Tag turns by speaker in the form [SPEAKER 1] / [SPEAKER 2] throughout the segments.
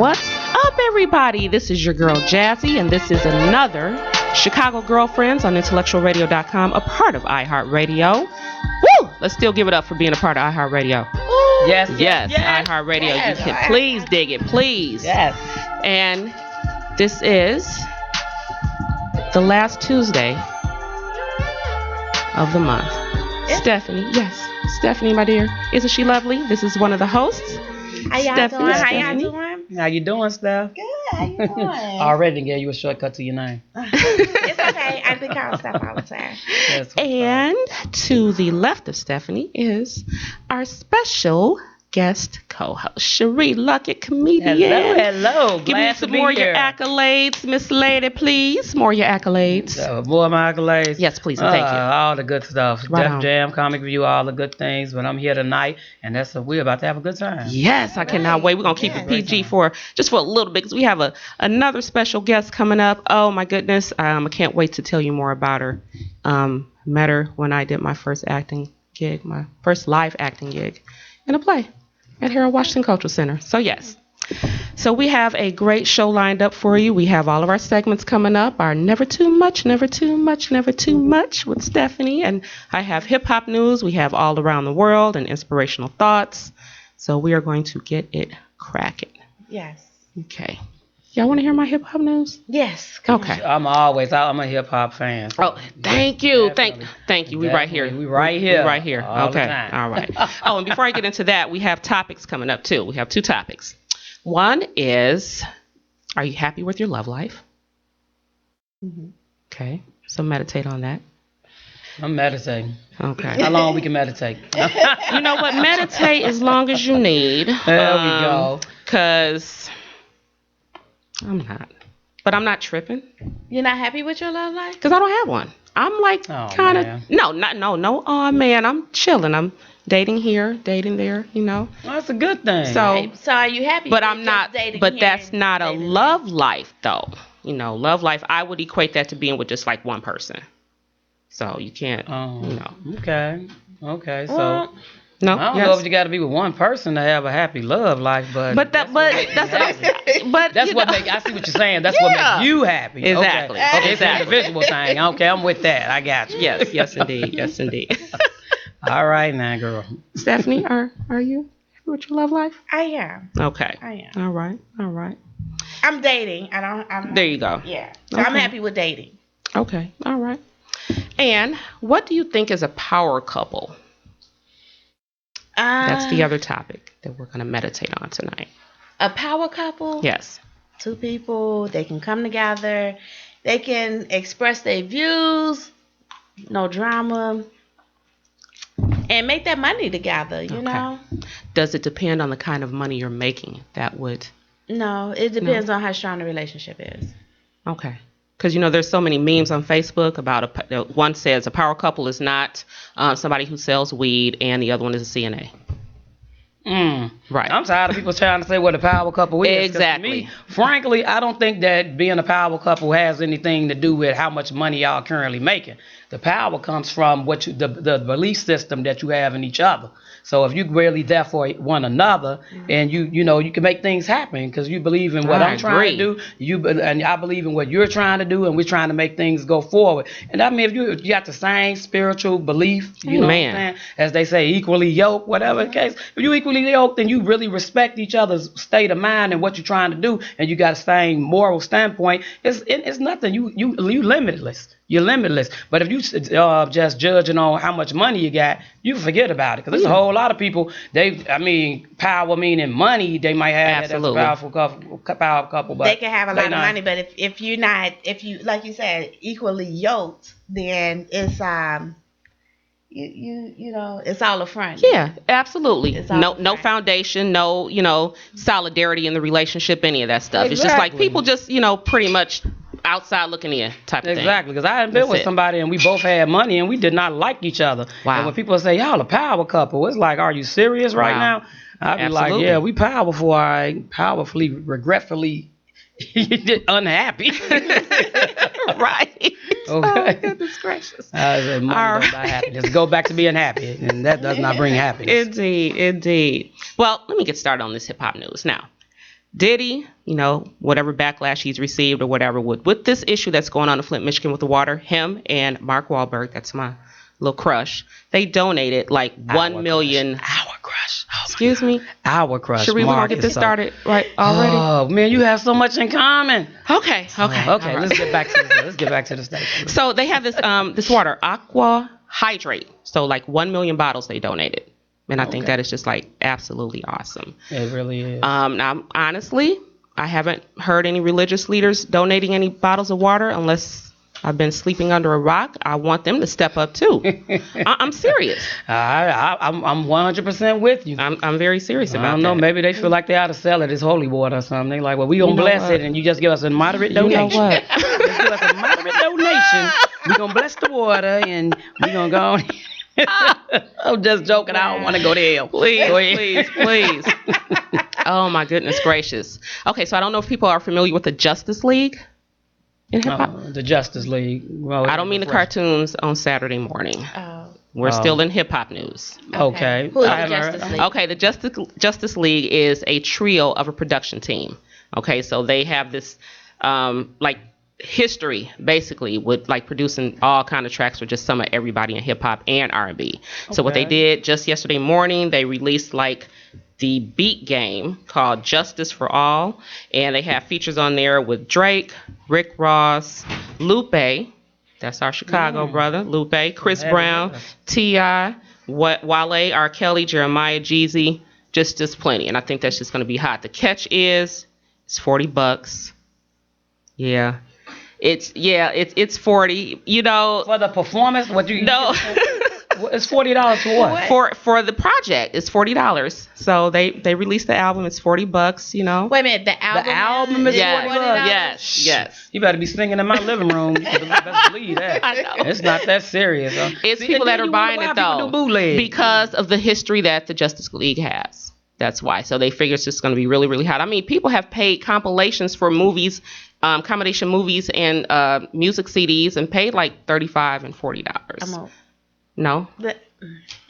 [SPEAKER 1] What's up, everybody? This is your girl Jazzy, and this is another Chicago Girlfriends on intellectualradio.com, a part of iHeart Radio. Woo! Let's still give it up for being a part of iHeart Radio.
[SPEAKER 2] Yes,
[SPEAKER 1] iHeart Radio. Yes, you can please dig it, please.
[SPEAKER 2] Yes.
[SPEAKER 1] And this is the last Tuesday of the month. Yeah. Stephanie, my dear. Isn't she lovely? This is one of the hosts.
[SPEAKER 3] How y'all doing?
[SPEAKER 2] How you doing, Steph?
[SPEAKER 3] Good. How you doing?
[SPEAKER 2] Already gave you a shortcut to your name.
[SPEAKER 3] It's okay. I think I'll Steph all the time.
[SPEAKER 1] And to the left of Stephanie is our special guest co-host, Sheree, Luckett, comedian.
[SPEAKER 2] Hello.
[SPEAKER 1] Give me some more of your accolades, Miss Lady, please. More of your accolades.
[SPEAKER 2] More of my accolades?
[SPEAKER 1] Yes, please, and thank you.
[SPEAKER 2] All the good stuff.
[SPEAKER 1] Right
[SPEAKER 2] Def Jam, Comic View, all the good things. But I'm here tonight, and we're about to have a good time.
[SPEAKER 1] Yes, I cannot wait. We're going to keep it PG for a little bit, because we have another special guest coming up. Oh, my goodness. I can't wait to tell you more about her. Met her when I did my first acting gig, my first live acting gig in a play at Harold Washington Cultural Center. So yes. So we have a great show lined up for you. We have all of our segments coming up. Our Never Too Much with Stephanie. And I have hip hop news. We have all around the world and inspirational thoughts. So we are going to get it cracking.
[SPEAKER 3] Yes.
[SPEAKER 1] Okay. Y'all want to hear my hip hop news?
[SPEAKER 3] Yes.
[SPEAKER 1] Okay.
[SPEAKER 2] I'm a hip hop fan.
[SPEAKER 1] Oh, thank you. Thank you. We right here.
[SPEAKER 2] All
[SPEAKER 1] okay. All right. Oh, and before I get into that, we have topics coming up too. We have two topics. One is, are you happy with your love life? Mm-hmm. Okay. So meditate on that.
[SPEAKER 2] I'm meditating.
[SPEAKER 1] Okay.
[SPEAKER 2] How long we can meditate?
[SPEAKER 1] You know what? Meditate as long as you need.
[SPEAKER 2] There we go.
[SPEAKER 1] Because I'm not tripping.
[SPEAKER 3] You're not happy with your love life?
[SPEAKER 1] Because I don't have one. I'm like kind of no. Oh man, I'm chilling. I'm dating here, dating there. You know.
[SPEAKER 2] Well, that's a good thing.
[SPEAKER 1] So
[SPEAKER 3] are you happy?
[SPEAKER 1] But I'm not. But that's not a love life, though. You know, love life. I would equate that to being with just like one person. So you can't.
[SPEAKER 2] Okay. So.
[SPEAKER 1] Well, no,
[SPEAKER 2] I don't know if you got to be with one person to have a happy love life, but
[SPEAKER 1] that's what makes.
[SPEAKER 2] I see what you're saying. That's what makes you happy.
[SPEAKER 1] Exactly.
[SPEAKER 2] Okay. It's an individual thing. Okay, I'm with that. I got you.
[SPEAKER 1] Yes, indeed.
[SPEAKER 2] All right, now, girl.
[SPEAKER 1] Stephanie, are you happy with your love life?
[SPEAKER 3] I am.
[SPEAKER 1] Okay.
[SPEAKER 3] I am.
[SPEAKER 1] All right.
[SPEAKER 3] I'm dating. I'm
[SPEAKER 1] there you go.
[SPEAKER 3] Yeah. So I'm happy with dating.
[SPEAKER 1] Okay. All right. And what do you think is a power couple? That's the other topic that we're going to meditate on tonight.
[SPEAKER 3] A power couple?
[SPEAKER 1] Yes.
[SPEAKER 3] Two people, they can come together, they can express their views, no drama, and make that money together, you know?
[SPEAKER 1] Does it depend on the kind of money you're making?
[SPEAKER 3] No, it depends on how strong the relationship is.
[SPEAKER 1] Okay. Because, there's so many memes on Facebook about one says a power couple is not somebody who sells weed, and the other one is a CNA. Right.
[SPEAKER 2] I'm tired of people trying to say what a power couple is.
[SPEAKER 1] Exactly.
[SPEAKER 2] Me, frankly, I don't think that being a power couple has anything to do with how much money y'all currently making. The power comes from the belief system that you have in each other. So if you really there for one another, and you can make things happen because you believe in what I'm trying to do, and I believe in what you're trying to do, and we're trying to make things go forward. And I mean, if you got the same spiritual belief, you know what I'm saying, as they say, equally yoked, whatever the case, if you equally yoked, then you really respect each other's state of mind and what you're trying to do, and you got the same moral standpoint. It's nothing. You limitless. You're limitless. But if you just judging on how much money you got, you forget about it. Because there's a whole lot of people, power meaning money, they might have that as a power couple. But
[SPEAKER 3] they can have a lot of money, but if you like you said, equally yoked, then it's it's all a front.
[SPEAKER 1] Yeah, absolutely. No foundation, no solidarity in the relationship, any of that stuff. Exactly. It's just like people just, pretty much outside looking in type of thing.
[SPEAKER 2] Exactly, because I had been with somebody and we both had money and we did not like each other.
[SPEAKER 1] Wow.
[SPEAKER 2] And when people say, y'all a power couple, it's like, are you serious right now? I'd be like, yeah, we powerful, all right. Powerfully, regretfully unhappy.
[SPEAKER 1] Right.
[SPEAKER 2] Okay.
[SPEAKER 1] Oh, goodness gracious.
[SPEAKER 2] Money does not happiness. Go back to being happy, and that does not bring happiness.
[SPEAKER 1] Indeed. Well, let me get started on this hip hop news now. Diddy, whatever backlash he's received or whatever with this issue that's going on in Flint, Michigan with the water, him and Mark Wahlberg, that's my little crush, they donated like 1 million.
[SPEAKER 2] Our crush. Oh,
[SPEAKER 1] excuse me?
[SPEAKER 2] Our crush.
[SPEAKER 1] Sheree, we're going to get this started right already.
[SPEAKER 2] Oh, man, you have so much in common.
[SPEAKER 1] Okay.
[SPEAKER 2] Okay,
[SPEAKER 1] Right.
[SPEAKER 2] let's get back to the station.
[SPEAKER 1] So they have this water, Aqua Hydrate. So like 1 million bottles they donated. And I think that is just like absolutely awesome.
[SPEAKER 2] It really is.
[SPEAKER 1] Now, honestly, I haven't heard any religious leaders donating any bottles of water unless I've been sleeping under a rock. I want them to step up too. I'm serious.
[SPEAKER 2] I'm 100% with you.
[SPEAKER 1] I'm very serious about that.
[SPEAKER 2] I don't know. Maybe they feel like they ought to sell it as holy water or something. They like, well, we gonna bless it, and you just give us a moderate donation.
[SPEAKER 1] You know what?
[SPEAKER 2] Just give us a moderate donation. We gonna bless the water, and we gonna go on. I'm just joking. I don't want to go to hell.
[SPEAKER 1] Please. Oh my goodness gracious. Okay, so I don't know if people are familiar with the Justice League in hip hop.
[SPEAKER 2] The Justice League. Well,
[SPEAKER 1] I don't mean the cartoons on Saturday morning. We're still in hip hop news.
[SPEAKER 2] Okay.
[SPEAKER 3] Who is the Justice League?
[SPEAKER 1] Okay, the Justice League is a trio of a production team. Okay, so they have this like history basically with like producing all kind of tracks for just some of everybody in hip hop and R&B. So what they did just yesterday morning, they released like the beat game called Justice for All, and they have features on there with Drake, Rick Ross, Lupe, that's our Chicago brother, Lupe, Chris Brown, T.I., Wale, R. Kelly, Jeremiah, Jeezy, just plenty. And I think that's just going to be hot. The catch is it's $40. Yeah. It's 40,
[SPEAKER 2] For the performance, what you
[SPEAKER 1] no.
[SPEAKER 2] It's $40 for what?
[SPEAKER 1] For the project, it's $40. So they released the album. It's $40.
[SPEAKER 3] Wait a minute, the album
[SPEAKER 2] is
[SPEAKER 1] $40. Yes.
[SPEAKER 2] You better be singing in my living room. You best believe that.
[SPEAKER 1] I know.
[SPEAKER 2] It's not that serious. Huh?
[SPEAKER 1] It's people that are buying it though because of the history that the Justice League has. That's why. So they figure it's just going to be really, really hot. I mean, people have paid compilations for movies, combination movies and music CDs and paid like $35 and $40. No.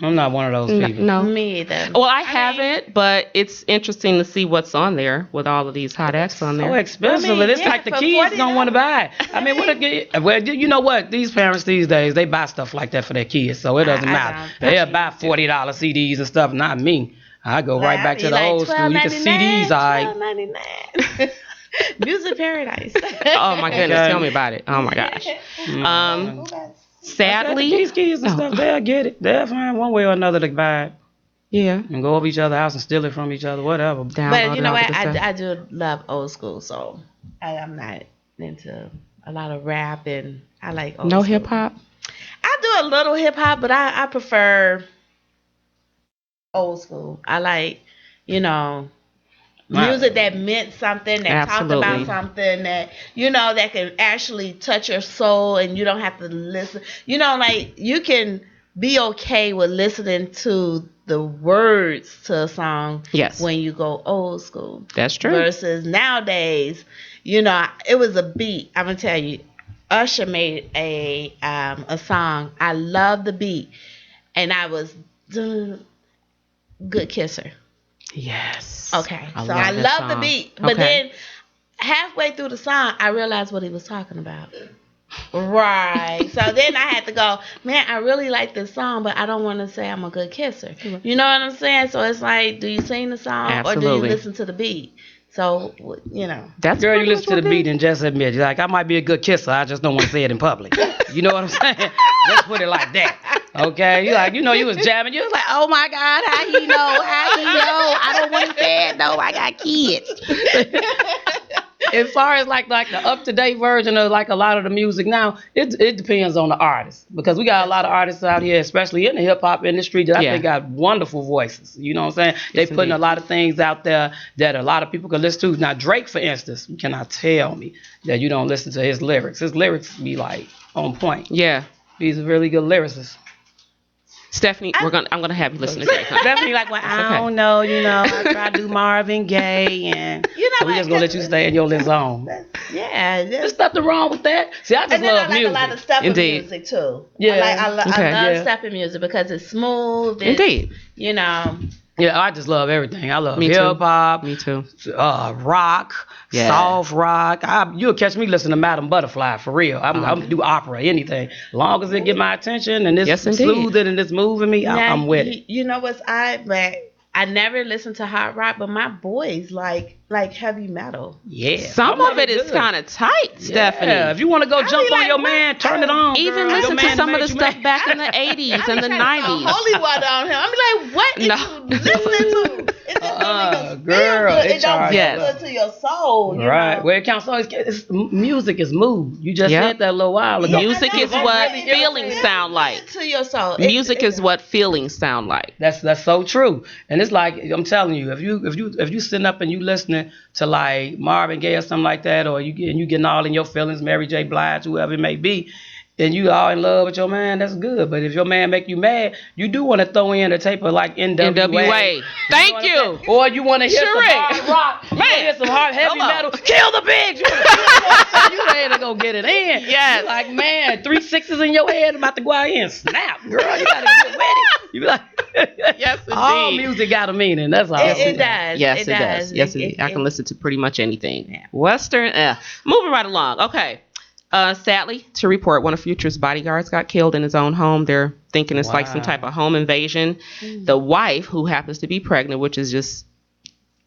[SPEAKER 2] I'm not one of those people.
[SPEAKER 1] No.
[SPEAKER 3] Me either.
[SPEAKER 1] Well, I haven't, but it's interesting to see what's on there with all of these hot acts on there.
[SPEAKER 2] So expensive. It's like the kids don't want to buy it. I mean, you know what? These parents these days, they buy stuff like that for their kids, so it doesn't matter. They'll buy $40 CDs and stuff. Not me. I go right back to the old school. You can see these, $12.99.
[SPEAKER 3] Music Paradise.
[SPEAKER 1] Oh my goodness, tell me about it. Oh my gosh. Sadly,
[SPEAKER 2] these kids and stuff, they'll get it. They'll find one way or another to buy it.
[SPEAKER 1] Yeah.
[SPEAKER 2] And go over each other's house and steal it from each other, whatever.
[SPEAKER 3] But you know what? I do love old school, so I'm not into a lot of rap, and I like old school.
[SPEAKER 1] hip hop?
[SPEAKER 3] I do a little hip hop, but I prefer old school. I like, music that meant something, that talked about something, that that can actually touch your soul, and you don't have to listen. Like you can be okay with listening to the words to a song.
[SPEAKER 1] Yes.
[SPEAKER 3] When you go old school.
[SPEAKER 1] That's true.
[SPEAKER 3] Versus nowadays, it was a beat. I'm gonna tell you, Usher made a song. I love the beat, and I was Good Kisser.
[SPEAKER 1] Yes.
[SPEAKER 3] Okay. I love the beat. But then halfway through the song, I realized what he was talking about. Right. So then I had to go, man, I really like this song, but I don't want to say I'm a good kisser. You know what I'm saying? So it's like, do you sing the song or do you listen to the beat? So,
[SPEAKER 1] That's
[SPEAKER 2] girl, you listen to the beat and just admit, like, I might be a good kisser. I just don't want to say it in public. You know what I'm saying? Just put it like that. Okay? You was jamming. You was like, oh my God, how he know? I don't want to say it though. I got kids. As far as like the up-to-date version of like a lot of the music now, it depends on the artist, because we got a lot of artists out here, especially in the hip-hop industry, that I think got wonderful voices. You know what I'm saying? They putting a lot of things out there that a lot of people can listen to. Now Drake, for instance, you cannot tell me that you don't listen to his lyrics. His lyrics be like on point.
[SPEAKER 1] Yeah.
[SPEAKER 2] He's a really good lyricist.
[SPEAKER 1] Stephanie, I'm gonna have you listen to Drake.
[SPEAKER 2] Stephanie, like, well, I don't know, I try to do Marvin Gaye, and so we just gonna let you stay in your little zone.
[SPEAKER 3] Yeah,
[SPEAKER 2] there's nothing wrong with that. See, I just love music.
[SPEAKER 3] I like a lot of stepping music too.
[SPEAKER 2] Yeah,
[SPEAKER 3] I love stepping music because it's smooth.
[SPEAKER 1] Indeed.
[SPEAKER 2] Yeah, I just love everything. I love
[SPEAKER 1] Me too.
[SPEAKER 2] hip hop.
[SPEAKER 1] Me too.
[SPEAKER 2] Rock,
[SPEAKER 1] Yeah.
[SPEAKER 2] soft rock. You'll catch me listening to Madam Butterfly for real. I'm do opera, anything. As long as it get my attention and it's soothing and it's moving me, I'm with it.
[SPEAKER 3] You know what's odd, but I never listened to hard rock, but my boys like heavy metal.
[SPEAKER 2] Yeah.
[SPEAKER 1] Some of it is kind of tight, Stephanie.
[SPEAKER 2] Yeah. If you want to go jump on your man, turn it on.
[SPEAKER 1] Even
[SPEAKER 2] girl.
[SPEAKER 1] listen to some of the stuff back in the 80s and the 90s.
[SPEAKER 3] Hollywood on him. I'm like, what is you listening to? It's just
[SPEAKER 2] girl,
[SPEAKER 3] it don't feel good to your soul. You
[SPEAKER 2] right.
[SPEAKER 3] know?
[SPEAKER 2] Well, it counts. Music is mood. You just said that a little while ago.
[SPEAKER 1] Music is what feelings sound like.
[SPEAKER 3] To your soul.
[SPEAKER 1] Music is what feelings sound like.
[SPEAKER 2] That's so true. And it's like I'm telling you, if you sitting up and you listening to like Marvin Gaye or something like that, or you getting all in your feelings, Mary J. Blige, whoever it may be, and you all in love with your man, that's good. But if your man make you mad, you do want to throw in a tape of like NWA.
[SPEAKER 1] Thank you.
[SPEAKER 2] Or you want to hear some
[SPEAKER 1] Sheree.
[SPEAKER 2] hard rock. You want to hear some hard heavy metal. Kill the pigs. You ready to go get it in.
[SPEAKER 1] Yes.
[SPEAKER 2] You're like, man, 3 6s in your head about to go out here and snap. Girl, you got to get with it. You be like,
[SPEAKER 1] yes, indeed.
[SPEAKER 2] All music got a meaning. That's all.
[SPEAKER 3] It does.
[SPEAKER 1] Yes, it does. Yes, indeed. I can listen to pretty much anything. Yeah. Western. Moving right along. Okay. Sadly, to report, one of Future's bodyguards got killed in his own home. They're thinking it's like some type of home invasion. The wife, who happens to be pregnant, which is just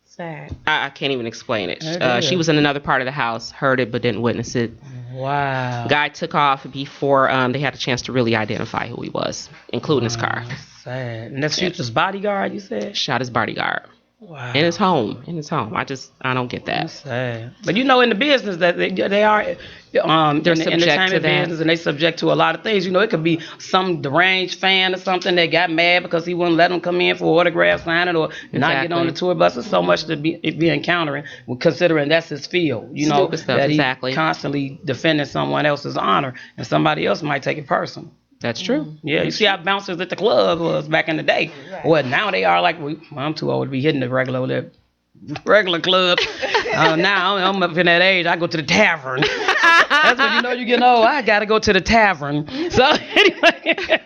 [SPEAKER 3] sad.
[SPEAKER 1] I can't even explain it. She was in another part of the house, heard it, but didn't witness it.
[SPEAKER 2] Wow.
[SPEAKER 1] Guy took off before they had a chance to really identify who he was, including his car.
[SPEAKER 2] Sad. And that's Future's bodyguard, you said?
[SPEAKER 1] Shot his bodyguard.
[SPEAKER 2] Wow.
[SPEAKER 1] In his home. I don't get that.
[SPEAKER 2] That's sad. But in the business that they are in the entertainment business, and they subject to a lot of things. It could be some deranged fan or something that got mad because he wouldn't let them come in for autograph signing or not get on the tour bus. There's so much to be encountering, considering that's his field.
[SPEAKER 1] Stupid stuff,
[SPEAKER 2] that
[SPEAKER 1] exactly.
[SPEAKER 2] He constantly defending someone else's honor, and somebody else might take it personal.
[SPEAKER 1] That's true.
[SPEAKER 2] Yeah, you see how bouncers at the club was back in the day. Right. Well, now they are like, I'm too old to be hitting the regular club. Now I'm up in that age. I go to the tavern. That's when you get old. I gotta go to the tavern. So anyway,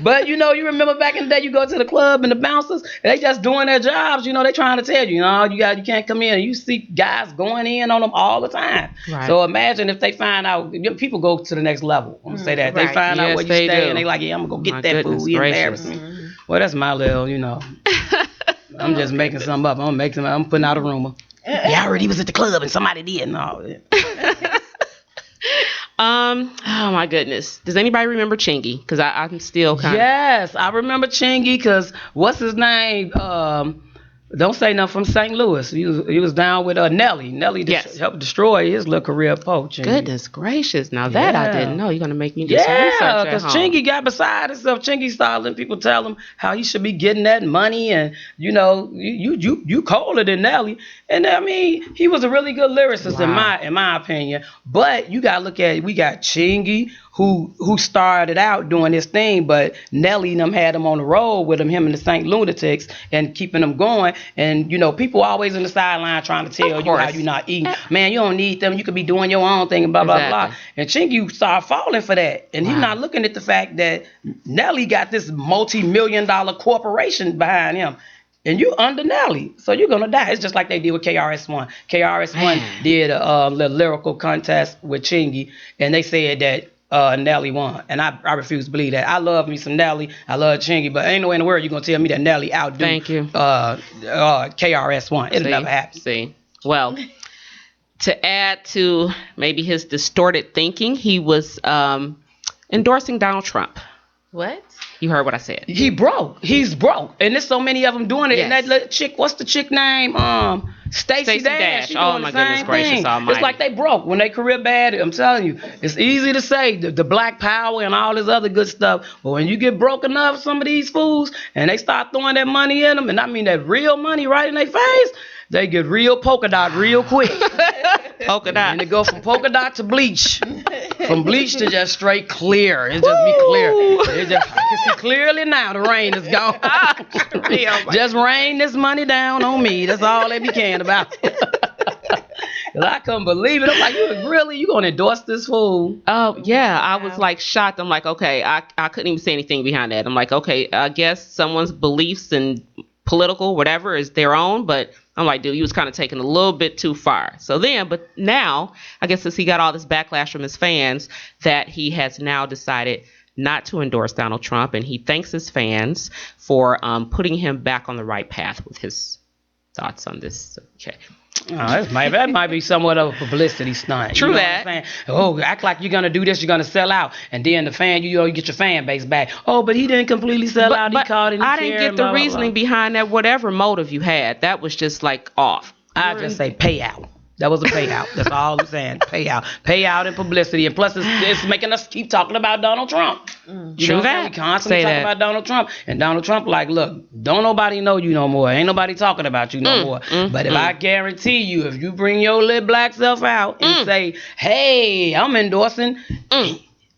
[SPEAKER 2] but you remember back in the day, you go to the club and the bouncers, they just doing their jobs. They trying to tell you, you can't come in. And you see guys going in on them all the time. Right. So imagine if they find out. People go to the next level. I'm gonna say that they find out where you stay, and they like, yeah, I'm gonna go get that food. You embarrass me. Well, that's my little, I'm just making something up. I'm putting out a rumor. Yeah, I heard he was at the club and somebody did and all that.
[SPEAKER 1] Oh my goodness. Does anybody remember Chingy? Because I'm still kind of.
[SPEAKER 2] Yes, I remember Chingy because what's his name? Don't say nothing, from St. Louis. He was down with Nelly. Nelly helped destroy his little career poaching.
[SPEAKER 1] Goodness gracious. Now that I didn't know. You're going to make me do some research at home.
[SPEAKER 2] Yeah, because Chingy got beside himself. Chingy started letting people tell him how he should be getting that money. And, you colder than Nelly. And, I mean, he was a really good lyricist in my opinion. But you got to look at it. We got Chingy, who started out doing this thing, but Nelly and them had him on the road with him and the St. Lunatics and keeping them going. And, people always in the sideline trying to tell you how you're not eating. Man, you don't need them. You could be doing your own thing and blah, blah, blah. And Chingy started falling for that. And he's not looking at the fact that Nelly got this multi-million-dollar corporation behind him. And you under Nelly, so you're going to die. It's just like they did with KRS-One. KRS-One did a lyrical contest with Chingy, and they said that Nelly won, and I refuse to believe that. I love me some Nelly. I love Chingy, but ain't no way in the world you're gonna tell me that Nelly outdo KRS-One. It'll never happen.
[SPEAKER 1] See, well, to add to maybe his distorted thinking, he was endorsing Donald Trump.
[SPEAKER 3] What?
[SPEAKER 1] You heard what I said.
[SPEAKER 2] He broke. He's broke, and there's so many of them doing it.
[SPEAKER 1] Yes.
[SPEAKER 2] And that chick, what's the chick name? Stacey Dash.
[SPEAKER 1] Oh my goodness gracious almighty.
[SPEAKER 2] It's like they broke when they career bad. I'm telling you, it's easy to say the black power and all this other good stuff, but when you get broke enough, some of these fools, and they start throwing that money in them, and I mean that real money right in their face, they get real polka dot real quick.
[SPEAKER 1] Polka dot.
[SPEAKER 2] And they go from polka dot to bleach. From bleach to just straight clear. It just be clear. You can see clearly now the rain is gone. Just rain this money down on me. That's all they be caring about. I couldn't believe it. I'm like, you gonna endorse this fool?
[SPEAKER 1] Oh yeah, I was like shocked. I'm like, okay, I couldn't even say anything behind that. I'm like, okay, I guess someone's beliefs and political, whatever is their own. But I'm like, dude, he was kind of taking a little bit too far. So then, but now, I guess since he got all this backlash from his fans, that he has now decided not to endorse Donald Trump. And he thanks his fans for putting him back on the right path with his thoughts on this. Okay.
[SPEAKER 2] That might be somewhat of a publicity stunt.
[SPEAKER 1] True,
[SPEAKER 2] you know
[SPEAKER 1] that.
[SPEAKER 2] What I'm saying? Oh, act like you're gonna do this, you're gonna sell out, and then the fan, you get your fan base back. Oh, but he didn't completely sell out. He called it.
[SPEAKER 1] I didn't get the reasoning behind that. Whatever motive you had, that was just like off.
[SPEAKER 2] I just say payout. That was a payout. That's all I'm saying. Payout and publicity, and plus it's making us keep talking about Donald Trump.
[SPEAKER 1] True that.
[SPEAKER 2] We constantly talking about Donald Trump, and Donald Trump like, look, don't nobody know you no more. Ain't nobody talking about you no more. But if I guarantee you, if you bring your little black self out and say, hey, I'm endorsing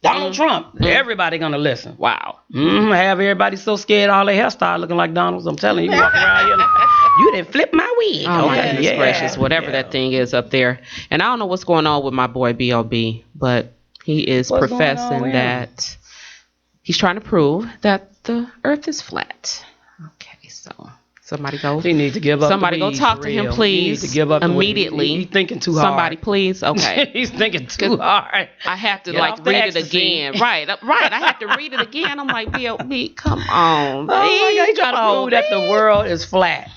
[SPEAKER 2] Donald Trump, everybody gonna listen.
[SPEAKER 1] Wow.
[SPEAKER 2] Have everybody so scared all their hair start looking like Donald's. I'm telling you, walking around here like, you didn't flip my wig.
[SPEAKER 1] Oh my goodness gracious, whatever that thing is up there. And I don't know what's going on with my boy B.O.B., but he is professing that he's trying to prove that the earth is flat. Okay, so somebody go.
[SPEAKER 2] He needs to give up.
[SPEAKER 1] Somebody go talk to him, please. He needs to give up immediately.
[SPEAKER 2] He's thinking too hard.
[SPEAKER 1] Somebody, please. Okay.
[SPEAKER 2] He's thinking too hard.
[SPEAKER 1] I have to read it again. Right. I have to read it again. I'm like, B.O.B., come on.
[SPEAKER 2] Oh my God, he's trying to prove that the world is flat.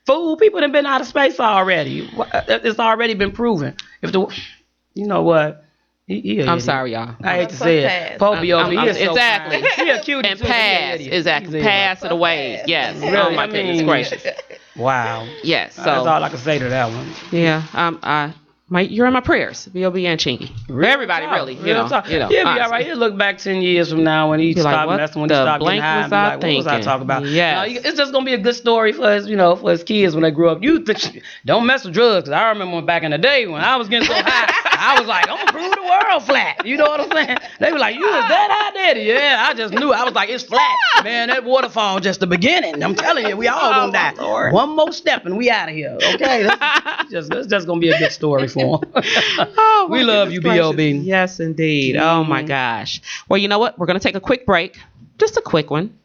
[SPEAKER 2] Fool, people have been out of space already. It's already been proven. You know what?
[SPEAKER 1] I'm sorry, y'all.
[SPEAKER 2] I hate to say it. Poor B.O.B.
[SPEAKER 1] Exactly.
[SPEAKER 2] He a cutie
[SPEAKER 1] and pass. Exactly. Pass it away. Yes.
[SPEAKER 2] Really,
[SPEAKER 1] oh my goodness gracious.
[SPEAKER 2] Wow.
[SPEAKER 1] Yes. So
[SPEAKER 2] that's all I can say to that one.
[SPEAKER 1] Yeah. You're in my prayers, B.O.B. and Chingy. Everybody, really. You know.
[SPEAKER 2] He'll be all right. He'll look back 10 years from now when he stopped messing, when he stopped getting high, and be like, what was I talking about?
[SPEAKER 1] Yeah.
[SPEAKER 2] It's just gonna be a good story for his kids when they grow up. Don't mess with drugs, because I remember back in the day when I was getting so high, I was like, I'm gonna prove the world flat. You know what I'm saying? They were like, you was that high, daddy? Yeah, I just knew. I was like, it's flat, man. That waterfall just the beginning. I'm telling you, we all gonna die. Lord. One more step and we out of here. Okay, it's just gonna be a good story for him. We love you, B.O.B.
[SPEAKER 1] Yes, indeed. Oh my gosh. Well, you know what? We're gonna take a quick break, just a quick one.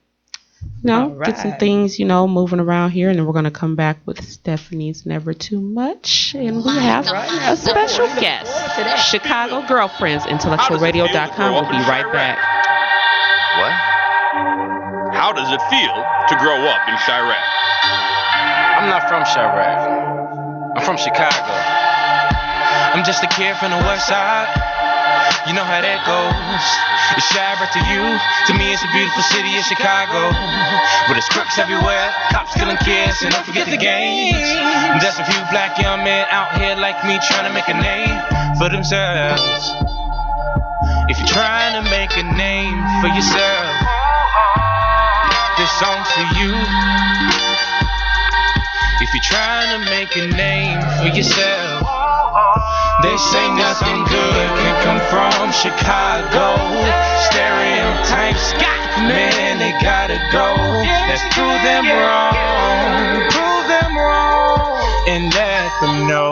[SPEAKER 1] Get some things, moving around here, and then we're gonna come back with Stephanie's Never Too Much, and we have a special guest, Chicago Girlfriends, intellectualradio.com. We'll be right back.
[SPEAKER 4] What? How does it feel to grow up in Chirac?
[SPEAKER 5] I'm not from Chirac. I'm from Chicago. I'm just a kid from the west side. You know how that goes. It's Chirac to you. To me, it's a beautiful city in Chicago. But it's crooks everywhere, cops killing kids, and don't forget the gangs. There's a few black young men out here like me trying to make a name for themselves. If you're trying to make a name for yourself, this song's for you. If you're trying to make a name for yourself, they say nothing good can come from Chicago. Stereotypes, man, they gotta go. Let's prove them wrong. Prove them wrong. And let them know.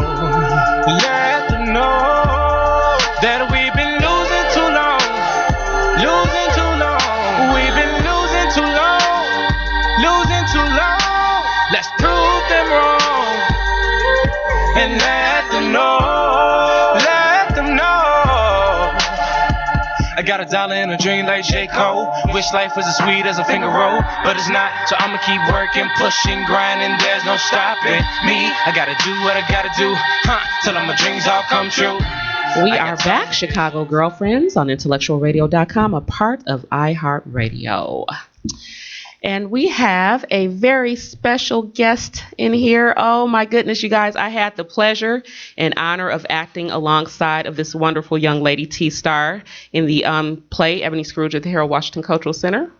[SPEAKER 5] Let them know that we've been losing too long. Losing too long. We've been losing too long. Losing too long. Let's prove them wrong. And let them know. I got $1 in a dream like J. Cole. Wish life was as sweet as a finger roll, but it's not. So I'ma keep working, pushing, grinding. There's no stopping me. I gotta do what I gotta do, till all my dreams all come true.
[SPEAKER 1] We are back, Chicago Girlfriends, on intellectualradio.com, a part of iHeart Radio. And we have a very special guest in here. Oh my goodness, you guys, I had the pleasure and honor of acting alongside of this wonderful young lady, TStar, in the play Ebony Scrooge at the Harold Washington Cultural Center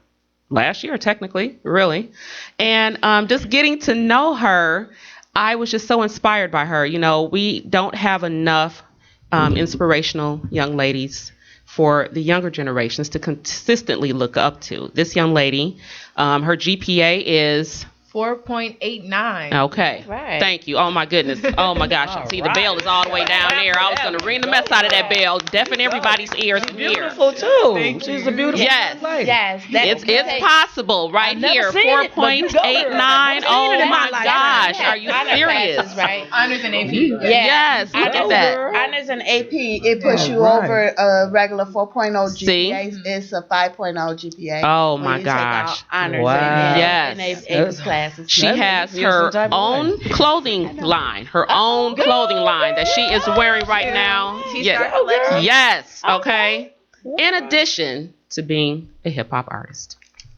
[SPEAKER 1] last year, technically, really. And just getting to know her, I was just so inspired by her. We don't have enough inspirational young ladies for the younger generations to consistently look up to. This young lady, her GPA is
[SPEAKER 6] 4.89.
[SPEAKER 1] Okay.
[SPEAKER 3] Right.
[SPEAKER 1] Thank you. Oh my goodness. Oh my gosh.
[SPEAKER 2] All
[SPEAKER 1] See, the
[SPEAKER 2] right.
[SPEAKER 1] bell is all the way down there. I was gonna ring the mess out of that bell, deafen everybody's ears from here.
[SPEAKER 2] Beautiful too.
[SPEAKER 6] Thank
[SPEAKER 2] She's
[SPEAKER 6] you.
[SPEAKER 2] a beautiful
[SPEAKER 1] Yes.
[SPEAKER 2] lady.
[SPEAKER 3] Yes. That,
[SPEAKER 1] It's possible right
[SPEAKER 2] I've never
[SPEAKER 1] here.
[SPEAKER 2] seen it, but you go there.
[SPEAKER 1] 4.89.
[SPEAKER 2] I've never seen it
[SPEAKER 1] Oh
[SPEAKER 2] in my
[SPEAKER 1] my
[SPEAKER 2] life.
[SPEAKER 1] gosh. Are you
[SPEAKER 3] honor
[SPEAKER 1] serious?
[SPEAKER 3] classes, right?
[SPEAKER 6] Honors and AP.
[SPEAKER 1] Yes. Look at that.
[SPEAKER 3] Honors and AP, it puts you
[SPEAKER 2] Right.
[SPEAKER 3] over a regular 4.0
[SPEAKER 1] See?
[SPEAKER 3] GPA. It's a 5.0 GPA.
[SPEAKER 1] Oh
[SPEAKER 3] when
[SPEAKER 1] my
[SPEAKER 3] you take all
[SPEAKER 1] gosh.
[SPEAKER 3] honors
[SPEAKER 2] Wow.
[SPEAKER 3] and
[SPEAKER 1] Yes.
[SPEAKER 3] AP classes.
[SPEAKER 1] She
[SPEAKER 2] That makes
[SPEAKER 1] has
[SPEAKER 2] me feel some
[SPEAKER 1] her
[SPEAKER 2] type of
[SPEAKER 1] own
[SPEAKER 2] way.
[SPEAKER 1] clothing line, her own clothing line that she is wearing right now.
[SPEAKER 6] TStar collection.
[SPEAKER 1] Yes. Okay. In addition to being a hip hop artist.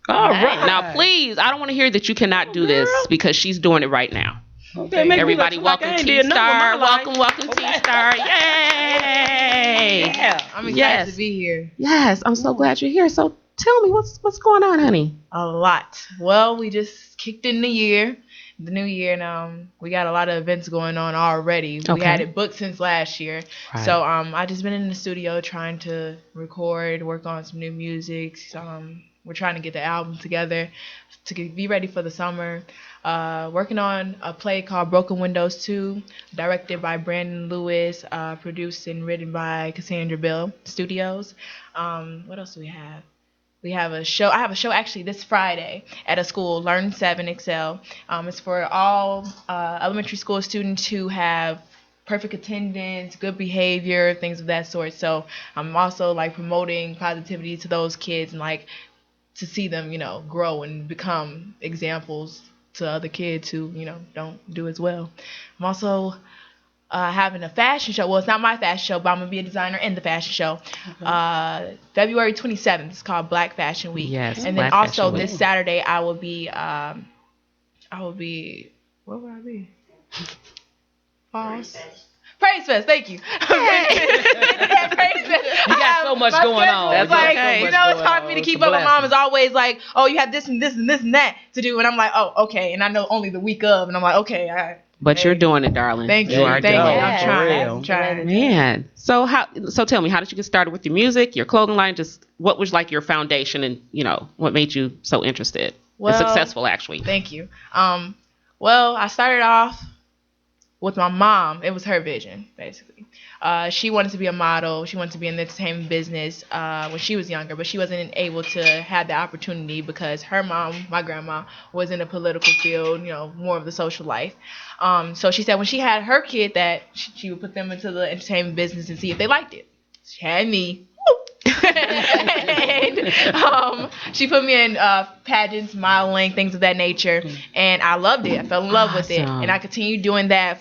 [SPEAKER 2] All right.
[SPEAKER 1] Now, please, I don't want to hear that you cannot do this because she's doing it right now.
[SPEAKER 2] Okay, make me
[SPEAKER 1] Everybody,
[SPEAKER 2] look like I
[SPEAKER 1] welcome
[SPEAKER 2] ain't did nothing with my
[SPEAKER 1] TStar.
[SPEAKER 2] life.
[SPEAKER 1] Welcome TStar. Yay!
[SPEAKER 2] Yeah.
[SPEAKER 6] I'm excited
[SPEAKER 1] Yes.
[SPEAKER 6] to be here.
[SPEAKER 1] Yes, I'm so glad you're here. So tell me what's going on, honey.
[SPEAKER 6] A lot. Well, we just kicked in the new year, and we got a lot of events going on already. We
[SPEAKER 1] Okay.
[SPEAKER 6] had it booked since last year.
[SPEAKER 1] Right.
[SPEAKER 6] So I just been in the studio trying to record, work on some new music. We're trying to get the album together to be ready for the summer. Working on a play called Broken Windows 2, directed by Brandon Lewis, produced and written by Cassandra Bill Studios. What else do we have? We have a show. I have a show actually this Friday at a school, Learn 7 Excel. It's for all elementary school students who have perfect attendance, good behavior, things of that sort. So I'm also like promoting positivity to those kids and like to see them, grow and become examples to other kids who, don't do as well. I'm also having a fashion show. Well, it's not my fashion show, but I'm gonna be a designer in the fashion show. February 27th. It's called Black Fashion Week.
[SPEAKER 1] Yes,
[SPEAKER 6] And then
[SPEAKER 1] Black
[SPEAKER 6] also
[SPEAKER 1] Fashion Week.
[SPEAKER 6] this Saturday I will be. Where would I be? Falls. Praise Fest, thank you. Yeah, Praise Fest.
[SPEAKER 2] You got so much
[SPEAKER 6] My
[SPEAKER 2] going
[SPEAKER 6] schedule
[SPEAKER 2] on.
[SPEAKER 6] is
[SPEAKER 2] That's
[SPEAKER 6] like,
[SPEAKER 2] okay.
[SPEAKER 6] it's hard for me to
[SPEAKER 2] It's
[SPEAKER 6] keep
[SPEAKER 2] a
[SPEAKER 6] up. My mom
[SPEAKER 2] blessing.
[SPEAKER 6] is always like, oh, you have this and this and this and that to do. And I'm like, oh, okay. And I know only the week of. And I'm like, okay, all right.
[SPEAKER 1] But you're doing it, darling.
[SPEAKER 6] Thank you.
[SPEAKER 1] You are
[SPEAKER 6] Thank you.
[SPEAKER 1] doing it.
[SPEAKER 6] I'm
[SPEAKER 2] For
[SPEAKER 6] trying.
[SPEAKER 2] real.
[SPEAKER 6] I'm trying.
[SPEAKER 1] Man, so tell me, how did you get started with your music, your clothing line? Just what was like your foundation, and what made you so interested and successful, actually?
[SPEAKER 6] Thank you. Well, I started off with my mom. It was her vision, basically. She wanted to be a model. She wanted to be in the entertainment business when she was younger, but she wasn't able to have the opportunity because her mom, my grandma, was in the political field, more of the social life. So she said when she had her kid that she would put them into the entertainment business and see if they liked it. She had me. And she put me in pageants, modeling, things of that nature, and I loved it. I fell in love with it,
[SPEAKER 1] Awesome.
[SPEAKER 6] and I continued doing that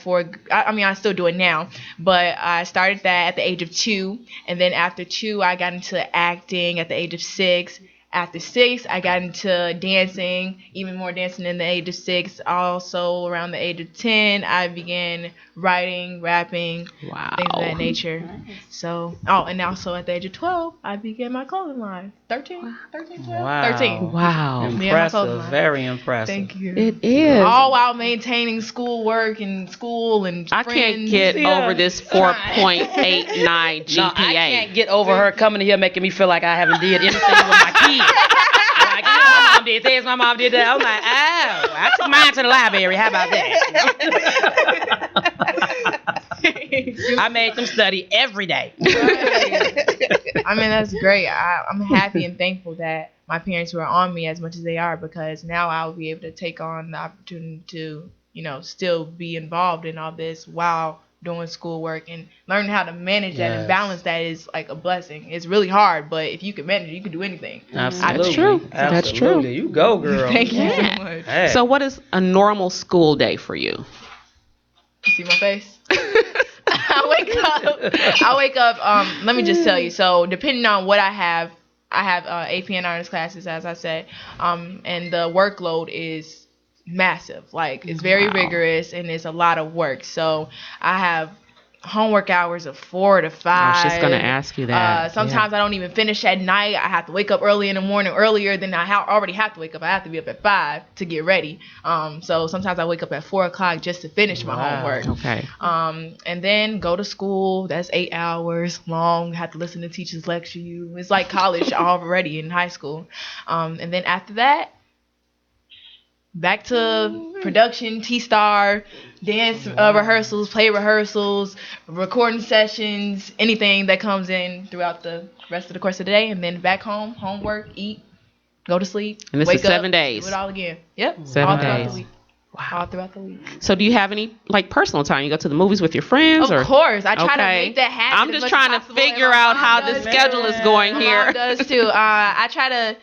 [SPEAKER 6] I still do it now, but I started that at the age of 2, and then after 2 I got into acting at the age of 6. After 6, I got into dancing, even more dancing in the age of 6. Also, around the age of 10, I began writing, rapping,
[SPEAKER 1] Wow.
[SPEAKER 6] things of that nature. So, and also at the age of 12, I began my clothing line. 13, 12,
[SPEAKER 2] Wow.
[SPEAKER 6] 13.
[SPEAKER 1] Wow.
[SPEAKER 6] Yeah, my clothing
[SPEAKER 2] Impressive.
[SPEAKER 6] line.
[SPEAKER 2] Very impressive.
[SPEAKER 6] Thank you.
[SPEAKER 1] It is.
[SPEAKER 6] All while maintaining schoolwork and school and
[SPEAKER 1] I
[SPEAKER 6] friends.
[SPEAKER 1] can't get
[SPEAKER 2] Yeah.
[SPEAKER 1] over this 4.89 GPA.
[SPEAKER 2] No, I can't get over her coming here making me feel like I haven't did anything with my kids. Like, my mom did this, my mom did that. I'm like, oh, I took mine to the library. How about that? I made them study every day.
[SPEAKER 6] I mean, that's great. I'm happy and thankful that my parents were on me as much as they are, because now I'll be able to take on the opportunity to, still be involved in all this while doing schoolwork and learning how to manage that and
[SPEAKER 2] Yes.
[SPEAKER 6] balance that is like a blessing. It's really hard, but if you can manage it, you can do anything.
[SPEAKER 2] Absolutely.
[SPEAKER 1] That's true. That's true.
[SPEAKER 2] Absolutely. You go, girl.
[SPEAKER 6] Thank you
[SPEAKER 1] Yeah.
[SPEAKER 6] so much.
[SPEAKER 2] Hey.
[SPEAKER 1] So what is a normal school day for you?
[SPEAKER 6] You see my face? I wake up, let me just tell you. So depending on what I have AP and honors classes, as I said, and the workload is massive. Like, it's very
[SPEAKER 1] Wow.
[SPEAKER 6] rigorous and it's a lot of work. So I have homework hours of 4 to 5.
[SPEAKER 1] I was just gonna ask you that.
[SPEAKER 6] Sometimes I don't even finish at night. I have to wake up early in the morning, earlier than I already have to wake up. I have to be up at 5 to get ready. So sometimes I wake up at 4 o'clock just to finish my homework.
[SPEAKER 1] Okay.
[SPEAKER 6] And then go to school. That's 8 hours long. Have to listen to teachers lecture you. It's like college already in high school. And then after that, back to production, TStar, dance rehearsals, play rehearsals, recording sessions, anything that comes in throughout the rest of the course of the day, and then back home, homework, eat, go to sleep,
[SPEAKER 1] And this
[SPEAKER 6] wake
[SPEAKER 1] is 7
[SPEAKER 6] up,
[SPEAKER 1] days.
[SPEAKER 6] do it all again. Yep,
[SPEAKER 1] 7
[SPEAKER 6] all throughout
[SPEAKER 1] days.
[SPEAKER 6] the week.
[SPEAKER 1] Wow.
[SPEAKER 6] All throughout the week.
[SPEAKER 1] So do you have any like personal time? You go to the movies with your friends?
[SPEAKER 6] Of course, I try to make that happen.
[SPEAKER 1] I'm just trying to figure out how the schedule is going here.
[SPEAKER 6] My mom does too. I try to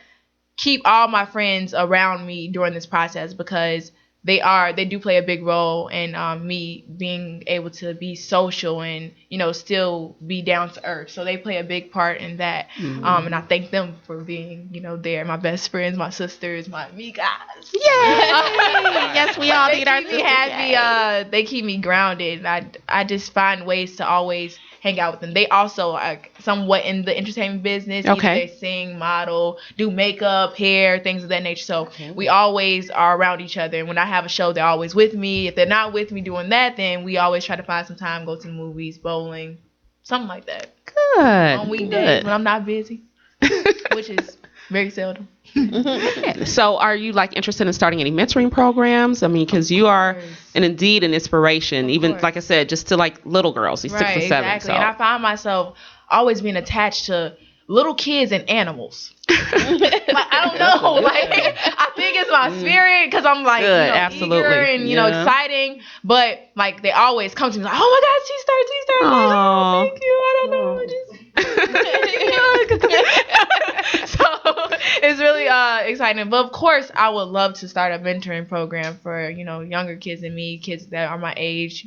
[SPEAKER 6] keep all my friends around me during this process because they do play a big role in me being able to be social and still be down to earth. So they play a big part in that. And I thank them for being there. My best friends, my sisters, my amigas.
[SPEAKER 1] Yay! Yes, we all need our sisters.
[SPEAKER 6] They keep me grounded. I just find ways to always hang out with them. They also are somewhat in the entertainment business.
[SPEAKER 1] Okay.
[SPEAKER 6] They sing, model, do makeup, hair, things of that nature. So we always are around each other. And when I have a show, they're always with me. If they're not with me doing that, then we always try to find some time, go to the movies, bowling, something like that.
[SPEAKER 1] Good.
[SPEAKER 6] On weekdays when I'm not busy, which is very seldom.
[SPEAKER 1] So are you like interested in starting any mentoring programs? I mean, because you are indeed an inspiration, even like I said, just to like little girls, these 6 and 7.
[SPEAKER 6] Exactly.
[SPEAKER 1] So.
[SPEAKER 6] And I find myself always being attached to little kids and animals. I don't know. Like I think it's my spirit because I'm like
[SPEAKER 1] absolutely.
[SPEAKER 6] eager and exciting. But like they always come to me like, oh my God, TStar. Like, oh, thank you. I don't know. So it's really exciting. But of course, I would love to start a mentoring program for younger kids than me, kids that are my age.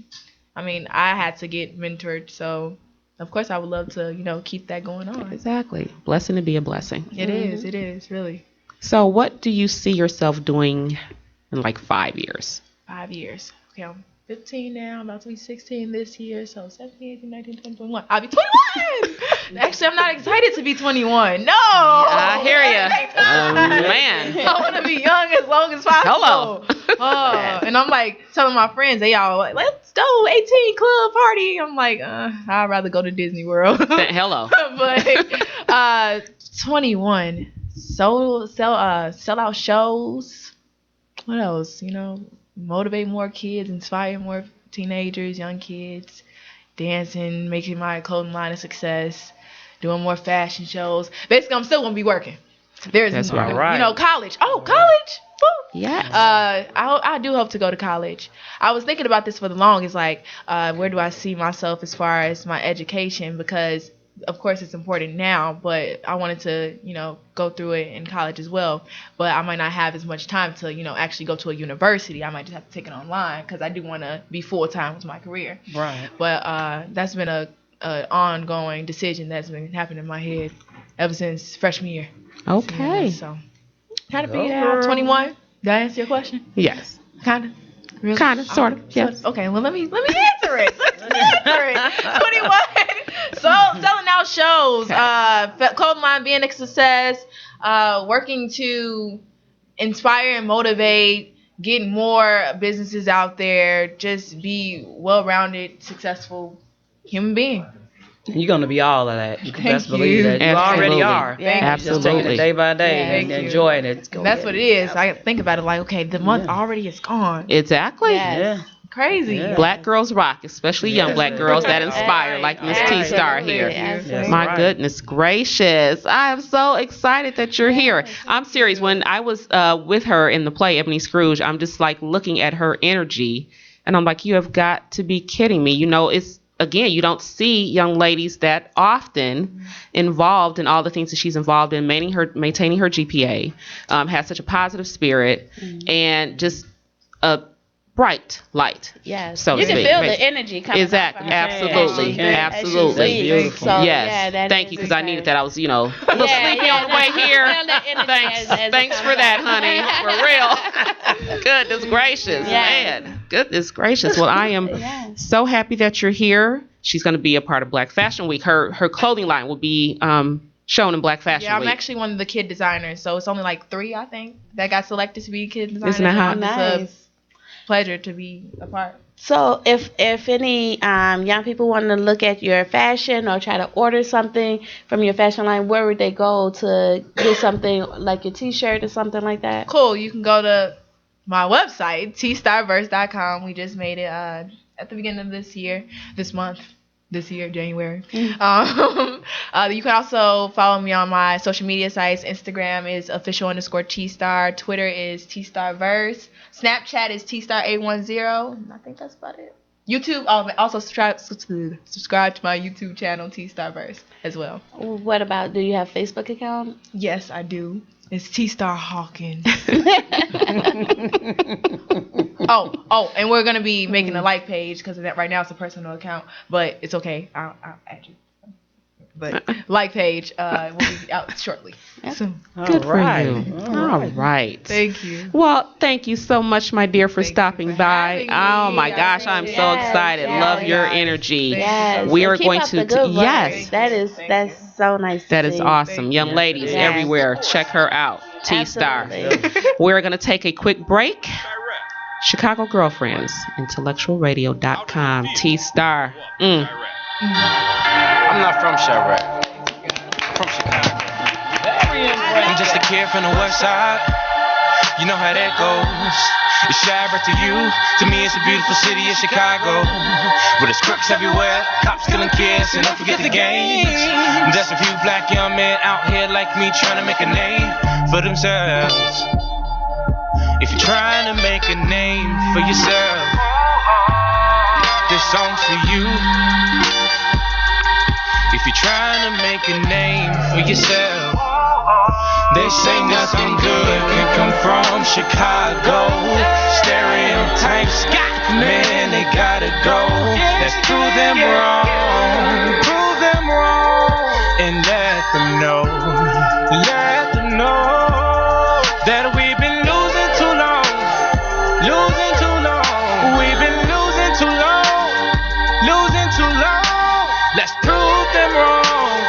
[SPEAKER 6] I mean, I had to get mentored, so of course I would love to keep that going on.
[SPEAKER 1] Exactly. Blessing to be a blessing.
[SPEAKER 6] It is really.
[SPEAKER 1] So what do you see yourself doing in like 5 years?
[SPEAKER 6] 5 years. Okay, I'm 15 now. I'm about to be 16 this year. So 17, 18, 19, 20, 21. I'll be 21! Actually, I'm not excited to be 21. No!
[SPEAKER 1] I hear you. Man.
[SPEAKER 6] I want to be young as long as possible.
[SPEAKER 1] Hello.
[SPEAKER 6] And I'm like telling my friends, they all like, let's go 18 club party. I'm like, I'd rather go to Disney World.
[SPEAKER 1] Hello.
[SPEAKER 6] But 21. Sell out shows. What else? Motivate more kids, inspire more teenagers, young kids, dancing, making my clothing line a success, doing more fashion shows. Basically, I'm still gonna be working.
[SPEAKER 1] That's right.
[SPEAKER 6] College. Oh, college. Woo.
[SPEAKER 1] Yes.
[SPEAKER 6] I do hope to go to college. I was thinking about this for the longest, like, where do I see myself as far as my education? Because of course it's important now, but I wanted to, go through it in college as well. But I might not have as much time to, actually go to a university. I might just have to take it online because I do want to be full time with my career.
[SPEAKER 2] Right.
[SPEAKER 6] But that's been a ongoing decision that's been happening in my head ever since freshman year.
[SPEAKER 1] Okay.
[SPEAKER 6] So kind of figured out. 21. Did I answer your question?
[SPEAKER 1] Yes.
[SPEAKER 6] Kind of. Really?
[SPEAKER 1] Kind of, sort of, yes.
[SPEAKER 6] Okay, well, let me answer it. Let's answer it. 21. So, selling out shows, clothing line being a success, working to inspire and motivate, getting more businesses out there, just be well-rounded, successful human being.
[SPEAKER 2] You're going to be all of that. You can best
[SPEAKER 6] Thank
[SPEAKER 2] believe
[SPEAKER 6] you.
[SPEAKER 2] that. You already are.
[SPEAKER 1] Absolutely.
[SPEAKER 2] Just taking it day by day and
[SPEAKER 6] Thank you.
[SPEAKER 2] enjoying it.
[SPEAKER 6] That's what it is. I think about it like, okay, the month already is gone.
[SPEAKER 1] Exactly.
[SPEAKER 2] Yeah.
[SPEAKER 6] Crazy.
[SPEAKER 2] Yeah.
[SPEAKER 1] Black girls rock, especially young black girls that inspire, like Miss TStar here.
[SPEAKER 3] Absolutely.
[SPEAKER 1] My goodness gracious. I am so excited that you're here. I'm serious. When I was with her in the play, Ebony Scrooge, I'm just like looking at her energy and I'm like, you have got to be kidding me. It's, again, you don't see young ladies that often involved in all the things that she's involved in, maintaining her GPA, has such a positive spirit, and just a bright light.
[SPEAKER 3] Yes.
[SPEAKER 1] So
[SPEAKER 3] you
[SPEAKER 1] to
[SPEAKER 3] can
[SPEAKER 1] speak.
[SPEAKER 3] feel the energy coming
[SPEAKER 1] Exactly.
[SPEAKER 3] off of her.
[SPEAKER 1] Absolutely. Absolutely.
[SPEAKER 3] As
[SPEAKER 2] Beautiful.
[SPEAKER 3] So,
[SPEAKER 1] yes.
[SPEAKER 3] that
[SPEAKER 1] Thank
[SPEAKER 3] is
[SPEAKER 1] you, because I needed that. I was, a little sleepy
[SPEAKER 3] yeah,
[SPEAKER 1] on the way here.
[SPEAKER 3] feel the energy
[SPEAKER 1] Thanks.
[SPEAKER 3] as it
[SPEAKER 1] Thanks
[SPEAKER 3] comes
[SPEAKER 1] for that,
[SPEAKER 3] out.
[SPEAKER 1] honey. For real. Goodness gracious.
[SPEAKER 3] Yes.
[SPEAKER 1] Man. Goodness gracious. Well, I am so happy that you're here. She's going to be a part of Black Fashion Week. Her clothing line will be shown in Black Fashion Week.
[SPEAKER 6] Yeah, I'm actually one of the kid designers, so it's only like 3, I think, that got selected to be kid designers.
[SPEAKER 1] Isn't that hot?
[SPEAKER 6] It's a pleasure to be a part.
[SPEAKER 3] So if any young people want to look at your fashion or try to order something from your fashion line, where would they go to get something like your t-shirt or something like that?
[SPEAKER 6] Cool. You can go to my website, tstarverse.com. We just made it at the beginning of this year, January. You can also follow me on my social media sites. Instagram is official_TStar. Twitter is TStarverse. Snapchat is TStar810. I think that's about it. YouTube, also subscribe to my YouTube channel, TStarverse, as well.
[SPEAKER 3] What about, do you have Facebook account?
[SPEAKER 6] Yes, I do. It's TStar Hawkins. And we're gonna be making a like page because right now it's a personal account, but it's okay. I'll add you. But like page will be out shortly. So
[SPEAKER 1] good for you. All right.
[SPEAKER 6] Thank you.
[SPEAKER 1] Well, thank you so much, my dear, for stopping by. Oh my gosh, I'm so excited. Love your energy.
[SPEAKER 3] Yes.
[SPEAKER 1] We are
[SPEAKER 3] Keep
[SPEAKER 1] going
[SPEAKER 3] up
[SPEAKER 1] to
[SPEAKER 3] the good work.
[SPEAKER 1] yes.
[SPEAKER 3] That's so nice.
[SPEAKER 1] That
[SPEAKER 3] to
[SPEAKER 1] is
[SPEAKER 3] see.
[SPEAKER 1] awesome. Young ladies everywhere, check her out. TStar. We're going to take a quick break. Chicago Girlfriends, intellectualradio.com. TStar.
[SPEAKER 5] I'm not from Chirac. I'm from Chicago. I'm just a kid from the west side. You know how that goes. It's Chirac to you. To me, it's a beautiful city of Chicago. With its crooks everywhere, cops killing kids, and don't forget the gangs. There's a few black young men out here like me trying to make a name for themselves. If you're trying to make a name for yourself, this song's for you. If you're trying to make a name for yourself, they say nothing good can come from Chicago. Stereotypes, man, they gotta go. Let's prove them wrong, and let them know that we've been losing too long. We've been losing too long. Let's prove them wrong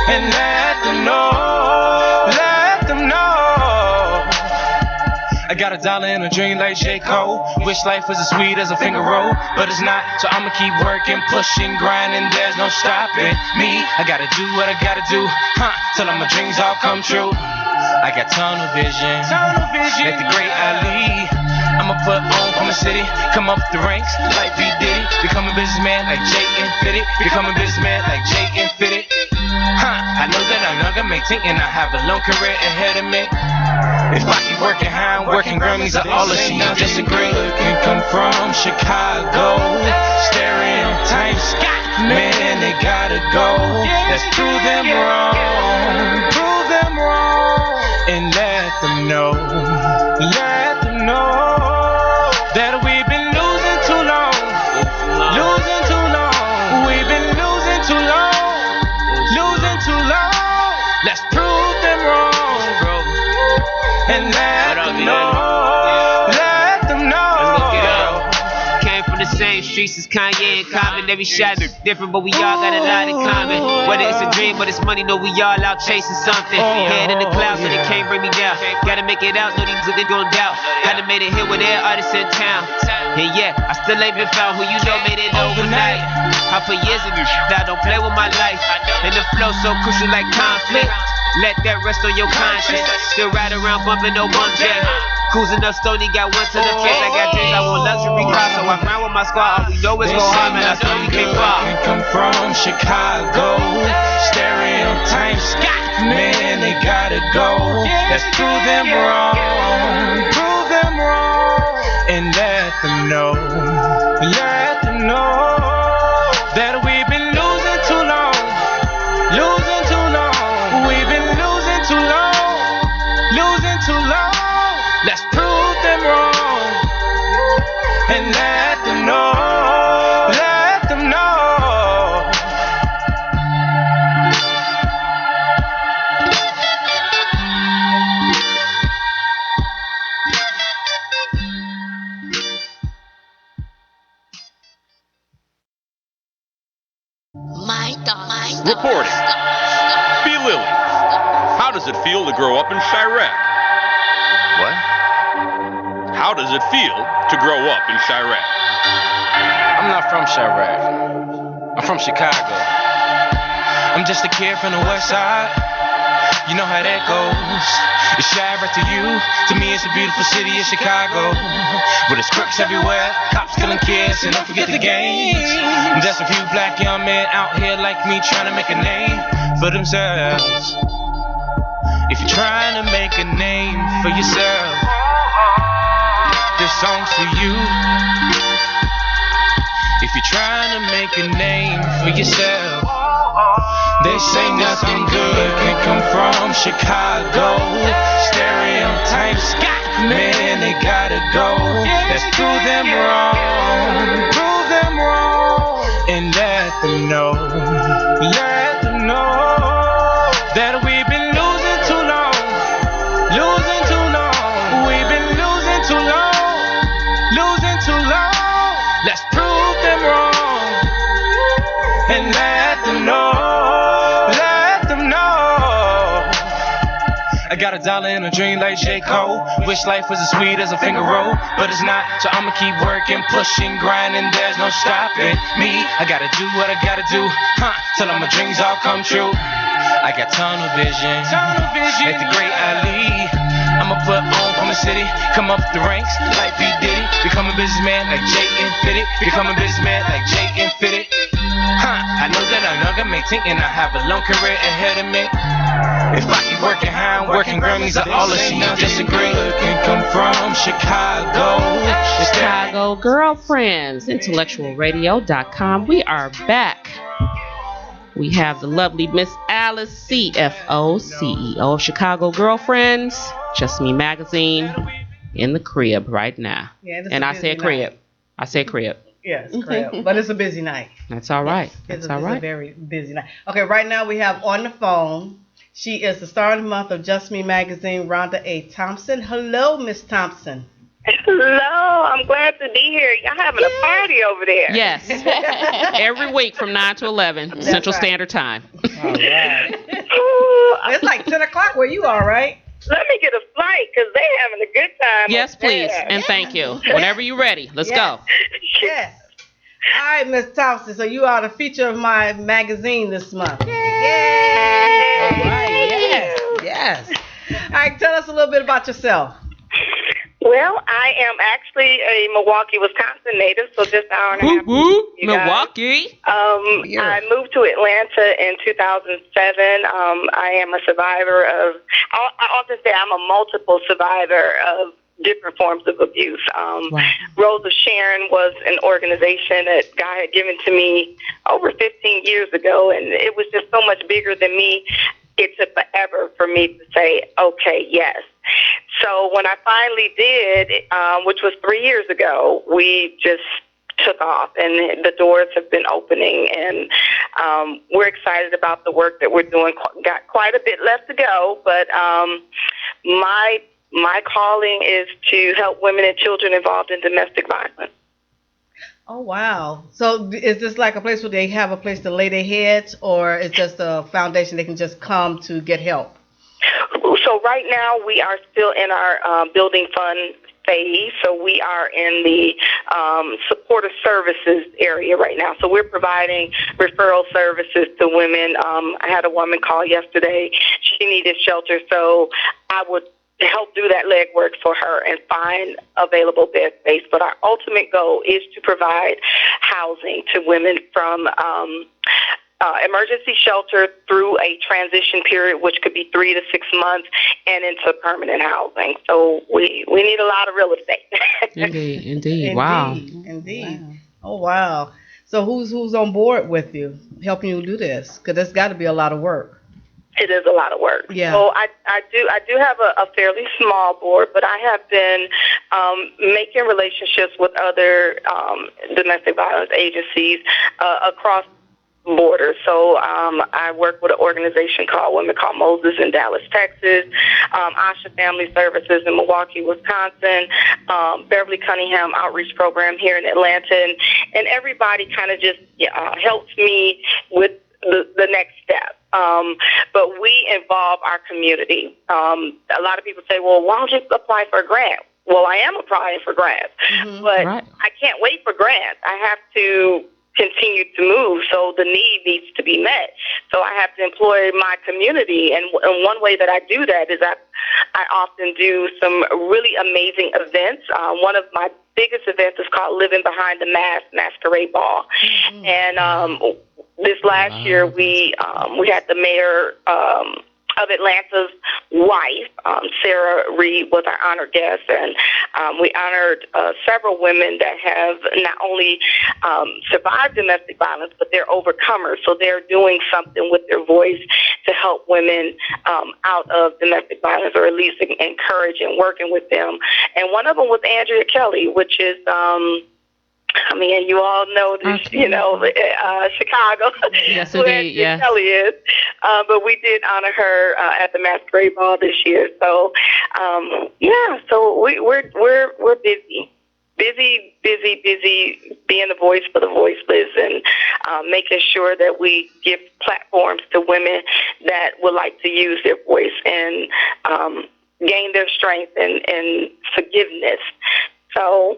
[SPEAKER 5] and let them know. I got $1 in a dream like J. Cole. Wish life was as sweet as a finger roll, but it's not. So I'ma keep working, pushing, grinding. There's no stopping me. I gotta do what I gotta do, till all my dreams all come true. I got tunnel vision, like the great Ali. I'ma put on from the city, come up the ranks like B. Diddy. Become a businessman like Jay and Fitty. Become a businessman like Jay and Fitty. I know that I'm younger, maintain, and I have a long career ahead of me. If I keep working how I'm working, Grammys are all that she disagree. Can come from Chicago. Stereotypes, man, they gotta go. Let's prove them wrong, and let them know that we've been losing too long. We've been losing too long. Let's prove them wrong, and let them know.
[SPEAKER 7] Came from the same streets as Kanye and Common. Every shot different, but we all got a lot in common. Whether it's a dream or it's money, know we all out chasing something. Head in the clouds, so they can't bring me down. Gotta make it out, know these niggas gon' doubt. Gotta make it here with their artists in town. And yeah, I still ain't been found who you know made it overnight. I put years in this shit, I don't play with my life. And the flow so crucial like conflict. Let that rest on your conscience. Still ride around bumping no 1J. Cruising up Stony, got one to the face. I got dreams, I want luxury cars, so I grind with my squad. All we know is go hard, man. I swear we can't fall.
[SPEAKER 5] Can come from Chicago. Stereotypes, man, they gotta go. Let's prove them wrong, and let them know that we've been losing too long. We've been losing too long. Let's prove them wrong and let them know.
[SPEAKER 4] Reporting. B. Lily, how does it feel to grow up in Chirac?
[SPEAKER 5] What?
[SPEAKER 4] How does it feel to grow up in Chirac?
[SPEAKER 5] I'm not from Chirac. I'm from Chicago. I'm just a kid from the west side. You know how that goes. It's Chirac to you. To me, it's a beautiful city of Chicago. With its crooks everywhere, cops killing kids, and don't forget the gangs. There's a few black young men out here like me trying to make a name for themselves. If you're trying to make a name for yourself, this song's for you. If you're trying to make a name for yourself, they say nothing good can come from Chicago. Stereotypes, man, they gotta go. Let's prove them wrong, and let them know that we've been losing too long. We've been losing too long. Let's prove them wrong and let them know. I got $1 in a dream like J. Cole. Wish life was as sweet as a finger roll, but it's not, so I'ma keep working, pushing, grinding, there's no stopping me. I gotta do what I gotta do, till all my dreams all come true. I got tunnel vision, like the great Ali. I'ma put on from the city, come up the ranks like P. Diddy. Become a businessman like Jay and Fitty. I know that I'm younger, maintain, and I have a long career ahead of me. If I keep working how I'm working, Grammys are all of you disagree. Can come from Chicago.
[SPEAKER 1] Chicago Girlfriends, intellectualradio.com. We are back. We have the lovely Miss Alice, CFO, CEO of Chicago Girlfriends, Just Me Magazine, in the crib right now.
[SPEAKER 8] Yeah,
[SPEAKER 1] and I say crib. I say crib.
[SPEAKER 8] Yes, crib. But it's a busy night.
[SPEAKER 1] That's all right.
[SPEAKER 8] It's a very busy night. Okay, right now we have on the phone. She is the star of the month of Just Me Magazine, Rhonda A.Thompson. Hello, Miss Thompson.
[SPEAKER 9] Hello, I'm glad to be here. Y'all having a party over there.
[SPEAKER 1] Yes. Every week from 9 to 11, Central Standard Time.
[SPEAKER 8] All right. It's like 10 o'clock where you are, right?
[SPEAKER 9] Let me get a flight because they're having a good time.
[SPEAKER 1] Yes, please. And thank you. Whenever you're ready, let's go.
[SPEAKER 8] Yes. All right, Miss Thompson. So you are the feature of my magazine this month. Yay! All right. Yes. All right. Tell us a little bit about yourself.
[SPEAKER 9] Well, I am actually a Milwaukee, Wisconsin native, so just an hour and a half.
[SPEAKER 1] Milwaukee.
[SPEAKER 9] I moved to Atlanta in 2007. I am a survivor of, I often say I'm a multiple survivor of different forms of abuse. Rose of Sharon was an organization that God had given to me over 15 years ago, and it was just so much bigger than me. It took forever for me to say, okay, yes. So when I finally did, which was 3 years ago, we just took off, and the doors have been opening, and we're excited about the work that we're doing. Got quite a bit left to go, but my calling is to help women and children involved in domestic violence.
[SPEAKER 8] Oh, wow. So is this like a place where they have a place to lay their heads, or is just a foundation they can just come to get help?
[SPEAKER 9] So right now we are still in our building fund phase. So we are in the supportive services area right now. So we're providing referral services to women. I had a woman call yesterday. She needed shelter, so I would help do that legwork for her and find available bed space. But our ultimate goal is to provide housing to women from emergency shelter through a transition period, which could be 3 to 6 months, and into permanent housing. So we need a lot of real estate.
[SPEAKER 1] Indeed. Wow.
[SPEAKER 8] Indeed. Wow. Oh, wow. So who's on board with you, helping you do this? Because there's got to be a lot of work.
[SPEAKER 9] It is a lot of work.
[SPEAKER 8] Yeah.
[SPEAKER 9] So I do have a fairly small board, but I have been making relationships with other domestic violence agencies across borders. So I work with an organization called Women Called Moses in Dallas, Texas, Asha Family Services in Milwaukee, Wisconsin, Beverly Cunningham Outreach Program here in Atlanta, and everybody kind of just helps me with the next step. But we involve our community. A lot of people say, well, why don't you apply for a grant? Well, I am applying for grants, but I can't wait for grants. I have to continue to move, so the need needs to be met. So I have to employ my community, and one way that I do that is I often do some really amazing events. One of my biggest events is called Living Behind the Mask Masquerade Ball, and this last year we had the mayor of Atlanta's wife, Sarah Reed, was our honored guest, and we honored several women that have not only survived domestic violence, but they're overcomers. So they're doing something with their voice to help women out of domestic violence, or at least encourage and working with them. And one of them was Andrea Kelly, which is and you all know this, Chicago.
[SPEAKER 1] Yes,
[SPEAKER 9] where
[SPEAKER 1] indeed. Yes.
[SPEAKER 9] Kelly is. But we did honor her at the Masquerade Ball this year. So, so we're busy being the voice for the voiceless, and making sure that we give platforms to women that would like to use their voice and gain their strength and forgiveness. So,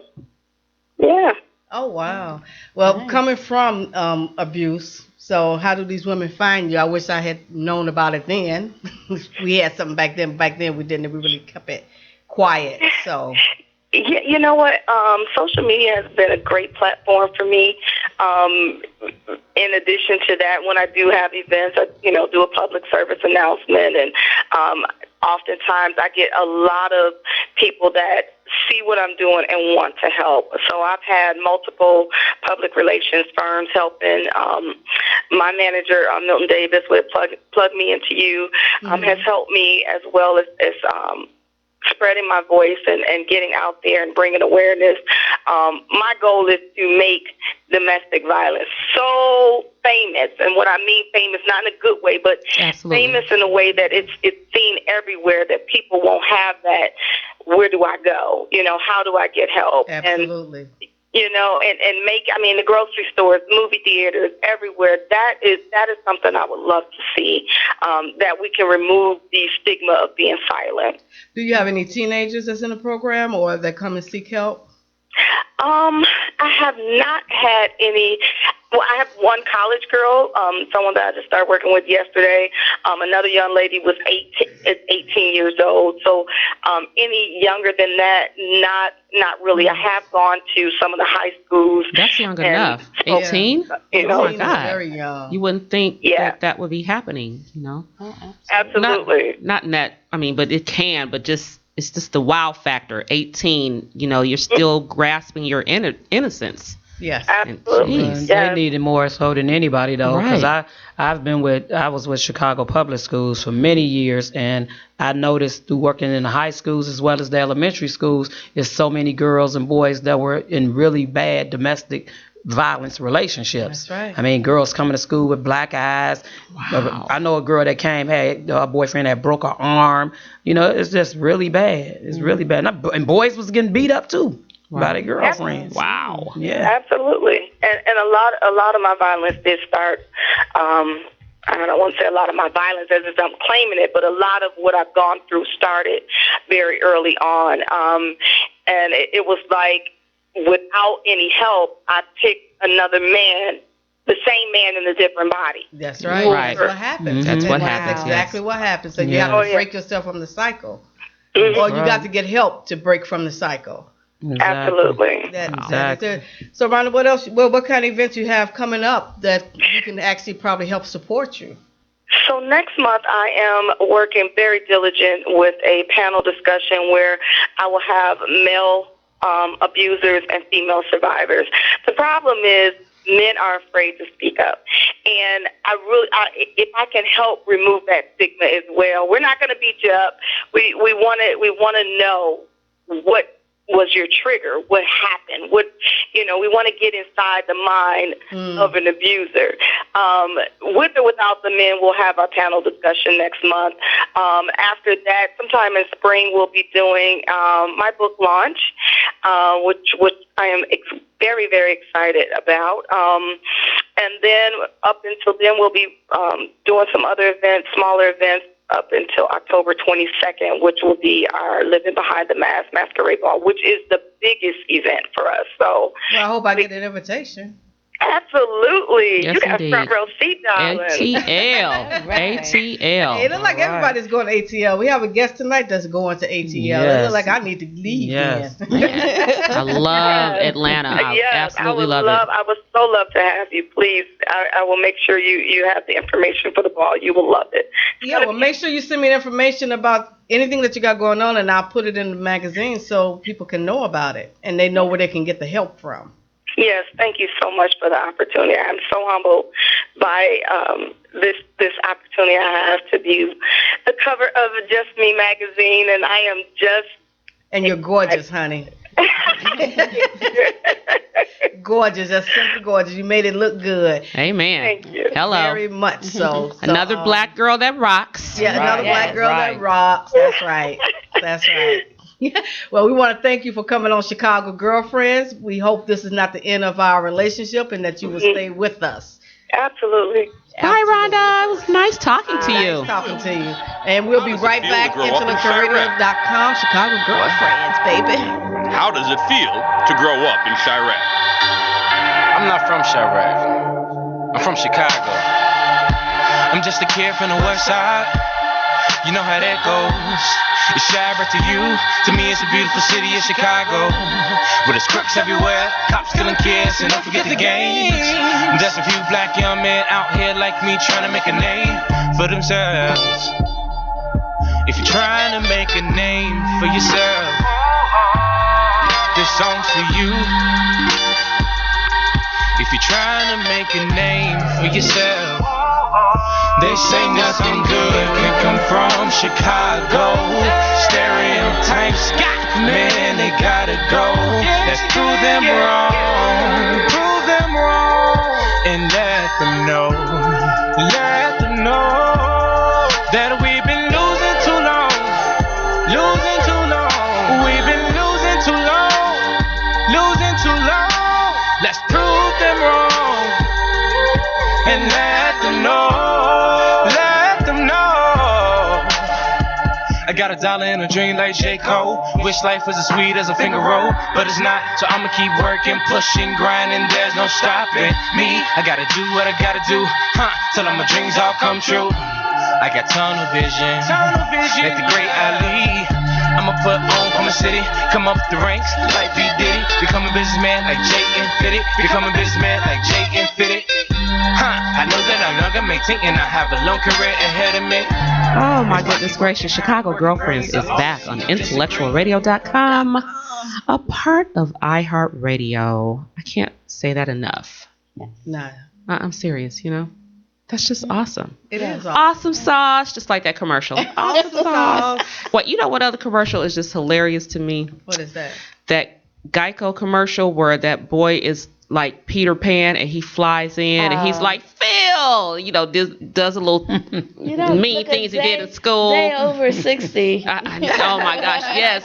[SPEAKER 9] yeah.
[SPEAKER 8] Oh, wow. Well, coming from abuse, so how do these women find you? I wish I had known about it then. We had something back then. Back then, we didn't. We really kept it quiet. So.
[SPEAKER 9] Yeah, you know what? Social media has been a great platform for me. In addition to that, when I do have events, I do a public service announcement, and oftentimes I get a lot of people that see what I'm doing and want to help. So I've had multiple public relations firms helping. My manager, Milton Davis, with Plug Me Into You, has helped me, as well as spreading my voice and getting out there and bringing awareness. My goal is to make domestic violence so famous, and what I mean famous, not in a good way, but famous in a way that it's seen everywhere, that people won't have that. Where do I go? How do I get help?
[SPEAKER 8] Absolutely.
[SPEAKER 9] And make, the grocery stores, movie theaters, everywhere. That is something I would love to see, that we can remove the stigma of being silent.
[SPEAKER 8] Do you have any teenagers that's in the program, or that come and seek help?
[SPEAKER 9] I have not had any. Well, I have one college girl, someone that I just started working with yesterday. Another young lady was 18 years old. So any younger than that, not really. I have gone to some of the high schools.
[SPEAKER 1] That's young enough. 18?
[SPEAKER 9] Oh
[SPEAKER 1] my God.
[SPEAKER 8] Very young.
[SPEAKER 1] You wouldn't think that would be happening,
[SPEAKER 9] Absolutely.
[SPEAKER 1] Not in that, but it can, but it's just the wow factor. 18, you're still grasping your innocence.
[SPEAKER 8] Yes,
[SPEAKER 9] absolutely.
[SPEAKER 2] They need it more so than anybody, though, because I was with Chicago Public Schools for many years, and I noticed through working in the high schools as well as the elementary schools, is so many girls and boys that were in really bad domestic violence relationships.
[SPEAKER 8] That's right.
[SPEAKER 2] Girls coming to school with black eyes.
[SPEAKER 1] Wow.
[SPEAKER 2] I know a girl that came, had a boyfriend that broke her arm. It's just really bad. It's really bad. And boys was getting beat up too. By their girlfriends.
[SPEAKER 1] Wow.
[SPEAKER 2] Yeah.
[SPEAKER 9] Absolutely. And a lot of my violence did start. I don't want to say a lot of my violence as if I'm claiming it, but a lot of what I've gone through started very early on. And it was like, without any help, I picked another man, the same man in a different body.
[SPEAKER 8] That's right.
[SPEAKER 1] Right.
[SPEAKER 8] That's what happens.
[SPEAKER 1] That's what happens.
[SPEAKER 8] That's exactly what happens. So you
[SPEAKER 1] Yeah.
[SPEAKER 8] have to break yourself from the cycle. Or you got to get help to break from the cycle.
[SPEAKER 2] Exactly.
[SPEAKER 9] Absolutely.
[SPEAKER 8] Exactly. So, Rhonda, what else? What kind of events you have coming up that you can actually probably help support you?
[SPEAKER 9] So next month I am working very diligent with a panel discussion where I will have male abusers and female survivors. The problem is men are afraid to speak up, and if I can help remove that stigma as well. We're not going to beat you up. We want to know what was your trigger, what happened, we want to get inside the mind of an abuser. With or without the men, we'll have our panel discussion next month. After that, sometime in spring, we'll be doing my book launch, which I am very, very excited about. And then up until then, we'll be doing some other events, smaller events, up until October 22nd, which will be our Living Behind the Mask Masquerade Ball, which is the biggest event for us. So,
[SPEAKER 8] well, I hope I get an invitation.
[SPEAKER 9] Absolutely.
[SPEAKER 1] Yes,
[SPEAKER 9] You got
[SPEAKER 1] indeed.
[SPEAKER 9] front row seat, darling.
[SPEAKER 1] ATL. ATL.
[SPEAKER 8] Hey, it look like everybody's going to ATL. We have a guest tonight that's going to ATL. It look like I need to leave
[SPEAKER 2] Yes.
[SPEAKER 8] then.
[SPEAKER 1] Man, I love Atlanta. I absolutely love it.
[SPEAKER 9] I would so love to have you. Please, I will make sure you have the information for the ball. You will love it.
[SPEAKER 8] Yeah, well, make sure you send me information about anything that you got going on, and I'll put it in the magazine so people can know about it and they know where they can get the help from.
[SPEAKER 9] Yes, thank you so much for the opportunity. I'm so humbled by this opportunity I have to be the cover of Just Me magazine, and I am just...
[SPEAKER 8] And you're gorgeous, honey. Gorgeous, that's simply gorgeous. You made it look good.
[SPEAKER 1] Amen.
[SPEAKER 9] Thank you.
[SPEAKER 1] Hello.
[SPEAKER 8] Very much so.
[SPEAKER 1] Another black girl that rocks.
[SPEAKER 8] Yeah, another black girl that rocks. That's right. That's right. Well, we want to thank you for coming on Chicago Girlfriends. We hope this is not the end of our relationship and that you will stay with us.
[SPEAKER 9] Absolutely.
[SPEAKER 1] Bye, Rhonda. It was nice talking to you.
[SPEAKER 8] Nice talking to you. And we'll be right back. IntellectualRadio.com, Chicago Girlfriends, baby.
[SPEAKER 4] How does it feel to grow up in Chirac?
[SPEAKER 5] I'm not from Chirac. I'm from Chicago. I'm just a kid from the west side. You know how that goes. It's Chirac to you. To me, it's a beautiful city of Chicago. With its crooks everywhere, cops killing kids, and don't forget the gangs. There's a few black young men out here like me trying to make a name for themselves. If you're trying to make a name for yourself, this song's for you. If you're trying to make a name for yourself, they say nothing good can come from Chicago. Stereotypes, man, they gotta go. Let's prove them wrong. Prove them wrong. And let them know. Let them know that we've been losing too long. Losing too long. We've been losing too long. Losing too long. Let's prove them wrong. And let them know. Let them know. I got $1 in a dream like J. Cole. Wish life was as sweet as a finger roll, but it's not. So I'ma keep working, pushing, grinding. There's no stopping me. I gotta do what I gotta do, till all my dreams all come true. I got tunnel vision, like the great Ali. I'ma put on from the city, come up the ranks like B. Diddy. Become a businessman like Jay and Fitty. Become a businessman like Jay and Fitty. I know that I'm younger, and I have a long career ahead of me.
[SPEAKER 1] Oh my goodness gracious. Chicago Girlfriends is back on intellectualradio.com, a part of iHeart Radio. I can't say that enough.
[SPEAKER 8] No.
[SPEAKER 1] I'm serious, you know. That's just awesome.
[SPEAKER 8] It is
[SPEAKER 1] awesome sauce, just like that commercial. Awesome sauce. What, you know what other commercial is just hilarious to me?
[SPEAKER 8] What is that?
[SPEAKER 1] That Geico commercial where that boy is like Peter Pan and he flies in and he's like, Phil, you know, does a little mean things he did in school.
[SPEAKER 3] They over 60.
[SPEAKER 1] Oh my gosh, yes.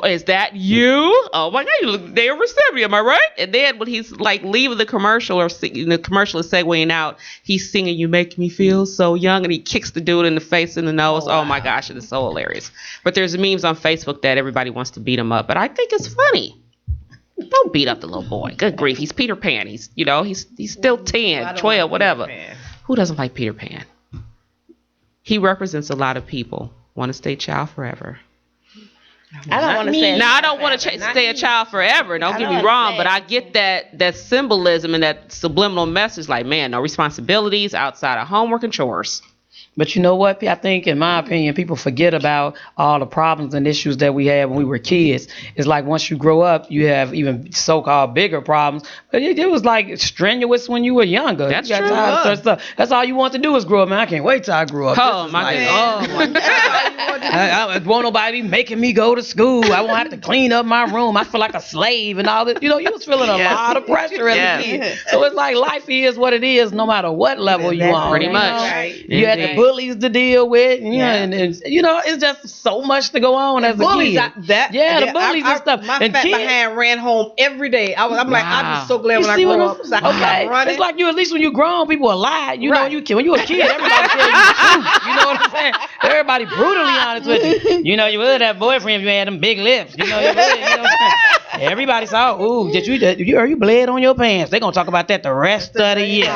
[SPEAKER 1] Is that you? Oh my God, you look, they over 70, am I right? And then when he's like leaving the commercial or the commercial is segueing out, he's singing "You Make Me Feel So Young" and he kicks the dude in the face and the nose. Oh my gosh, it is so hilarious. But there's memes on Facebook that everybody wants to beat him up, but I think it's funny. Don't beat up the little boy. Good grief. He's Peter Pan. He's still 10, 12, whatever. Who doesn't like Peter Pan? He represents a lot of people. Want to stay a child forever.
[SPEAKER 3] I don't want to say.
[SPEAKER 1] Now, I don't want to stay a child forever. Don't get me wrong, but I get that symbolism and that subliminal message. Like, man, no responsibilities outside of homework and chores.
[SPEAKER 2] But you know what? I think, in my opinion, people forget about all the problems and issues that we had when we were kids. It's like once you grow up, you have even so-called bigger problems. But it was like strenuous when you were younger.
[SPEAKER 1] That's
[SPEAKER 2] you
[SPEAKER 1] got
[SPEAKER 2] true. Stuff. That's all you want to do is grow up. Man, I can't wait till I grow up.
[SPEAKER 1] Oh my God!
[SPEAKER 2] I won't nobody be making me go to school. I won't have to clean up my room. I feel like a slave and all that. You know, you was feeling a lot of pressure as a kid. So it's like life is what it is, no matter what level you on.
[SPEAKER 1] Pretty much.
[SPEAKER 8] Right.
[SPEAKER 2] You had the bullies to deal with, and you know, it's just so much to go on as a
[SPEAKER 8] bullies,
[SPEAKER 2] kid.
[SPEAKER 8] The
[SPEAKER 2] bullies and stuff.
[SPEAKER 8] My
[SPEAKER 2] and
[SPEAKER 8] fat
[SPEAKER 2] kids,
[SPEAKER 8] behind ran home every day. I'm like, I'm so glad
[SPEAKER 2] you
[SPEAKER 8] when I
[SPEAKER 2] see
[SPEAKER 8] grow
[SPEAKER 2] what
[SPEAKER 8] up. So
[SPEAKER 2] okay, it's like you. At least when you grown, people are lie. You know, when you a kid, everybody tell you the truth. You know what I'm saying? Everybody brutally honest with you. You know, you would have boyfriend if you had them big lips. You know, you would. You know what I'm saying? Everybody saw, ooh, you bled on your pants. They're going to talk about that the rest of the year.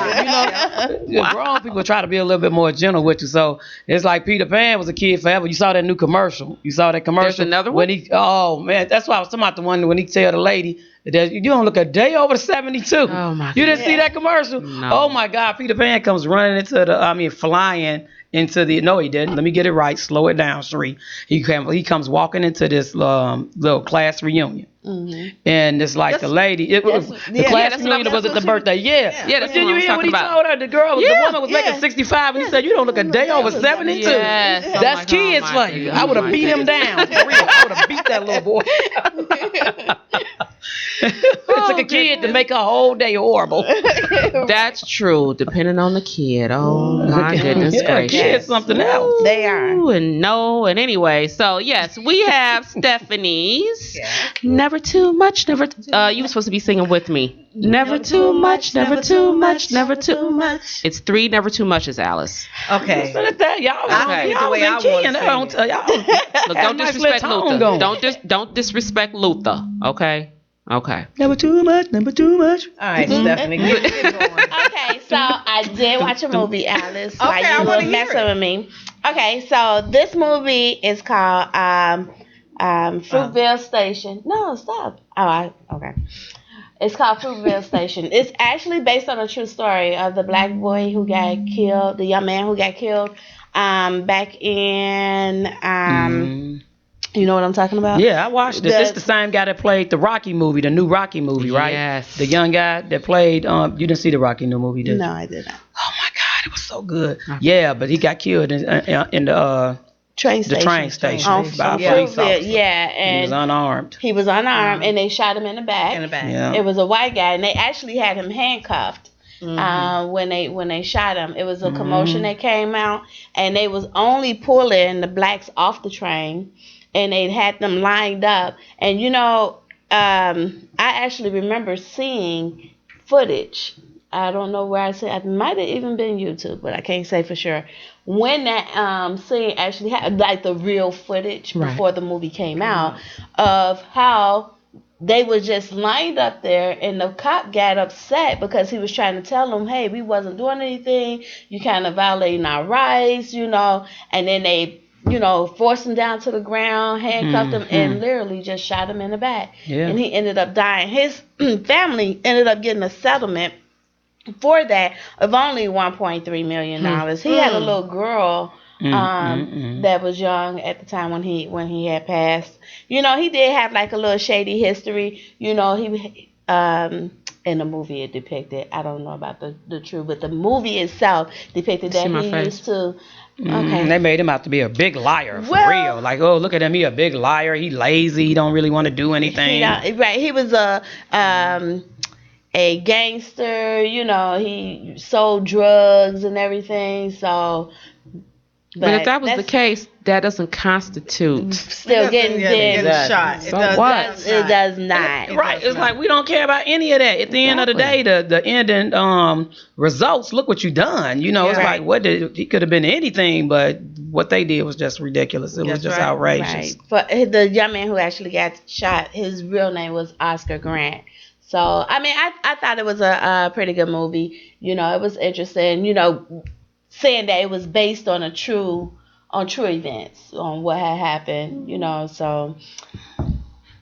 [SPEAKER 2] Grown people try to be a little bit more gentle with you. So it's like Peter Pan was a kid forever. You saw that new commercial. You saw that commercial.
[SPEAKER 1] There's another one?
[SPEAKER 2] Oh, man. That's why I was talking about the one when he tell the lady, that you don't look a day over 72.
[SPEAKER 1] Oh, my God.
[SPEAKER 2] You didn't see that commercial?
[SPEAKER 1] No.
[SPEAKER 2] Oh, my God. Peter Pan comes running flying into the, no, he didn't. Let me get it right. Slow it down, Sheree. He comes walking into this little class reunion. Mm-hmm. And it's like the lady, the class reunion was at the birthday. Yeah,
[SPEAKER 1] that's
[SPEAKER 2] did you hear what he told her? The woman was making 65, and he said, "You don't look a day over 72."
[SPEAKER 1] Yes.
[SPEAKER 2] That's kids for you. I would have beat him down. For real. I would have beat that little boy. It took a kid to make a whole day horrible.
[SPEAKER 1] That's true, depending on the kid. Oh my goodness gracious.
[SPEAKER 2] Kids something else.
[SPEAKER 3] They are.
[SPEAKER 1] And anyway, so yes, we have Stephanie's. Never too much, never. You were supposed to be singing with me. Never too much, never too much, never too much. It's 3 never too muches, Alice.
[SPEAKER 8] Okay.
[SPEAKER 2] Y'all
[SPEAKER 8] the way I want to sing it.
[SPEAKER 1] Look, don't disrespect Luther. Don't disrespect Luther. Okay.
[SPEAKER 2] Never too much, never too much.
[SPEAKER 8] All right, Stephanie, get going.
[SPEAKER 3] Okay, so I did watch a movie, Alice. While
[SPEAKER 8] I
[SPEAKER 3] you
[SPEAKER 8] wanna
[SPEAKER 3] were
[SPEAKER 8] hear
[SPEAKER 3] messing
[SPEAKER 8] it.
[SPEAKER 3] with me. Okay, so this movie is called Fruitvale Station. No, stop. Okay. It's called Fruitvale Station. It's actually based on a true story of the black boy who got killed, the young man who got killed back in you know what I'm talking about?
[SPEAKER 2] Yeah, I watched it. It's the same guy that played the Rocky movie, the new Rocky movie, right?
[SPEAKER 1] Yes.
[SPEAKER 2] The young guy that played, you didn't see the Rocky new movie, did you?
[SPEAKER 3] No, I did not.
[SPEAKER 2] Oh my God, it was so good. Yeah, but he got killed in the
[SPEAKER 3] train station.
[SPEAKER 2] By a police officer.
[SPEAKER 3] Yeah, and
[SPEAKER 2] he was unarmed.
[SPEAKER 3] He was unarmed, and they shot him in the back.
[SPEAKER 2] Yeah.
[SPEAKER 3] It was a white guy, and they actually had him handcuffed. When they shot him, it was a commotion that came out, and they was only pulling the blacks off the train, and they had them lined up. And I actually remember seeing footage. I don't know where I said it might have even been YouTube, but I can't say for sure. When that scene actually happened, like the real footage before the movie came out, of how they were just lined up there, and the cop got upset because he was trying to tell them, hey, we wasn't doing anything, you kind of violating our rights, and then they forced him down to the ground, handcuffed him, and literally just shot him in the back. Yeah. And he ended up dying. His family ended up getting a settlement for that of only $1.3 million. He had a little girl that was young at the time when he had passed. He did have like a little shady history. He in the movie it depicted, I don't know about the truth, but the movie itself depicted that he used to. Okay.
[SPEAKER 2] They made him out to be a big liar, for real. Like, oh, look at him, he a big liar. He lazy. He don't really want to do anything.
[SPEAKER 3] He was a gangster. He sold drugs and everything. So,
[SPEAKER 1] but if that was the case, that doesn't constitute
[SPEAKER 3] still getting
[SPEAKER 8] shot.
[SPEAKER 1] So what?
[SPEAKER 3] It does not.
[SPEAKER 2] Right. It's like we don't care about any of that. At the end of the day, the ending results. Look what you done. It's like he could have been anything, but what they did was just ridiculous. It was just outrageous.
[SPEAKER 3] Right. But the young man who actually got shot, his real name was Oscar Grant. So I thought it was a pretty good movie. It was interesting. Saying that it was based on true events, on what had happened, so.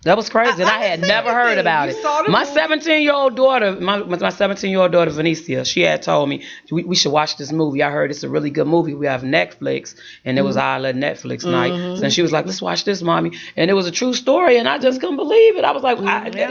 [SPEAKER 2] That was crazy, and I had never heard about it. My 17-year-old daughter, my 17-year-old daughter, Venicia, she had told me, we should watch this movie. I heard it's a really good movie. We have Netflix, and it was our Netflix night. And she was like, let's watch this, Mommy. And it was a true story, and I just couldn't believe it. I was like,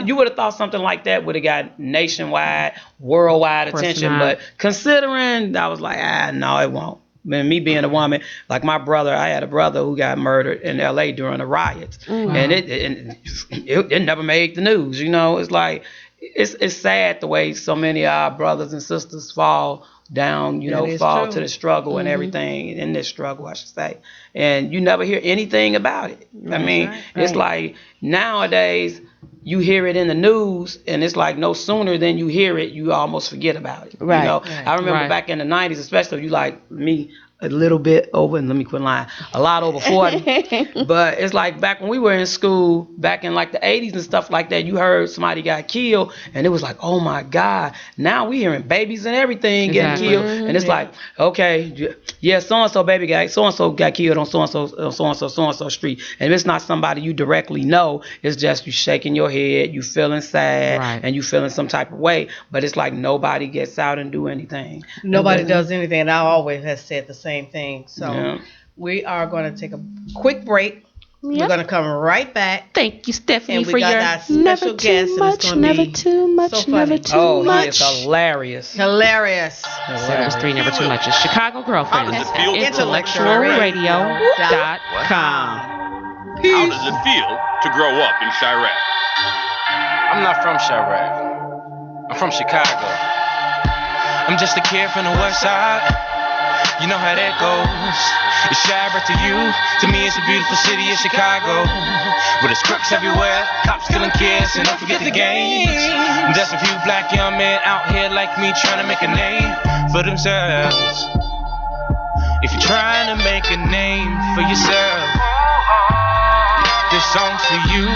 [SPEAKER 2] you would have thought something like that would have got nationwide, worldwide attention. But considering, I was like, no, it won't. And me being a woman, like my brother, I had a brother who got murdered in L.A. during the riots, and it never made the news. It's like it's sad the way so many of our brothers and sisters fall down, fall to the struggle and everything in this struggle, I should say, and you never hear anything about it. It's like nowadays. You hear it in the news, and it's like no sooner than you hear it, you almost forget about it. Right. I remember back in the 90s, especially if you like me, a little bit over, and let me quit lying, a lot over 40. But it's like back when we were in school, back in like the 80s and stuff like that, you heard somebody got killed, and it was like, oh my God. Now we hearing babies and everything getting killed, and it's like, okay, yeah, so-and-so baby so-and-so got killed on so-and-so street. And if it's not somebody you directly know, it's just you shaking your head, you feeling sad, and you feeling some type of way. But it's like nobody gets out and do anything.
[SPEAKER 8] Nobody does anything, and I always have said the same thing. So we are going to take a quick break. We're going to come right back.
[SPEAKER 1] Thank you, Stephanie,
[SPEAKER 8] and
[SPEAKER 1] for your
[SPEAKER 8] special guest.
[SPEAKER 1] Never too much,
[SPEAKER 8] so
[SPEAKER 1] never too much.
[SPEAKER 2] He is hilarious.
[SPEAKER 8] Hilarious.
[SPEAKER 1] It was 3 never too much. Chicago Girlfriends.
[SPEAKER 4] How
[SPEAKER 1] IntellectualRadio.com.
[SPEAKER 4] does it feel to grow up in Chirac?
[SPEAKER 5] I'm not from Chirac. I'm from Chicago. I'm just a kid from the west side. You know how that goes. It's Chirac to you. To me, it's a beautiful city of Chicago. But there's crooks everywhere, cops killing kids, and don't forget the gangs. There's a few black young men out here like me trying to make a name for themselves. If you're trying to make a name for yourself, this song's for you.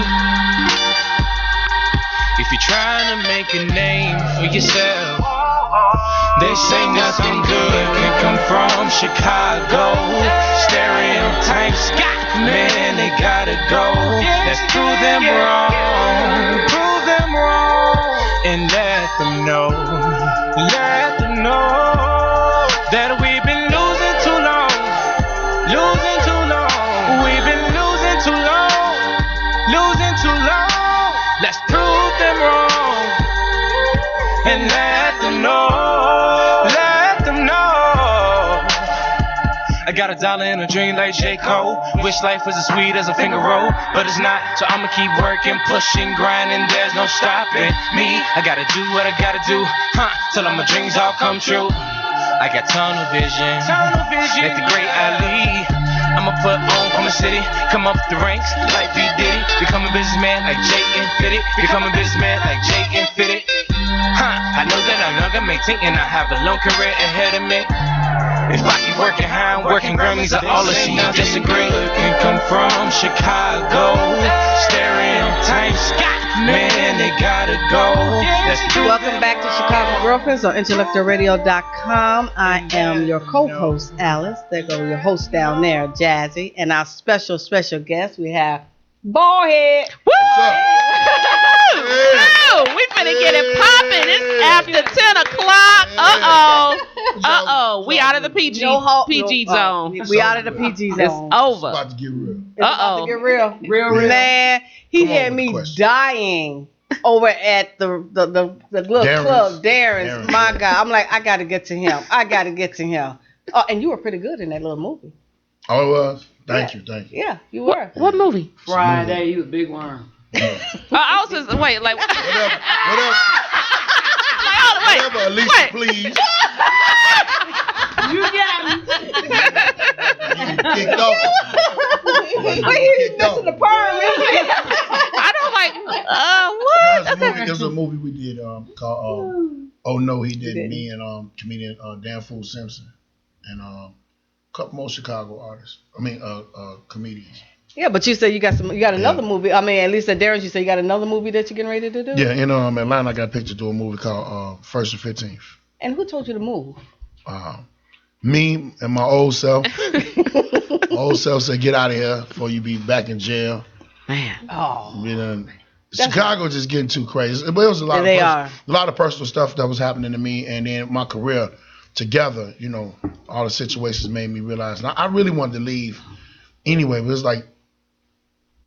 [SPEAKER 5] If you're trying to make a name for yourself, they say nothing good can come from Chicago. Stereotypes, man, they gotta go. Let's prove them wrong, and let them know that we've been losing too long. We've been losing too long. Let's prove them wrong and let them know. I got $1 in a dream like J. Cole. Wish life was as sweet as a finger roll, but it's not. So I'ma keep working, pushing, grinding. There's no stopping me. I gotta do what I gotta do, till all my dreams all come true. I got tunnel vision, like the great Ali. I'ma put on from the city, come up the ranks like B. Diddy. Become a businessman like Jay and Fitty. Become a businessman like Jay and Fitty. I know that I'm younger, maintain, and I have a long career ahead of me. If I keep working high, I'm working Grammys, I all see you disagree. Can come from Chicago. Stereotypes, man, they gotta go.
[SPEAKER 8] Welcome back to Chicago Girlfriends on IntellectualRadio.com. I am your co-host, Alice. There go your host down there, Jazzy. And our special guest, we have Baldhead.
[SPEAKER 1] Woo! We finna get it popping. It's after 10 o'clock. Uh-oh. We out of the PG zone.
[SPEAKER 8] We out of the PG zone.
[SPEAKER 1] It's over.
[SPEAKER 10] It's about to get real.
[SPEAKER 8] It's about to get real. Man, he had me dying over at the little club, Darren's. My God. I'm like, I got to get to him. Oh, and you were pretty good in that little movie.
[SPEAKER 10] Oh, it was? Thank you.
[SPEAKER 8] Yeah, you were.
[SPEAKER 1] What movie?
[SPEAKER 2] Friday, you was a big worm.
[SPEAKER 1] I was just, wait, like.
[SPEAKER 10] Whatever.
[SPEAKER 1] Whatever,
[SPEAKER 10] Alicia, please.
[SPEAKER 8] You got me.
[SPEAKER 10] Kicked off.
[SPEAKER 8] He's missing the part.
[SPEAKER 1] I don't like, what?
[SPEAKER 10] There's a movie we did called Oh No, He Didn't. Me and comedian Dan Fool Simpson and a couple more Chicago artists. Comedians.
[SPEAKER 8] Yeah, but you said you got another movie. I mean, at least at Darren's, you said you got another movie that you're getting ready to do.
[SPEAKER 10] Yeah, in Atlanta, I got picked to do a movie called First and 15th.
[SPEAKER 8] And who told you to move?
[SPEAKER 10] Me and my old self. My old self said, "Get out of here before you be back in jail."
[SPEAKER 1] Man,
[SPEAKER 10] Chicago just getting too crazy. But it was a lot of personal stuff that was happening to me, and then my career together. All the situations made me realize. Now I really wanted to leave anyway, but it's like.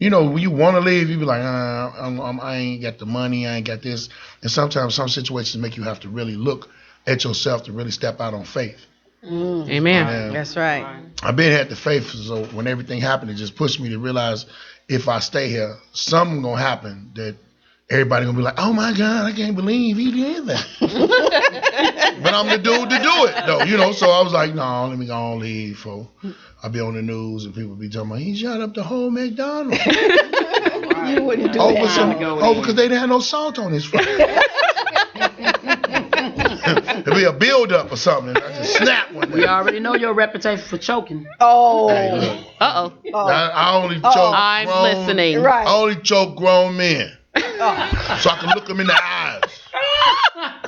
[SPEAKER 10] When you want to leave, you be like, I ain't got the money, I ain't got this. And sometimes some situations make you have to really look at yourself to really step out on faith.
[SPEAKER 1] Amen.
[SPEAKER 8] That's right.
[SPEAKER 10] I've been had the faith, so when everything happened, it just pushed me to realize if I stay here, something going to happen that everybody going to be like, oh my God, I can't believe he did that. But I'm the dude to do it, though, so I was like, no, let me go on leave, folks. I'll be on the news and people be talking about he shot up the whole McDonald's.
[SPEAKER 8] You wouldn't do that.
[SPEAKER 10] Because they didn't have no salt on his fries. It'll be a build up or something. I just snap one day.
[SPEAKER 2] We already know your reputation for choking.
[SPEAKER 8] Oh.
[SPEAKER 10] I only choke
[SPEAKER 1] I'm
[SPEAKER 10] grown,
[SPEAKER 1] listening.
[SPEAKER 8] Right.
[SPEAKER 10] I only choke grown men. So I can look them in the eyes.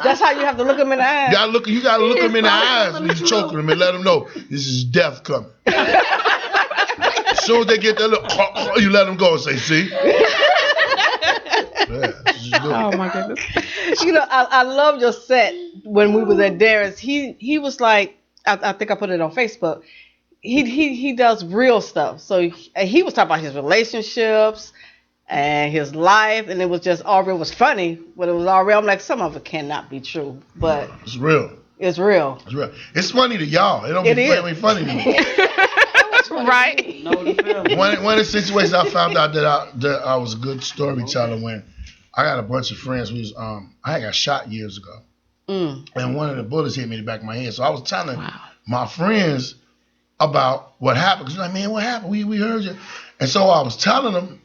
[SPEAKER 8] That's how you have to look them in the eyes.
[SPEAKER 10] You gotta look them in the eyes when you're choking them and let them know this is death coming. As soon as they get that look, you let them go and say, see?
[SPEAKER 1] Oh my goodness.
[SPEAKER 8] I love your set when we was at Darren's. He was like, I think I put it on Facebook. He does real stuff. So he was talking about his relationships and his life, and it was just all real. It was funny, but it was all real. I'm like, some of it cannot be true, but
[SPEAKER 10] it's real.
[SPEAKER 8] It's real.
[SPEAKER 10] It's real. It's funny to y'all. It ain't funny to me.
[SPEAKER 1] Right.
[SPEAKER 10] One of the situations I found out that I was a good storyteller when I got a bunch of friends who was I got shot years ago, and one of the bullets hit me in the back of my head. So I was telling my friends about what happened. Cause like, man, what happened? We heard you, and so I was telling them.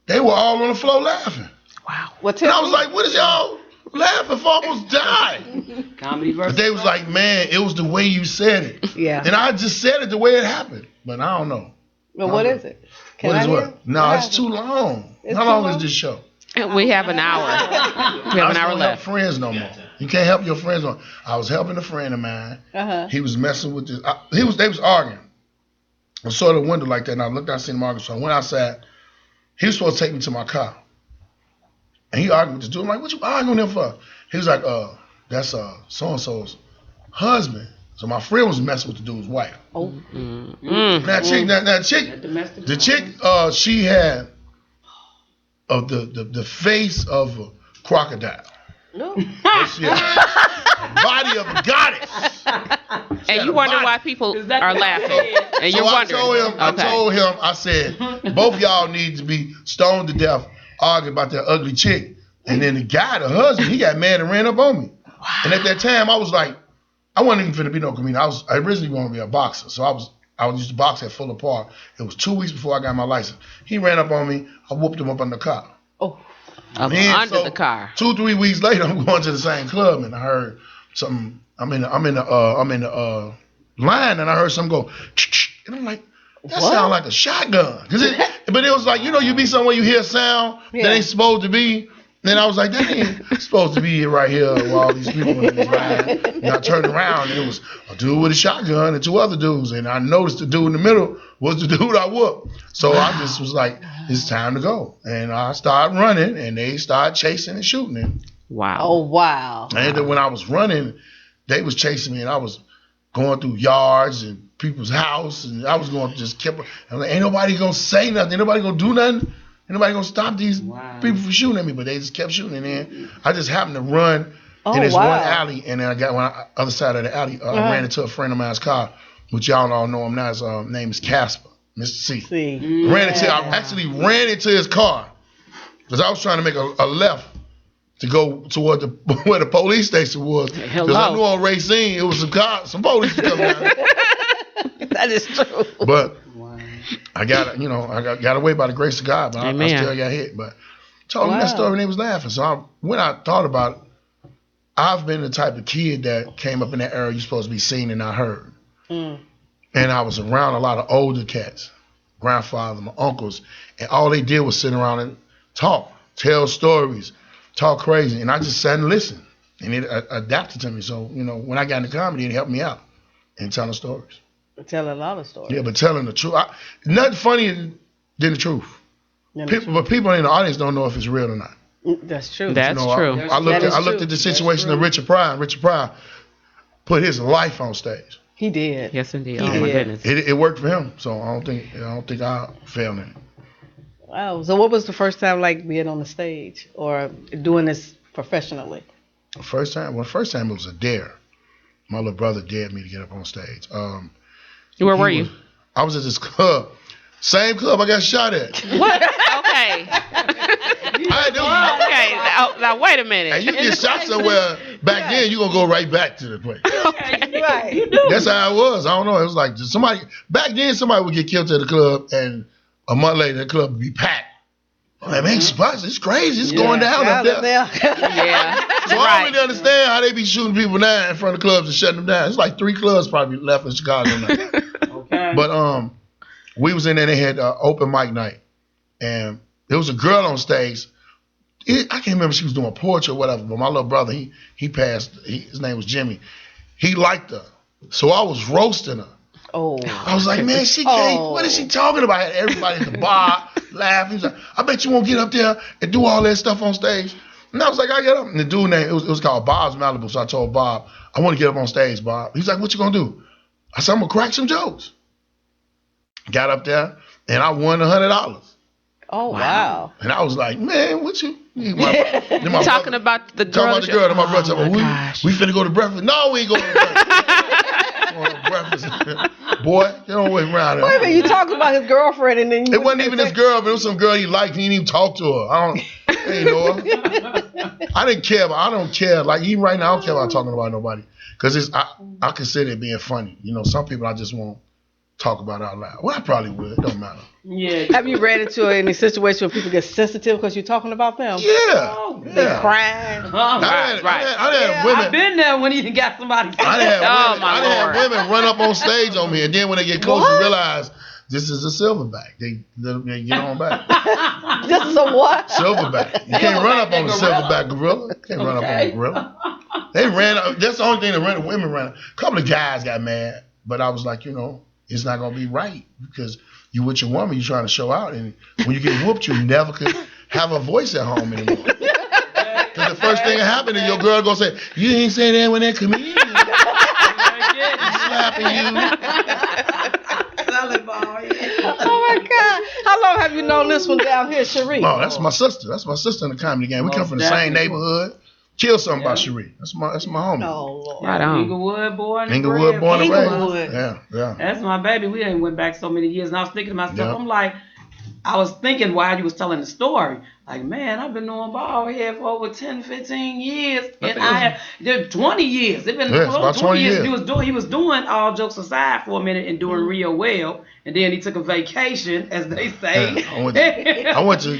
[SPEAKER 10] They were all on the floor laughing.
[SPEAKER 1] Wow.
[SPEAKER 10] And I was like, what is y'all laughing for? I almost died.
[SPEAKER 2] Comedy versus.
[SPEAKER 10] But they was like, man, it was the way you said it.
[SPEAKER 8] Yeah.
[SPEAKER 10] And I just said it the way it happened. But I don't know.
[SPEAKER 8] Well, what is it?
[SPEAKER 10] What is what? No, it's too long. How long is this show?
[SPEAKER 1] We have an hour. We have an hour left.
[SPEAKER 10] Help friends no more. You can't help your friends no more. I was helping a friend of mine. He was messing with this. They was arguing. I saw the window like that, and I looked out, seen him arguing. So I went outside. He was supposed to take me to my car. And he argued with this dude. I'm like, what you arguing with him for? He was like, that's so-and-so's husband. So my friend was messing with the dude's wife.
[SPEAKER 8] Oh.
[SPEAKER 10] That chick, the chick, she had the face of a crocodile.
[SPEAKER 8] No.
[SPEAKER 10] She had the body of a goddess.
[SPEAKER 1] And you wonder why people are laughing. And you're wondering.
[SPEAKER 10] I told him, I said, both y'all need to be stoned to death arguing about that ugly chick. And then the guy, the husband, he got mad and ran up on me. Wow. And at that time, I was like, I wasn't even finna be no comedian. I originally wanted to be a boxer. So I was used to box at Fuller Park. It was 2 weeks before I got my license. He ran up on me. I whooped him up on the car.
[SPEAKER 8] Oh.
[SPEAKER 1] Under the car.
[SPEAKER 10] 2-3 weeks later, I'm going to the same club and I heard something. I'm in the line and I heard something go, and I'm like, that sound like a shotgun. But it was like, you be somewhere, you hear a sound that ain't supposed to be. And I was like, that ain't supposed to be right here while all these people in this line. And I turned around and it was a dude with a shotgun and 2 other dudes. And I noticed the dude in the middle was the dude I whooped. So I just was like, it's time to go. And I started running and they started chasing and shooting him.
[SPEAKER 1] Wow.
[SPEAKER 8] Oh, wow.
[SPEAKER 10] And then when I was running, they was chasing me and I was going through yards and people's house. And I was going to just keep, I'm like, ain't nobody going to say nothing. Ain't nobody going to do nothing. Ain't nobody gonna stop these people from shooting at me, but they just kept shooting. And then I just happened to run in this one alley, and then I got on the other side of the alley. I ran into a friend of mine's car, which y'all all know him now. His name is Casper, Mr. C. I actually ran into his car because I was trying to make a left to go toward where the police station was. Because I knew on Racine it was some police coming down.
[SPEAKER 8] That is true.
[SPEAKER 10] But I got away by the grace of God, but I still got hit. But told them that story and they was laughing. So when I thought about it, I've been the type of kid that came up in that era you're supposed to be seen and not heard. And I was around a lot of older cats, grandfather, my uncles, and all they did was sit around and talk, tell stories, talk crazy. And I just sat and listened. And it adapted to me. So, when I got into comedy, it helped me out in telling stories.
[SPEAKER 8] Tell a lot of stories.
[SPEAKER 10] Yeah, but telling the truth. Nothing funnier than the truth. But people in the audience don't know if it's real or not.
[SPEAKER 8] That's true.
[SPEAKER 1] That's true.
[SPEAKER 10] I looked at the situation of Richard Pryor. Richard Pryor put his life on stage.
[SPEAKER 8] He did.
[SPEAKER 1] Yes, indeed. My goodness.
[SPEAKER 10] It worked for him. So I don't think I failed in it.
[SPEAKER 8] Wow. So what was the first time like being on the stage or doing this professionally?
[SPEAKER 10] The first time it was a dare. My little brother dared me to get up on stage.
[SPEAKER 1] Where were you?
[SPEAKER 10] I was at this club. Same club I got shot at.
[SPEAKER 1] What? Okay. Now wait a minute.
[SPEAKER 10] And you get shot somewhere back then, you're going to go right back to the place.
[SPEAKER 8] Okay. Right. You do.
[SPEAKER 10] That's how it was. I don't know. It was like somebody would get killed at the club and a month later the club would be packed. Man, man, it's crazy. It's going down up there.
[SPEAKER 1] Yeah.
[SPEAKER 10] So I don't really understand how they be shooting people now in front of clubs and shutting them down. It's like 3 clubs probably left in Chicago now.
[SPEAKER 2] Okay.
[SPEAKER 10] But we was in there. They had open mic night, and there was a girl on stage. I can't remember if she was doing poetry or whatever. But my little brother, he passed. His name was Jimmy. He liked her, so I was roasting her.
[SPEAKER 8] Oh.
[SPEAKER 10] I was like, man, she can't. What is she talking about? I had everybody at the bar laughing. He was like, I bet you won't get up there and do all that stuff on stage. And I was like, I get up. And the dude name, it was called Bob's Malibu. So I told Bob, I want to get up on stage, Bob. He's like, what you gonna do? I said, I'm gonna crack some jokes. Got up there and I won $100.
[SPEAKER 8] Oh wow!
[SPEAKER 10] And I was like, man, what you?
[SPEAKER 1] Talking about the girl.
[SPEAKER 10] Talking about the girl. My brother talking about, we finna go to breakfast. No, we ain't going to breakfast. Boy, you don't wait around there.
[SPEAKER 8] Wait a minute, you talking about his girlfriend and then you...
[SPEAKER 10] It wasn't even his girl, but it was some girl he liked. He didn't even talk to her. I ain't know her. I didn't care, but I don't care. Like, even right now, I don't care about talking about nobody. Because I consider it being funny. You know, some people I just won't talk about out loud. Well, I probably would. It don't matter.
[SPEAKER 2] Yeah.
[SPEAKER 8] Have you ran into any situation where people get sensitive because you're talking about them?
[SPEAKER 10] Yeah.
[SPEAKER 8] They cry.
[SPEAKER 10] I had women.
[SPEAKER 2] I've been there when you got somebody.
[SPEAKER 10] I had women run up on stage on me, and then when they get close, you realize this is a silverback. They get on back.
[SPEAKER 8] This is a what?
[SPEAKER 10] Silverback. You can't run up on a silverback gorilla. You can't run up on a gorilla. They ran up. That's the only thing the women ran up. A couple of guys got mad, but I was like, it's not gonna be right because you with your woman, you trying to show out, and when you get whooped, you never could have a voice at home anymore. Because the first thing that happened is your girl gonna say, "You ain't say that when that comedian slapping you."
[SPEAKER 8] Oh my God! How long have you known this one down here, Sheree?
[SPEAKER 10] Oh, that's my sister. That's my sister in the comedy game. We come from the same neighborhood. Kill something about Sheree. That's my homie.
[SPEAKER 8] Oh, Lord.
[SPEAKER 1] Right on.
[SPEAKER 2] Inglewood born and
[SPEAKER 10] raised. Yeah.
[SPEAKER 2] That's my baby. We ain't went back so many years. And I was thinking to myself, I was thinking while you was telling the story, like, man, I've been knowing Baldhead for over 10, 15 years. And I had 20 years. It's been
[SPEAKER 10] about 20 years.
[SPEAKER 2] He was doing, all jokes aside, for a minute and doing real well. And then he took a vacation, as they say.
[SPEAKER 10] Yeah, I went to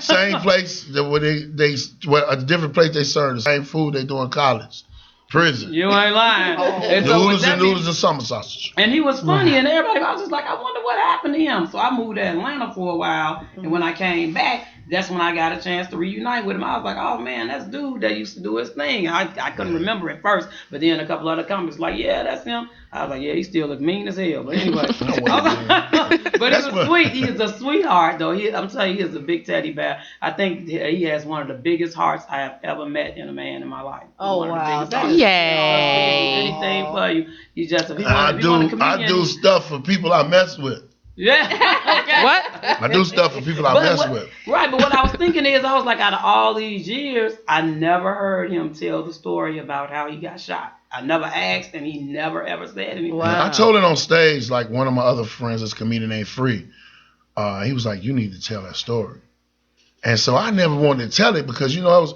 [SPEAKER 10] same place where a different place they serve the same food they do in college. Prison.
[SPEAKER 2] You ain't lying.
[SPEAKER 10] Noodles and summer sausage.
[SPEAKER 2] And he was funny, and everybody, I was just like, I wonder what happened to him. So I moved to Atlanta for a while, and when I came back, that's when I got a chance to reunite with him. I was like, oh man, that's dude that used to do his thing. I couldn't remember at first, but then a couple other comments like, yeah, that's him. I was like, yeah, he still look mean as hell. But anyway, but he was sweet. He is a sweetheart, though. I'm telling you, he is a big teddy bear. I think he has one of the biggest hearts I have ever met in a man in my life.
[SPEAKER 8] Oh wow!
[SPEAKER 1] Yay!
[SPEAKER 2] Anything for you. You just
[SPEAKER 10] I do stuff for people I mess with.
[SPEAKER 2] Yeah. Okay.
[SPEAKER 1] What?
[SPEAKER 10] I do stuff for people I mess with.
[SPEAKER 2] Right, but what I was thinking is, I was like, out of all these years, I never heard him tell the story about how he got shot. I never asked, and he never ever said anything.
[SPEAKER 10] Wow. I told it on stage, like one of my other friends, this comedian named Free. He was like, you need to tell that story. And so I never wanted to tell it because, it was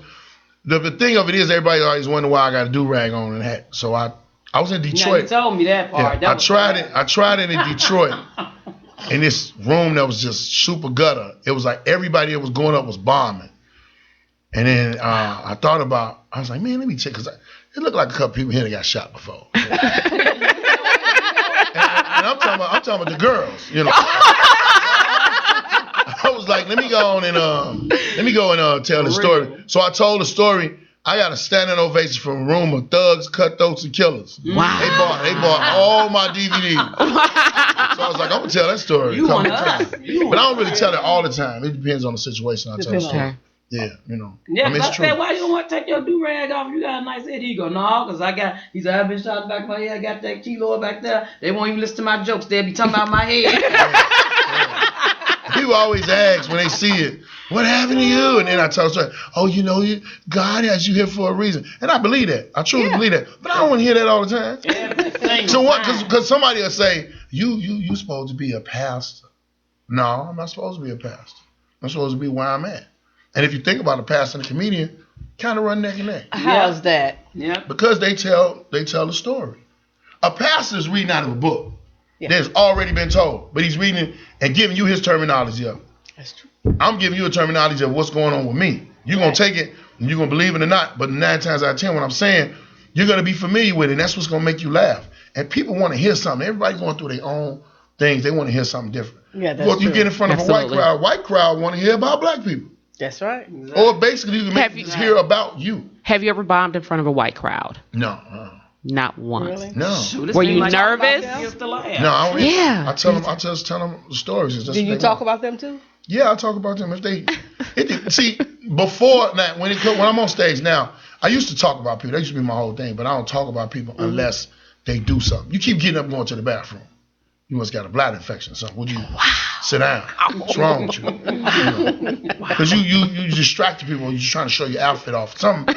[SPEAKER 10] the thing of it is everybody always wonder why I got a do-rag on and hat. So I was in Detroit.
[SPEAKER 2] You told me that part.
[SPEAKER 10] Yeah, I tried it in Detroit. In this room that was just super gutter. It was like everybody that was going up was bombing. And then I thought about, I was like, man, let me check, because it looked like a couple people here that got shot before. and I'm talking about the girls, I was like, let me go and tell the story. So I told the story. I got a standing ovation from a room of thugs, cutthroats, and killers.
[SPEAKER 1] Wow.
[SPEAKER 10] They bought all my DVDs. So I was like, I'm gonna tell that story.
[SPEAKER 2] You want us.
[SPEAKER 10] But I don't really tell it all the time. It depends on the situation I tell the story. Yeah,
[SPEAKER 2] Yeah, I said, why you don't want to take your do-rag off? You got a nice head. He go, no, because he said, I've been shot in the back of my head. I got that kilo back there. They won't even listen to my jokes. They'll be talking about my head.
[SPEAKER 10] People always ask when they see it, what happened to you? And then I tell them, God has you here for a reason. And I believe that. I truly believe that. But I don't want to hear that all the time. So what? Because somebody will say, you supposed to be a pastor. No, I'm not supposed to be a pastor. I'm supposed to be where I'm at. And if you think about a pastor and a comedian, kind of run neck and neck.
[SPEAKER 8] How's that?
[SPEAKER 2] Yeah.
[SPEAKER 10] Because they tell the story. A pastor is reading out of a book.
[SPEAKER 8] Yeah.
[SPEAKER 10] That's already been told, but he's reading it and giving you his terminology of it.
[SPEAKER 8] That's true.
[SPEAKER 10] I'm giving you a terminology of what's going on with me. You're going to take it and you're going to believe it or not. But 9 times out of 10, what I'm saying, you're going to be familiar with it. And that's what's going to make you laugh. And people want to hear something. Everybody going through their own things. They want to hear something different.
[SPEAKER 8] Yeah, that's true.
[SPEAKER 10] You get in front of a white crowd want to hear about black people.
[SPEAKER 8] That's right. Exactly.
[SPEAKER 10] Or basically, you can make just hear about you.
[SPEAKER 1] Have you ever bombed in front of a white crowd?
[SPEAKER 10] No.
[SPEAKER 1] Not once.
[SPEAKER 8] Really?
[SPEAKER 10] No.
[SPEAKER 1] Were you nervous?
[SPEAKER 10] No, I don't.
[SPEAKER 1] Yeah.
[SPEAKER 10] I just tell them the stories.
[SPEAKER 8] Do you talk about them too?
[SPEAKER 10] Yeah, I talk about them. If they, see, before that, when I'm on stage now, I used to talk about people. That used to be my whole thing. But I don't talk about people unless they do something. You keep getting up going to the bathroom. You must got a bladder infection or something. Would you sit down? What's wrong with you? Because you distracting people. You're just trying to show your outfit off. Something,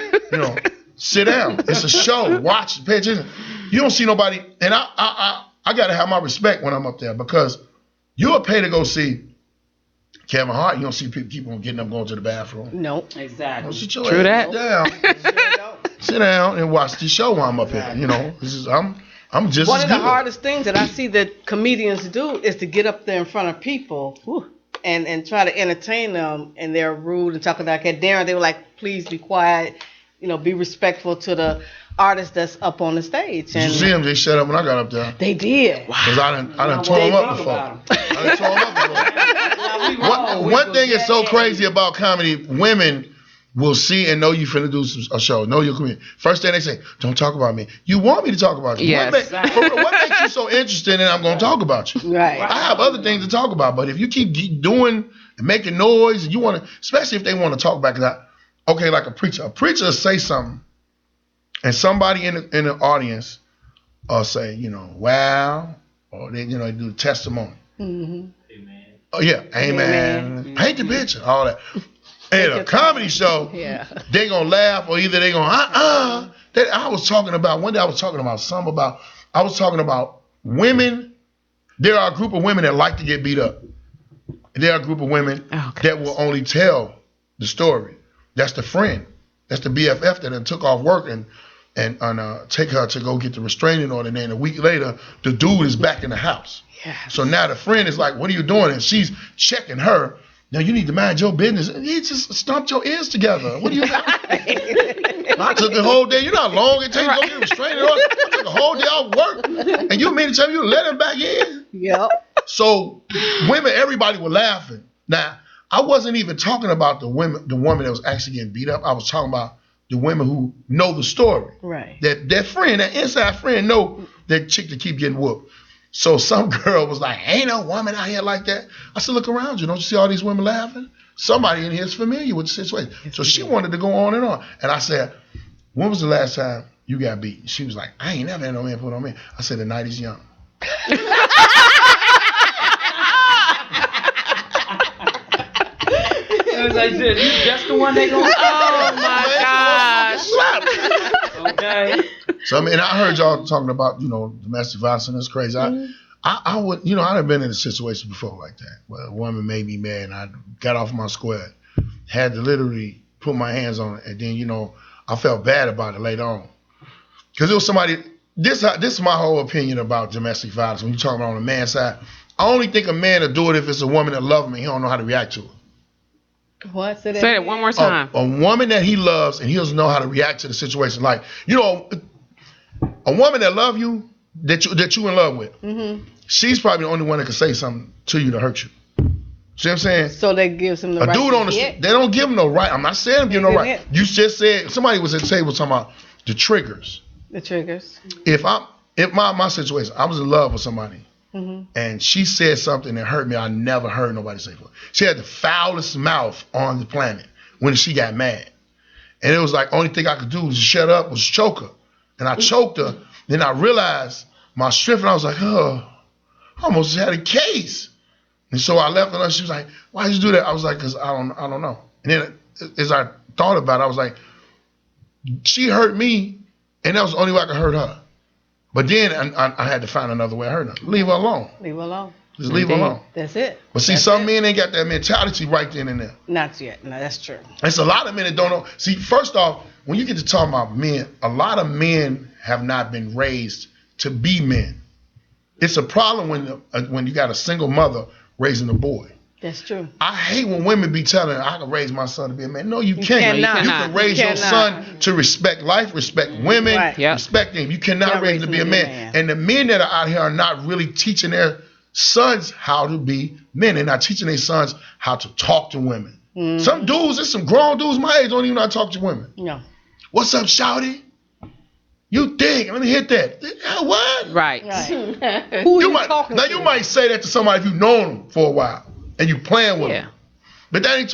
[SPEAKER 10] sit down. It's a show. Watch, pay attention. You don't see nobody. And I got to have my respect when I'm up there because you'll pay to go see Kevin Hart. You don't see people keep on getting up going to the bathroom.
[SPEAKER 8] Nope.
[SPEAKER 2] Exactly.
[SPEAKER 10] Sit your ass down. Sit down and watch the show while I'm up here. I'm just
[SPEAKER 8] one of the
[SPEAKER 10] good.
[SPEAKER 8] hardest things that I see that comedians do is to get up there in front of people and try to entertain them, and they're rude and talking like that. Darren, they were like, "Please be quiet, be respectful to the artist that's up on the stage."
[SPEAKER 10] And you see them? They shut up when I got up there.
[SPEAKER 8] They did.
[SPEAKER 10] Because I done tore them up before. One thing is so crazy about comedy: women will see and know you finna do a show, know your comedian. First thing they say, don't talk about me. You want me to talk about you.
[SPEAKER 1] Yes.
[SPEAKER 10] What makes you so interested in I'm going to talk about you?
[SPEAKER 8] Right.
[SPEAKER 10] I have other things to talk about, but if you keep doing and making noise, and you want to, especially if they want to talk back, like a preacher say something, and somebody in the audience say, wow, or they, they do testimony.
[SPEAKER 8] Mm-hmm.
[SPEAKER 10] Amen. Oh, yeah, amen. Paint the picture, all that. At a comedy show, they gonna laugh or either they gonna I was talking about women. There are a group of women that like to get beat up. There are a group of women that will only tell the story. That's the friend. That's the BFF that took off work and take her to go get the restraining order. And then a week later, the dude is back in the house.
[SPEAKER 8] Yeah.
[SPEAKER 10] So now the friend is like, "What are you doing?" And she's checking her. Now you need to mind your business. He just stomped your ears together. What are you doing? I took the whole day. You know how long it takes to go get a restraining order? I took a whole day off work. And you mean to tell me you let him back in?
[SPEAKER 8] Yep.
[SPEAKER 10] So women, everybody was laughing. Now, I wasn't even talking about the woman that was actually getting beat up. I was talking about the women who know the story.
[SPEAKER 8] Right.
[SPEAKER 10] That friend, that inside friend know that chick that keep getting whooped. So some girl was like, "Ain't no woman out here like that." I said, "Look around you. Don't you see all these women laughing? Somebody in here is familiar with the situation." So she wanted to go on and on. And I said, "When was the last time you got beat?" She was like, "I ain't never had no man put on me." I said, "The night is young."
[SPEAKER 2] I said, "You just the one they gonna."
[SPEAKER 1] Oh my
[SPEAKER 2] gosh. Okay.
[SPEAKER 10] So I mean, I heard y'all talking about domestic violence, and that's crazy. I would I've been in a situation before like that where a woman made me mad, and I got off my square, had to literally put my hands on it, and then I felt bad about it later on because it was somebody. This is my whole opinion about domestic violence. When you're talking about on the man's side, I only think a man will do it if it's a woman that loves him and he don't know how to react to it.
[SPEAKER 8] What?
[SPEAKER 1] Say that one more time.
[SPEAKER 10] A woman that he loves and he doesn't know how to react to the situation. Like, a woman that loves you, that you in love with, she's probably the only one that can say something to you to hurt you. See what I'm saying?
[SPEAKER 8] So they give him the right.
[SPEAKER 10] A dude on the street, they don't give him no right. I'm not saying them give no right. You just said somebody was at the table talking about the triggers.
[SPEAKER 8] The triggers.
[SPEAKER 10] If my situation, I was in love with somebody, and she said something that hurt me, I never heard nobody say before. She had the foulest mouth on the planet when she got mad, and it was like only thing I could do was shut up, was choke her, and I choked her. Then I realized my strength, and I was like, I almost had a case. And so I left her. She was like, "Why did you do that?" I was like, "Cause I don't know." And then as I thought about it, I was like, she hurt me, and that was the only way I could hurt her. But then I had to find another way of hurting her. Leave her alone.
[SPEAKER 8] Leave her alone.
[SPEAKER 10] Just leave her alone.
[SPEAKER 8] That's it.
[SPEAKER 10] But see, some men ain't got that mentality right then and there.
[SPEAKER 8] Not yet. No, that's true.
[SPEAKER 10] It's a lot of men that don't know. See, first off, when you get to talking about men, a lot of men have not been raised to be men. It's a problem when you got a single mother raising a boy.
[SPEAKER 8] That's true.
[SPEAKER 10] I hate when women be telling I can raise my son to be a man. No, you can't.
[SPEAKER 8] You cannot.
[SPEAKER 10] You can raise your son to respect life, respect women, respect them. You cannot raise him to be a man. And the men that are out here are not really teaching their sons how to be men. They're not teaching their sons how to talk to women. Mm-hmm. Some dudes, there's some grown dudes my age don't even know how to talk to women.
[SPEAKER 8] No.
[SPEAKER 10] What's up, shawty? You think? Let me hit that. What?
[SPEAKER 1] Right.
[SPEAKER 8] Who you talking to?
[SPEAKER 10] Now you might say that to somebody if you've known them for a while and you playing with them. But that ain't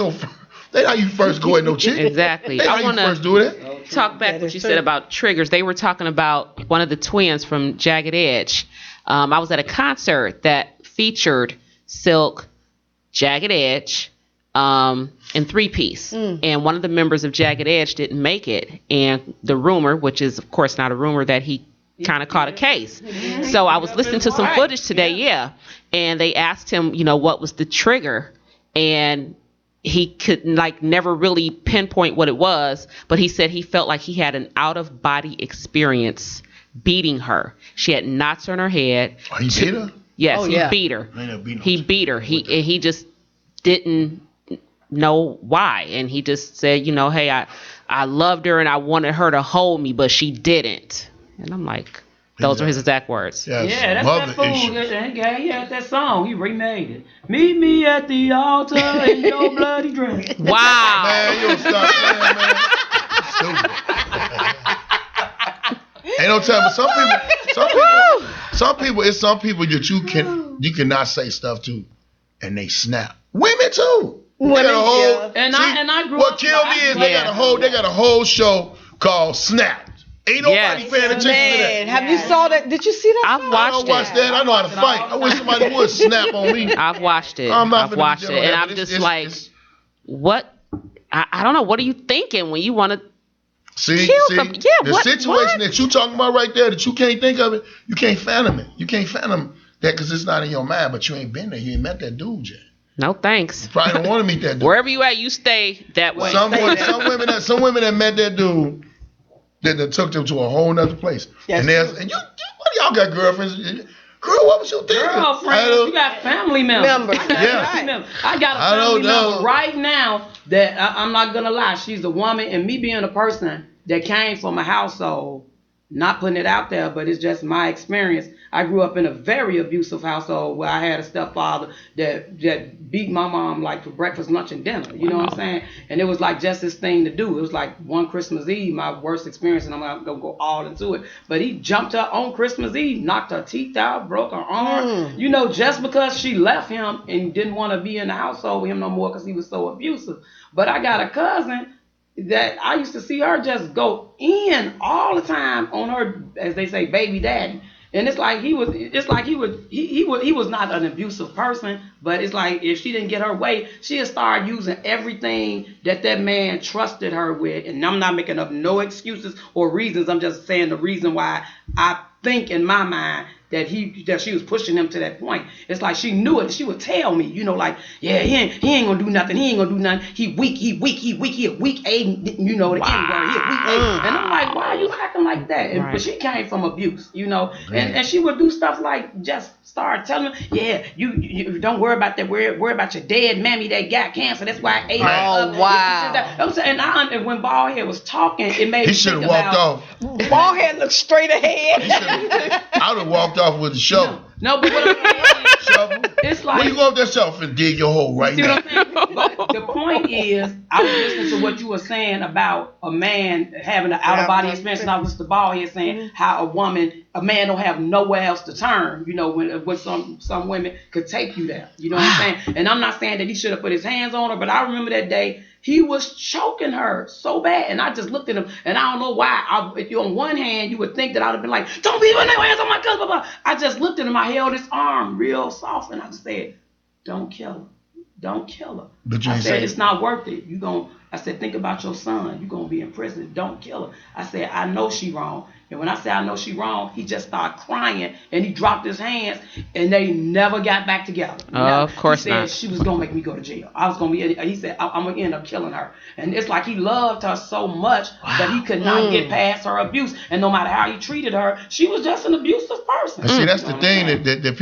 [SPEAKER 10] that how you first go at no chick.
[SPEAKER 1] Exactly.
[SPEAKER 10] I want to first do that.
[SPEAKER 1] Talk back what you said about triggers. They were talking about one of the twins from Jagged Edge. I was at a concert that featured Silk, Jagged Edge, and 3-Piece. And one of the members of Jagged Edge didn't make it. And the rumor, which is of course not a rumor, that he kind of caught a case. So I was listening to some footage today, and they asked him, what was the trigger, and he could never really pinpoint what it was, but he said he felt like he had an out-of-body experience beating her. She had knots on her head.
[SPEAKER 10] Oh, he beat her?
[SPEAKER 1] Yes, he beat her. He beat her. He just didn't know why, and he just said, hey, I loved her and I wanted her to hold me, but she didn't. And I'm like, those are his exact words.
[SPEAKER 2] Yeah, that's that fool. He had that song. He remade it. Meet me at the altar in your bloody dress.
[SPEAKER 1] Wow.
[SPEAKER 10] Man, you don't stop playing, man. Ain't no time, but some people that you cannot say stuff to, and they snap. Women too. I
[SPEAKER 2] grew up.
[SPEAKER 10] What killed me is they got a whole show called Snap. Ain't nobody paying attention to that.
[SPEAKER 8] Have you saw that? Did you see that?
[SPEAKER 1] I've watched
[SPEAKER 10] that. I know how to fight. I wish somebody would snap on me.
[SPEAKER 1] I've watched it. I've watched it, and I'm just like, what? I don't know. What are you thinking when you want to kill somebody? Yeah,
[SPEAKER 10] the situation that you talking about right there, that you can't think of it, you can't fathom it. You can't fathom that because it's not in your mind, but you ain't been there. You ain't met that dude yet.
[SPEAKER 1] No thanks.
[SPEAKER 10] You probably don't want to meet that dude.
[SPEAKER 1] Wherever you at, you stay that way.
[SPEAKER 10] Some women that met that dude that took them to a whole nother place. And what do y'all got girlfriends? Girl, what was you thinking?
[SPEAKER 2] Girlfriends, you got family members. I got a family member right now that I'm not gonna lie. She's a woman, and me being a person that came from a household, not putting it out there, but it's just my experience. I grew up in a very abusive household where I had a stepfather that beat my mom for breakfast, lunch, and dinner. You know what I'm saying? And it was just this thing to do. It was one Christmas Eve, my worst experience, and I'm not gonna go all into it. But he jumped her on Christmas Eve, knocked her teeth out, broke her arm. Just because she left him and didn't want to be in the household with him no more because he was so abusive. But I got a cousin that I used to see her just go in all the time on her, as they say, baby daddy. And he was not an abusive person, but it's like if she didn't get her way, she'd start using everything that man trusted her with. And I'm not making up no excuses or reasons. I'm just saying the reason why I think in my mind that she was pushing him to that point. It's like she knew it. She would tell me, he ain't gonna do nothing. He weak. He a weak A, the N word. He a weak A. And I'm like, why are you acting like that? And, But she came from abuse, and she would do stuff like just start telling me, you don't worry about that. Worry about your dead mammy that got cancer. That's why I ate her up.
[SPEAKER 8] Oh, wow.
[SPEAKER 2] I'm saying, and when Baldhead was talking, it made me think about.
[SPEAKER 10] He should have walked off.
[SPEAKER 8] Baldhead looked straight ahead.
[SPEAKER 10] I would have walked off with the shovel.
[SPEAKER 2] No, but what I'm saying is,
[SPEAKER 10] shovel?
[SPEAKER 2] It's like,
[SPEAKER 10] when you go up that shelf and dig your hole right now.
[SPEAKER 2] But the point is, I was listening to what you were saying about a man having an out-of-body experience, and I was the Baldhead saying how a man don't have nowhere else to turn, when some women could take you there. You know what I'm saying? And I'm not saying that he should have put his hands on her, but I remember that day, he was choking her so bad, and I just looked at him, and I don't know why. If you're on one hand, you would think that I would have been like, don't be putting your hands on my cousin, blah, blah. I just looked at him, I held his arm real soft, and I just said, don't kill her. Don't kill her.
[SPEAKER 10] But
[SPEAKER 2] I said, it's not worth it. I said, think about your son. You're going to be in prison. Don't kill her. I said, I know she wrong. And when I say I know she wrong, he just started crying, and he dropped his hands, and they never got back together.
[SPEAKER 1] Of course
[SPEAKER 2] he said
[SPEAKER 1] not.
[SPEAKER 2] She was going to make me go to jail. He said, I'm going to end up killing her. And it's like he loved her so much that he could not get past her abuse. And no matter how he treated her, she was just an abusive person.
[SPEAKER 10] And see, that's the thing that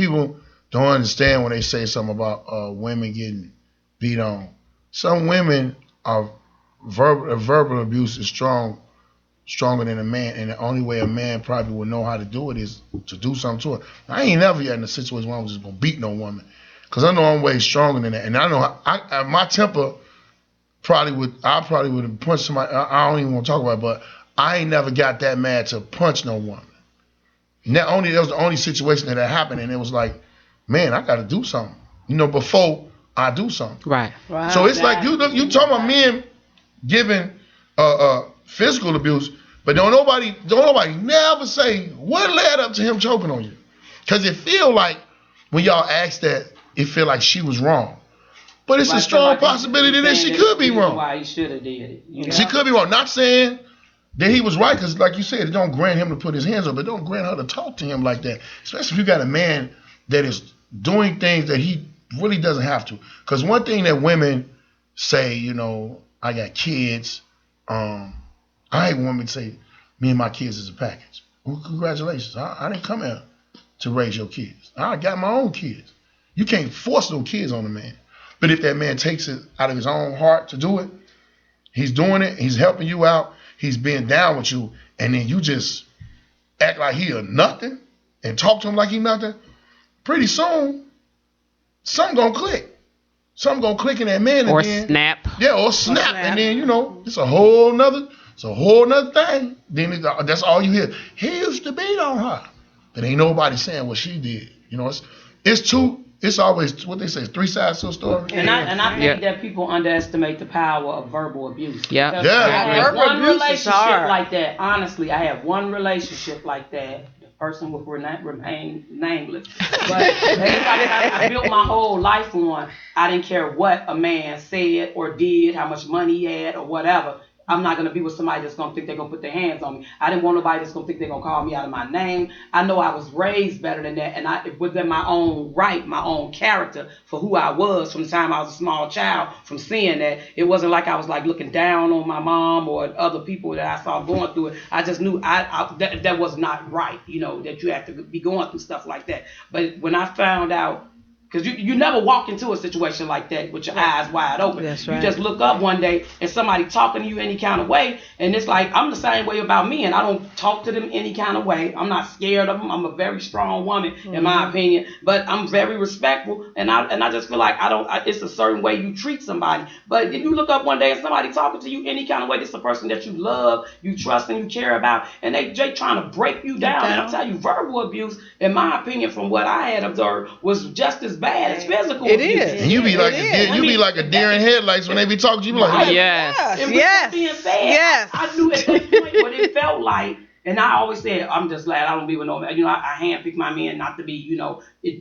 [SPEAKER 10] don't understand when they say something about women getting beat on. Some women are verbal abuse is stronger than a man, and the only way a man probably would know how to do it is to do something to her. I ain't never yet in a situation where I was just gonna beat no woman, cause I know I'm way stronger than that, and I know my temper probably would have punched somebody. I don't even want to talk about it, but I ain't never got that mad to punch no woman. That was the only situation that happened, and it was like, man, I got to do something, before I do something.
[SPEAKER 1] Right.
[SPEAKER 10] So it's like you talking about men giving physical abuse, but don't nobody never say what led up to him choking on you, because it feel like when y'all ask that, it feel like she was wrong, but it's a strong possibility that she could be wrong.
[SPEAKER 2] Why he should have did it?
[SPEAKER 10] She could be wrong. Not saying that he was right, because like you said, it don't grant him to put his hands up, but don't grant her to talk to him like that, especially if you got a man that is doing things that he really doesn't have to. Because one thing that women say, I got kids. I ain't women say me and my kids is a package. Well, congratulations. I didn't come here to raise your kids. I got my own kids. You can't force no kids on a man. But if that man takes it out of his own heart to do it, he's doing it, he's helping you out, he's being down with you, and then you just act like he a nothing and talk to him like he nothing, pretty soon, something gonna click. Something gonna click in that man.
[SPEAKER 1] Or
[SPEAKER 10] then,
[SPEAKER 1] snap.
[SPEAKER 10] Yeah, or snap. And then, it's a whole nother thing. Then that's all you hear. He used to beat on her. But ain't nobody saying what she did. It's always what they say, 3 sides to a story.
[SPEAKER 2] And I think that people underestimate the power of verbal abuse.
[SPEAKER 1] Yeah.
[SPEAKER 2] I had one relationship like that. Honestly, I had one relationship like that. The person will remain nameless. But I built my whole life on, I didn't care what a man said or did, how much money he had or whatever. I'm not going to be with somebody that's going to think they're going to put their hands on me. I didn't want nobody that's going to think they're going to call me out of my name. I know I was raised better than that, and it was in my own right, my own character for who I was from the time I was a small child, from seeing that. It wasn't like I was like looking down on my mom or other people that I saw going through it. I just knew that was not right, that you have to be going through stuff like that. But when I found out, because you never walk into a situation like that with your eyes wide open.
[SPEAKER 8] That's right.
[SPEAKER 2] You just look up one day and somebody talking to you any kind of way, and it's like, I'm the same way about me, and I don't talk to them any kind of way. I'm not scared of them. I'm a very strong woman, in my opinion, but I'm very respectful, and I just feel like it's a certain way you treat somebody. But if you look up one day and somebody talking to you any kind of way, this is a person that you love, you trust, and you care about, and they trying to break you down. And I tell you, verbal abuse, in my opinion, from what I had observed, was just as bad as physical abuse.
[SPEAKER 8] It is.
[SPEAKER 10] And you be like be like a deer in headlights when they be talking to you. Like,
[SPEAKER 1] yes.
[SPEAKER 2] And with that being said, I knew at that point what it felt like. And I always said, I'm just glad I don't be with no man. I handpick my men not to be,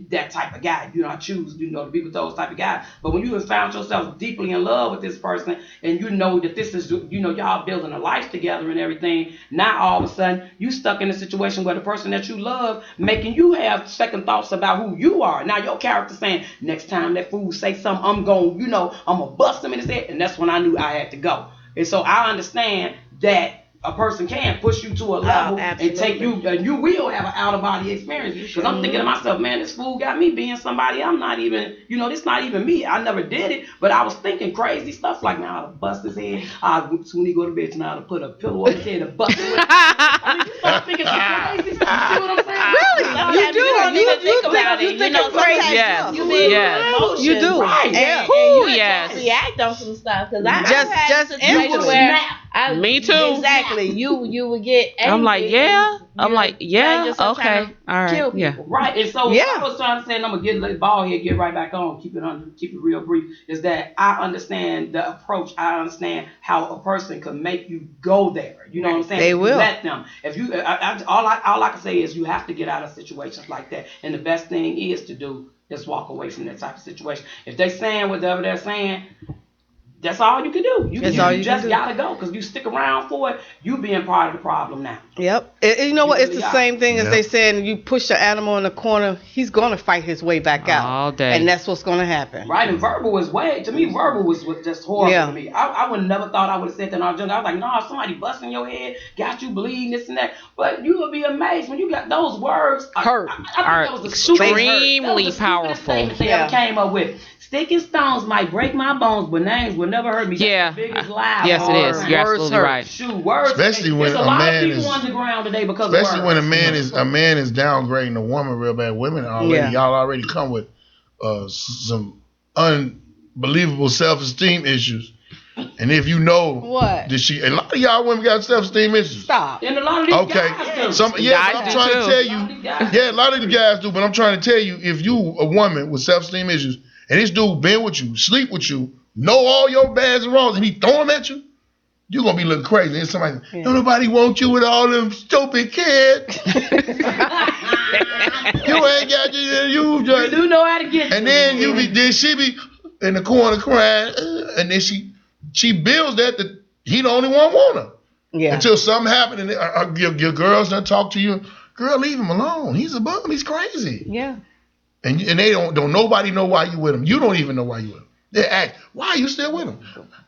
[SPEAKER 2] that type of guy. I choose, to be with those type of guys. But when you have found yourself deeply in love with this person, and you know that this is, y'all building a life together and everything, now all of a sudden you stuck in a situation where the person that you love making you have second thoughts about who you are. Now your character saying, next time that fool say something, I'm going, I'm going to bust him in his head. And that's when I knew I had to go. And so I understand that a person can push you to a level and take you, and you will have an out-of-body experience. Because I'm thinking to myself, man, this fool got me being somebody I'm not even, this not even me. I never did it, but I was thinking crazy stuff like, now I'll bust his head. When he go to bed tonight, I'll put a pillow on his head and bust it. You start thinking some crazy stuff. You see what I'm saying?
[SPEAKER 8] Really? You do. You think about it. You think crazy stuff.
[SPEAKER 3] You
[SPEAKER 8] do.
[SPEAKER 3] Right.
[SPEAKER 8] Yeah.
[SPEAKER 3] And you react on some stuff. Because I had a situation where
[SPEAKER 1] me too.
[SPEAKER 3] Exactly. You would get angry.
[SPEAKER 1] I'm like, yeah. Okay. All right. Yeah.
[SPEAKER 2] Right. And so what I was trying to say, and I'm gonna let Baldhead get right back on, keep it real brief, is that I understand the approach. I understand how a person could make you go there. You know what I'm saying?
[SPEAKER 8] They will.
[SPEAKER 2] Let them. If you all I can say is you have to get out of situations like that. And the best thing is to do is walk away from that type of situation. If they're saying whatever they're saying, That's all you can do. You
[SPEAKER 8] That's
[SPEAKER 2] just,
[SPEAKER 8] all you
[SPEAKER 2] just
[SPEAKER 8] can do.
[SPEAKER 2] gotta go because you stick around for it. You being part of the problem now.
[SPEAKER 8] Yep. And you know what? It's
[SPEAKER 2] really
[SPEAKER 8] the
[SPEAKER 2] are.
[SPEAKER 8] same thing as
[SPEAKER 10] Yep.
[SPEAKER 8] they said. You push the animal in the corner, he's gonna fight his way back out.
[SPEAKER 1] All day.
[SPEAKER 8] And that's what's gonna happen.
[SPEAKER 2] Right, and verbal was verbal was just horrible
[SPEAKER 8] Yeah.
[SPEAKER 2] to me. I would never thought I would have said that when I was young. I was like, no, somebody busting your head, got you bleeding, this and that. But you would be amazed when you got those words.
[SPEAKER 8] Hurt.
[SPEAKER 2] I think
[SPEAKER 1] Are
[SPEAKER 2] that was the stupidest-
[SPEAKER 1] extremely
[SPEAKER 2] that was the stupidest
[SPEAKER 1] powerful.
[SPEAKER 2] statement they
[SPEAKER 8] Yeah.
[SPEAKER 2] ever came up with. Stick and stones might break my bones, but names will never hurt me.
[SPEAKER 1] Yeah.
[SPEAKER 2] That's the biggest lie.
[SPEAKER 1] Yes, it is. You're
[SPEAKER 8] Words
[SPEAKER 1] absolutely
[SPEAKER 8] hurt.
[SPEAKER 1] right.
[SPEAKER 2] Shoot, words.
[SPEAKER 10] Especially when
[SPEAKER 2] there's a
[SPEAKER 10] a
[SPEAKER 2] lot
[SPEAKER 10] man
[SPEAKER 2] of people
[SPEAKER 10] is-
[SPEAKER 2] underground today because
[SPEAKER 10] Especially
[SPEAKER 2] of
[SPEAKER 10] when
[SPEAKER 2] words.
[SPEAKER 10] a man is downgrading a woman real bad. Women already,
[SPEAKER 8] Yeah.
[SPEAKER 10] y'all already come with some unbelievable self-esteem issues. And if you know
[SPEAKER 8] What?
[SPEAKER 10] that a lot of y'all women got self-esteem issues.
[SPEAKER 8] Stop.
[SPEAKER 2] And a lot of these
[SPEAKER 10] Okay.
[SPEAKER 2] guys do.
[SPEAKER 10] But
[SPEAKER 1] Guys
[SPEAKER 10] I'm
[SPEAKER 1] do
[SPEAKER 10] trying
[SPEAKER 1] too.
[SPEAKER 10] to tell you, yeah, a lot of the guys do, but I'm trying to tell you, if you a woman with self-esteem issues, and this dude been with you, sleep with you, know all your bads and wrongs, and he throw them at you, you're gonna be looking crazy. And somebody, don't nobody want you with all them stupid kids. You ain't got you
[SPEAKER 2] You
[SPEAKER 10] just.
[SPEAKER 2] do know how to get.
[SPEAKER 10] And then she be in the corner crying, and then she builds that he the only one want her.
[SPEAKER 8] Yeah.
[SPEAKER 10] Until something happened and your girls done talk to you, girl, leave him alone. He's a bum. He's crazy.
[SPEAKER 8] Yeah.
[SPEAKER 10] And they don't nobody know why you with him. You don't even know why you with him. They ask, why are you still with him?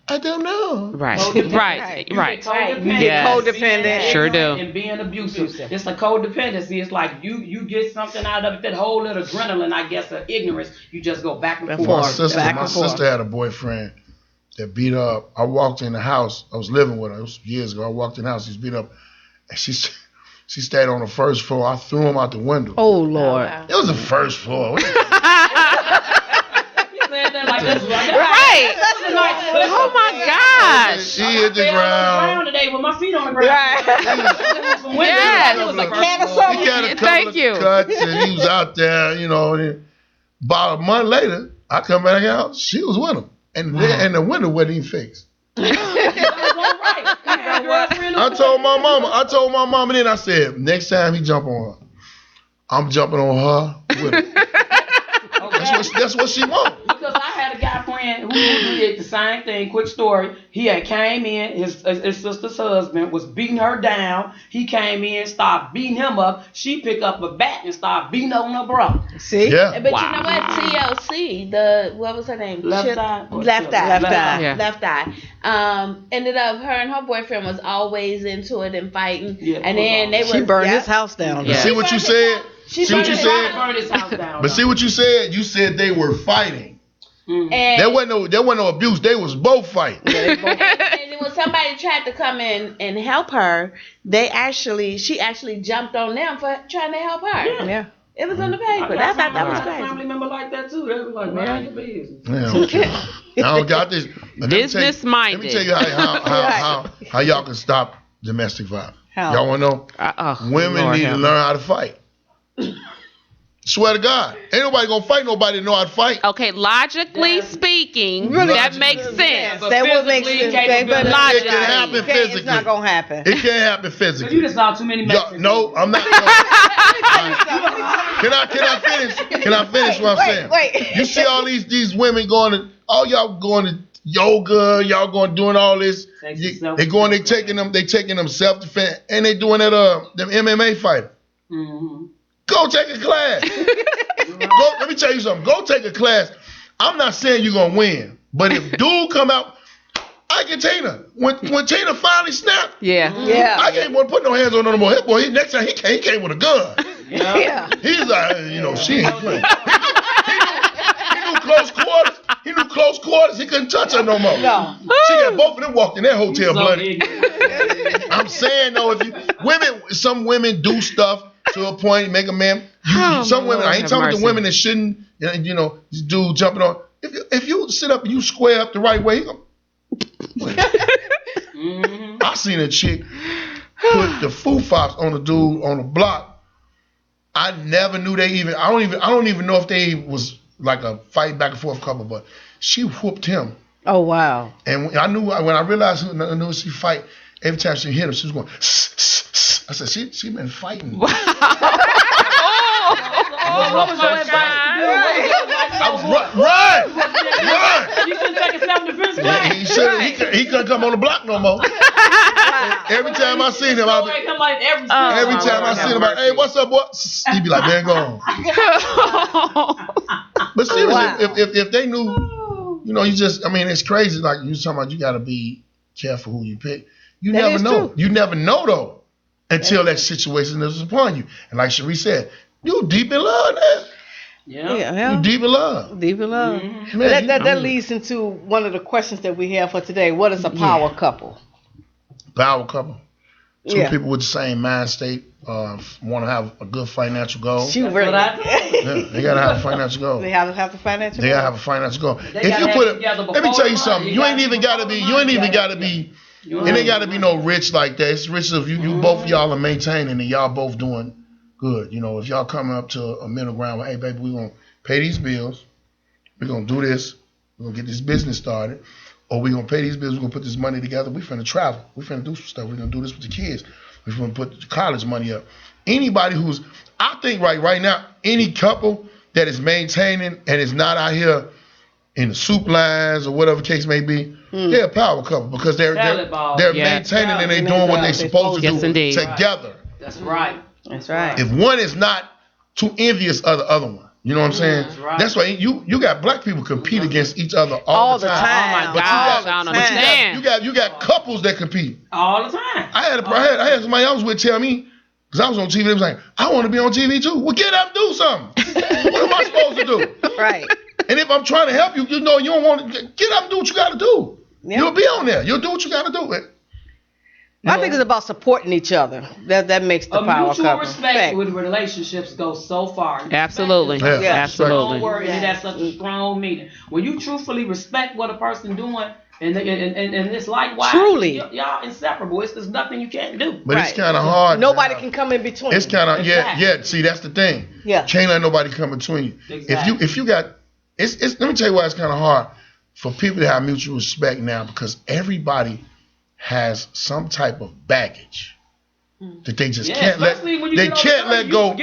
[SPEAKER 10] I don't know.
[SPEAKER 1] Right.
[SPEAKER 2] Right.
[SPEAKER 1] Right.
[SPEAKER 2] Codependent.
[SPEAKER 1] Yes.
[SPEAKER 8] Codependent.
[SPEAKER 1] Sure do.
[SPEAKER 2] And being abusive. It's a codependency. It's like you get something out of it, that whole little adrenaline, I guess, of ignorance. You just go back and forth.
[SPEAKER 10] My sister had a boyfriend that beat up. I walked in the house. I was living with her. It was years ago. I walked in the house. He's beat up. And she stayed on the first floor. I threw him out the window.
[SPEAKER 8] Oh, Lord.
[SPEAKER 10] It was the first floor.
[SPEAKER 1] Right. Oh my gosh.
[SPEAKER 10] She hit the ground.
[SPEAKER 2] Today with my feet on the ground.
[SPEAKER 1] Yes.
[SPEAKER 2] It was a
[SPEAKER 8] Can of
[SPEAKER 10] He
[SPEAKER 8] something.
[SPEAKER 10] got a couple
[SPEAKER 1] Thank
[SPEAKER 10] of
[SPEAKER 1] you.
[SPEAKER 10] cuts, and he was out there, and about a month later, I come back out. She was with him, and the window wasn't even fixed. I told my mama, then I said, next time he jump on her, I'm jumping on her with him. That's what she wants.
[SPEAKER 2] Because I had a guy friend who did the same thing. Quick story. He had came in, his sister's husband was beating her down. He came in, started beating him up. She picked up a bat and started beating on her brother.
[SPEAKER 8] See?
[SPEAKER 10] Yeah.
[SPEAKER 3] But you know what? TLC, what was her name?
[SPEAKER 2] Left Eye.
[SPEAKER 3] Left Eye.
[SPEAKER 1] Yeah.
[SPEAKER 3] Left Eye. Ended up, her and her boyfriend was always into it and fighting.
[SPEAKER 2] Yeah,
[SPEAKER 3] and then they
[SPEAKER 8] She
[SPEAKER 3] were
[SPEAKER 8] burned his house down.
[SPEAKER 1] Yeah.
[SPEAKER 10] See what you said?
[SPEAKER 3] She
[SPEAKER 10] See what you
[SPEAKER 3] burned
[SPEAKER 10] said?
[SPEAKER 2] Burned his house down.
[SPEAKER 10] But see what you said? You said they were fighting.
[SPEAKER 3] And
[SPEAKER 10] There wasn't no abuse. They was both fighting.
[SPEAKER 3] and then when somebody tried to come in and help her, she actually jumped on them for trying to help her.
[SPEAKER 8] Yeah.
[SPEAKER 3] It was on the paper. I thought that was
[SPEAKER 2] I got a
[SPEAKER 3] crazy.
[SPEAKER 2] family member like that too. They was like, mind your business.
[SPEAKER 10] Yeah, okay. I don't got this.
[SPEAKER 1] Business-minded.
[SPEAKER 10] Let me tell you how y'all can stop domestic violence.
[SPEAKER 8] How?
[SPEAKER 10] Y'all want to know? Women
[SPEAKER 1] Lord
[SPEAKER 10] need to
[SPEAKER 1] help.
[SPEAKER 10] learn how to fight. Swear to God, ain't nobody gonna fight nobody that know how to fight.
[SPEAKER 1] Okay, logically speaking, that makes sense.
[SPEAKER 8] That would make sense. But
[SPEAKER 10] It
[SPEAKER 8] logically,
[SPEAKER 10] can happen physically.
[SPEAKER 8] it's not gonna happen.
[SPEAKER 10] It can't happen
[SPEAKER 2] You
[SPEAKER 10] physically.
[SPEAKER 2] just saw too many Mexicans.
[SPEAKER 10] No, I'm not. No. Can I finish? Can I finish what I'm saying?
[SPEAKER 8] Wait.
[SPEAKER 10] You see all these women going to, y'all going to yoga, y'all going doing all this. They taking them self-defense, and they doing that them MMA fighter.
[SPEAKER 2] Mm-hmm.
[SPEAKER 10] Go take a class. Let me tell you something. Go take a class. I'm not saying you're gonna win, but if dude come out, I can Tina. When Tina finally snapped,
[SPEAKER 8] Yeah.
[SPEAKER 10] I can't want to put no hands on her no more. Hit boy, next time he came with a gun.
[SPEAKER 8] Yeah.
[SPEAKER 10] He's like, she ain't playing. He knew close quarters. He couldn't touch her no more.
[SPEAKER 8] No.
[SPEAKER 10] She got both of them walked in that hotel bloody.
[SPEAKER 2] ignorant.
[SPEAKER 10] I'm saying though, some women do stuff to a point, make a man. Some women, I ain't talking about the women that shouldn't. This dude jumping on. If you sit up and you square up the right way, I seen a chick put the Foo Fox on the dude on the block. I never knew they even. I don't even know if they was like a fight back and forth couple, but she whooped him.
[SPEAKER 8] Oh wow.
[SPEAKER 10] And when I realized who she fight, every time she hit him, she was going. I said, she been fighting.
[SPEAKER 2] What was your advice to do?
[SPEAKER 10] Run!
[SPEAKER 2] You couldn't take a self-defense class.
[SPEAKER 10] He couldn't come on the block no more. Every time I seen him, every time I seen him, hey, what's up, boy? He'd be like, man, go on. But seriously, if they knew, it's crazy. Like you was talking about, you got to be careful who you pick. You never know. You never know though until that situation is upon you. And like Sheree said, you deep in love now.
[SPEAKER 8] Yeah.
[SPEAKER 10] You deep in love.
[SPEAKER 8] Deep in love.
[SPEAKER 10] Mm-hmm.
[SPEAKER 8] Man, that leads into one of the questions that we have for today. What is a power couple?
[SPEAKER 10] Power couple. Two people with the same mind state, want to have a good financial goal.
[SPEAKER 8] They
[SPEAKER 10] gotta have a financial goal.
[SPEAKER 8] They have to have the financial goal.
[SPEAKER 10] They gotta have a financial goal. If you put it, let me tell you something. You ain't even gotta be. It ain't gotta be no rich like that. It's rich if you both of y'all are maintaining and y'all both doing good. If y'all coming up to a middle ground, hey baby, we gonna pay these bills. We're gonna do this. We're gonna get this business started. Or we're going to pay these bills, we're going to put this money together, we're finna travel, we're finna do some stuff, we're going to do this with the kids, we're going to put the college money up. Anybody I think right now, any couple that is maintaining and is not out here in the soup lines or whatever the case may be, they're a power couple because they're maintaining and they're doing what they're supposed to do together.
[SPEAKER 2] That's right.
[SPEAKER 10] If one is not too envious of the other one, you know what I'm saying? That's why you got black people compete against each other all the time.
[SPEAKER 1] Oh my gosh, I don't understand.
[SPEAKER 10] You got couples that compete
[SPEAKER 2] all the time.
[SPEAKER 10] I had somebody I was with tell me, because I was on TV, they was like, I want to be on TV too. Well, get up and do something. What am I supposed to do?
[SPEAKER 8] Right.
[SPEAKER 10] And if I'm trying to help you, you don't want to get up and do what you got to do. Yep. You'll be on there. You'll do what you got to do.
[SPEAKER 8] I think it's about supporting each other. That makes the power couple.
[SPEAKER 2] Mutual respect with relationships goes so far.
[SPEAKER 1] Absolutely. Absolutely.
[SPEAKER 2] Don't worry, that's such a strong meaning. When you truthfully respect what a person doing, and it's likewise,
[SPEAKER 8] truly,
[SPEAKER 2] y'all inseparable. There's nothing you can't do.
[SPEAKER 10] But it's kind of hard.
[SPEAKER 8] Nobody can come in between.
[SPEAKER 10] It's kind of See, that's the thing.
[SPEAKER 8] Yeah.
[SPEAKER 10] Can't let nobody come between you.
[SPEAKER 2] Exactly.
[SPEAKER 10] If you got, it's let me tell you why it's kind of hard for people to have mutual respect now, because everybody has some type of baggage that they just can't let go. They can't let go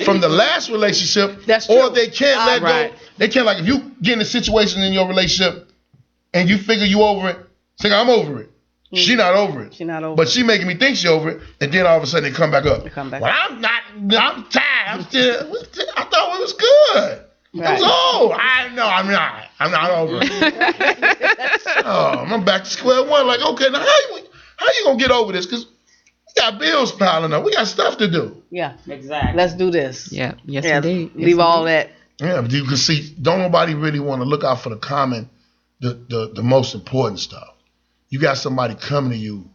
[SPEAKER 10] from the last relationship.
[SPEAKER 8] That's true.
[SPEAKER 10] Or they can't let go. They can't, like, if you get in a situation in your relationship and you figure you over it, say I'm over it. She not over it. But she making me think she over it, and then all of a sudden they come back up. Well, I'm not. I'm tired. I thought it was good. Right. It was old. I know. I'm not. I'm not over it. I'm back to square one. Like, okay, now how you gonna get over this? Because we got bills piling up. We got stuff to do.
[SPEAKER 8] Yeah,
[SPEAKER 2] exactly.
[SPEAKER 8] Let's do this.
[SPEAKER 1] Yeah. Yes, indeed.
[SPEAKER 8] Leave all that.
[SPEAKER 10] Yeah, but you can see, don't nobody really want to look out for the common, the most important stuff. You got somebody coming to you.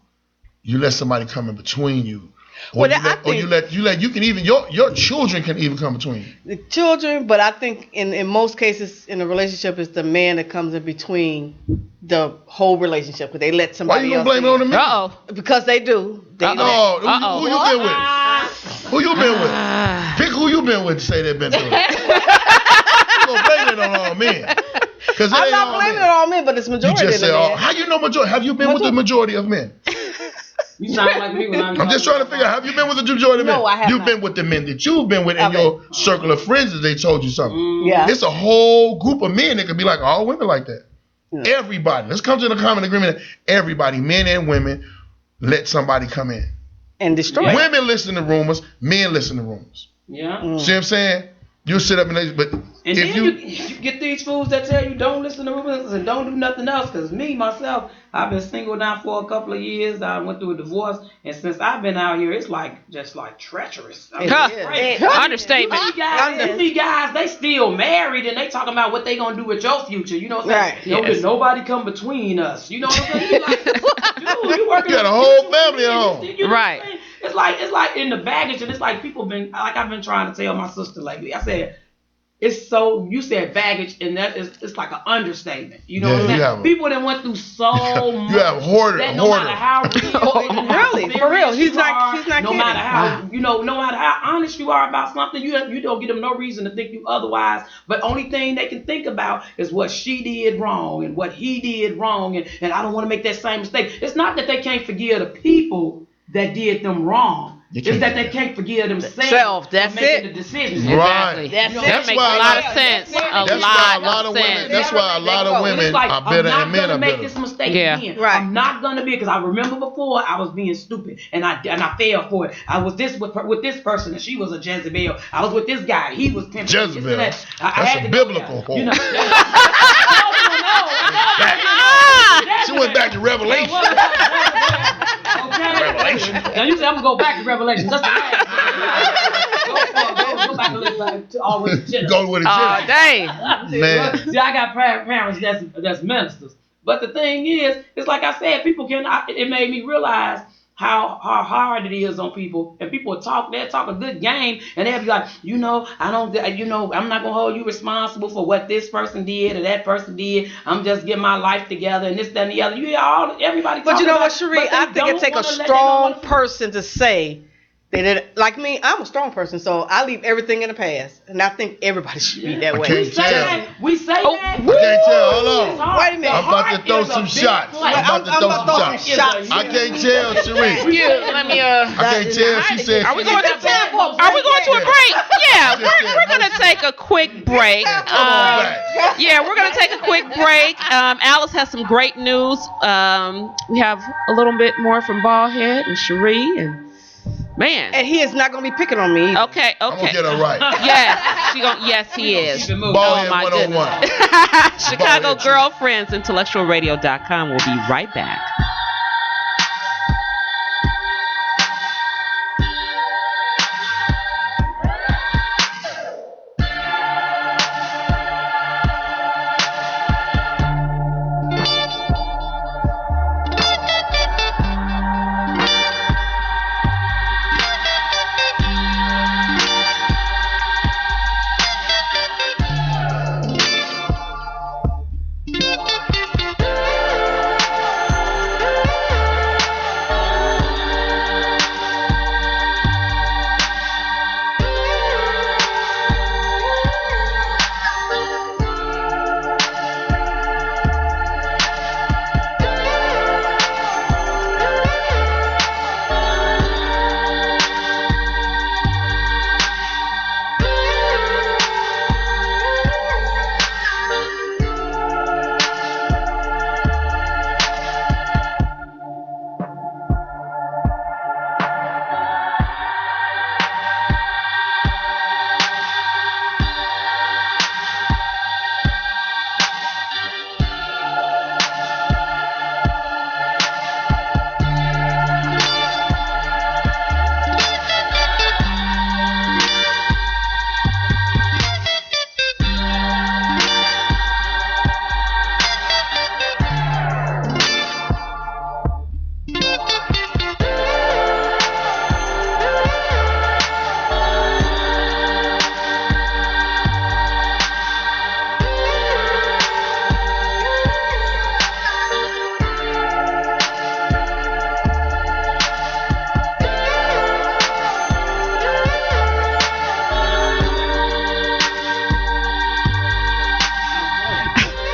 [SPEAKER 10] You let somebody come in between you. Or you can even your children can even come between you.
[SPEAKER 8] The children, but I think in most cases in a relationship, it's the man that comes in between the whole relationship, because they let somebody.
[SPEAKER 10] Why you gonna blame it on the man?
[SPEAKER 8] Because they do.
[SPEAKER 10] Who you been with? Who you been with? Pick who you been with to say they've been through it. You gonna blame it on all men?
[SPEAKER 8] I'm not blaming it on all men, but it's majority.
[SPEAKER 10] You just say, how you know majority? Have you been with the majority of men?
[SPEAKER 2] You sound like me when
[SPEAKER 10] I'm just trying to figure out, have you been with the majority of men?
[SPEAKER 8] No, I have
[SPEAKER 10] You've
[SPEAKER 8] not.
[SPEAKER 10] been with the men that you've been with in your circle of friends that they told you something.
[SPEAKER 8] Yeah.
[SPEAKER 10] It's a whole group of men that could be like all women like that. Yeah. Everybody. Let's come to the common agreement that everybody, men and women, let somebody come in.
[SPEAKER 8] And destroy.
[SPEAKER 10] Women listen to rumors, men listen to rumors.
[SPEAKER 2] Yeah.
[SPEAKER 10] See what I'm saying? You sit up but
[SPEAKER 2] and if then you get these fools that tell you don't listen to rumors and don't do nothing else. Because me, myself, I've been single now for a couple of years. I went through a divorce. And since I've been out here, it's just like treacherous.
[SPEAKER 1] Understatement.
[SPEAKER 2] These guys, they still married and they talking about what they going to do with your future. You know what I'm saying? Right. Nobody come between us. You know what I'm saying? Like, dude, you working.
[SPEAKER 10] You got a whole family at home.
[SPEAKER 1] Right.
[SPEAKER 2] It's like in the baggage, and it's like I've been trying to tell my sister lately. I said, you said baggage, and it's like an understatement. You know what I'm saying? People that went through so much.
[SPEAKER 10] You have hoarder.
[SPEAKER 2] No matter how
[SPEAKER 8] really, for real, he's not kidding.
[SPEAKER 2] No matter how no matter how honest you are about something, you don't give them no reason to think you otherwise. But only thing they can think about is what she did wrong and what he did wrong, and I don't want to make that same mistake. It's not that they can't forgive the people that did them wrong. Is that they can't forgive themselves
[SPEAKER 8] That's
[SPEAKER 2] for making
[SPEAKER 8] it.
[SPEAKER 2] the decision.
[SPEAKER 10] Right.
[SPEAKER 8] That's
[SPEAKER 1] That makes a lot of sense.
[SPEAKER 10] That's why a lot of women are bitter and men are
[SPEAKER 2] I'm not gonna make
[SPEAKER 10] bitter.
[SPEAKER 2] this mistake again.
[SPEAKER 8] Right.
[SPEAKER 2] I'm not gonna be, because I remember before I was being stupid and I fell for it. I was with this person and she was a Jezebel. I was with this guy. He was pimping.
[SPEAKER 10] Jezebel.
[SPEAKER 2] That's
[SPEAKER 10] a biblical whore.
[SPEAKER 2] You know,
[SPEAKER 10] She went back to Revelation.
[SPEAKER 2] Revelation. Now you say I'm gonna go back to Revelation. That's the last. Go back and listen to always the
[SPEAKER 10] Go with it.
[SPEAKER 1] Oh, dang.
[SPEAKER 10] Man.
[SPEAKER 2] See, I got parents that's ministers. But the thing is, it's like I said, people it made me realize how hard it is on people. And people they'll talk a good game, and they'll be like, I'm not gonna hold you responsible for what this person did or that person did. I'm just getting my life together and this, that, and the other. Everybody.
[SPEAKER 8] But you know what,
[SPEAKER 2] it,
[SPEAKER 8] Sheree? I think it takes a strong person to say that. Like me, I'm a strong person, so I leave everything in the past, and I think everybody should be that way.
[SPEAKER 10] We say that.
[SPEAKER 2] We say that.
[SPEAKER 10] I can't tell. Hold on.
[SPEAKER 8] Wait a minute.
[SPEAKER 10] I'm about to throw some shots. I can't tell, Sheree.
[SPEAKER 1] Let me.
[SPEAKER 10] I can't tell. She said.
[SPEAKER 1] Are we going to a break? Yeah, we're going to take a quick break. Yeah, we're going to take a quick break. Alice has some great news. We have a little bit more from Baldhead and Sheree and. Man.
[SPEAKER 8] And he is not going to be picking on me.
[SPEAKER 1] Okay.
[SPEAKER 10] I'm going to get her right.
[SPEAKER 1] Yes, he is.
[SPEAKER 10] Baldhead 101.
[SPEAKER 1] Chicago Girlfriends, intellectualradio.com. We'll be right back.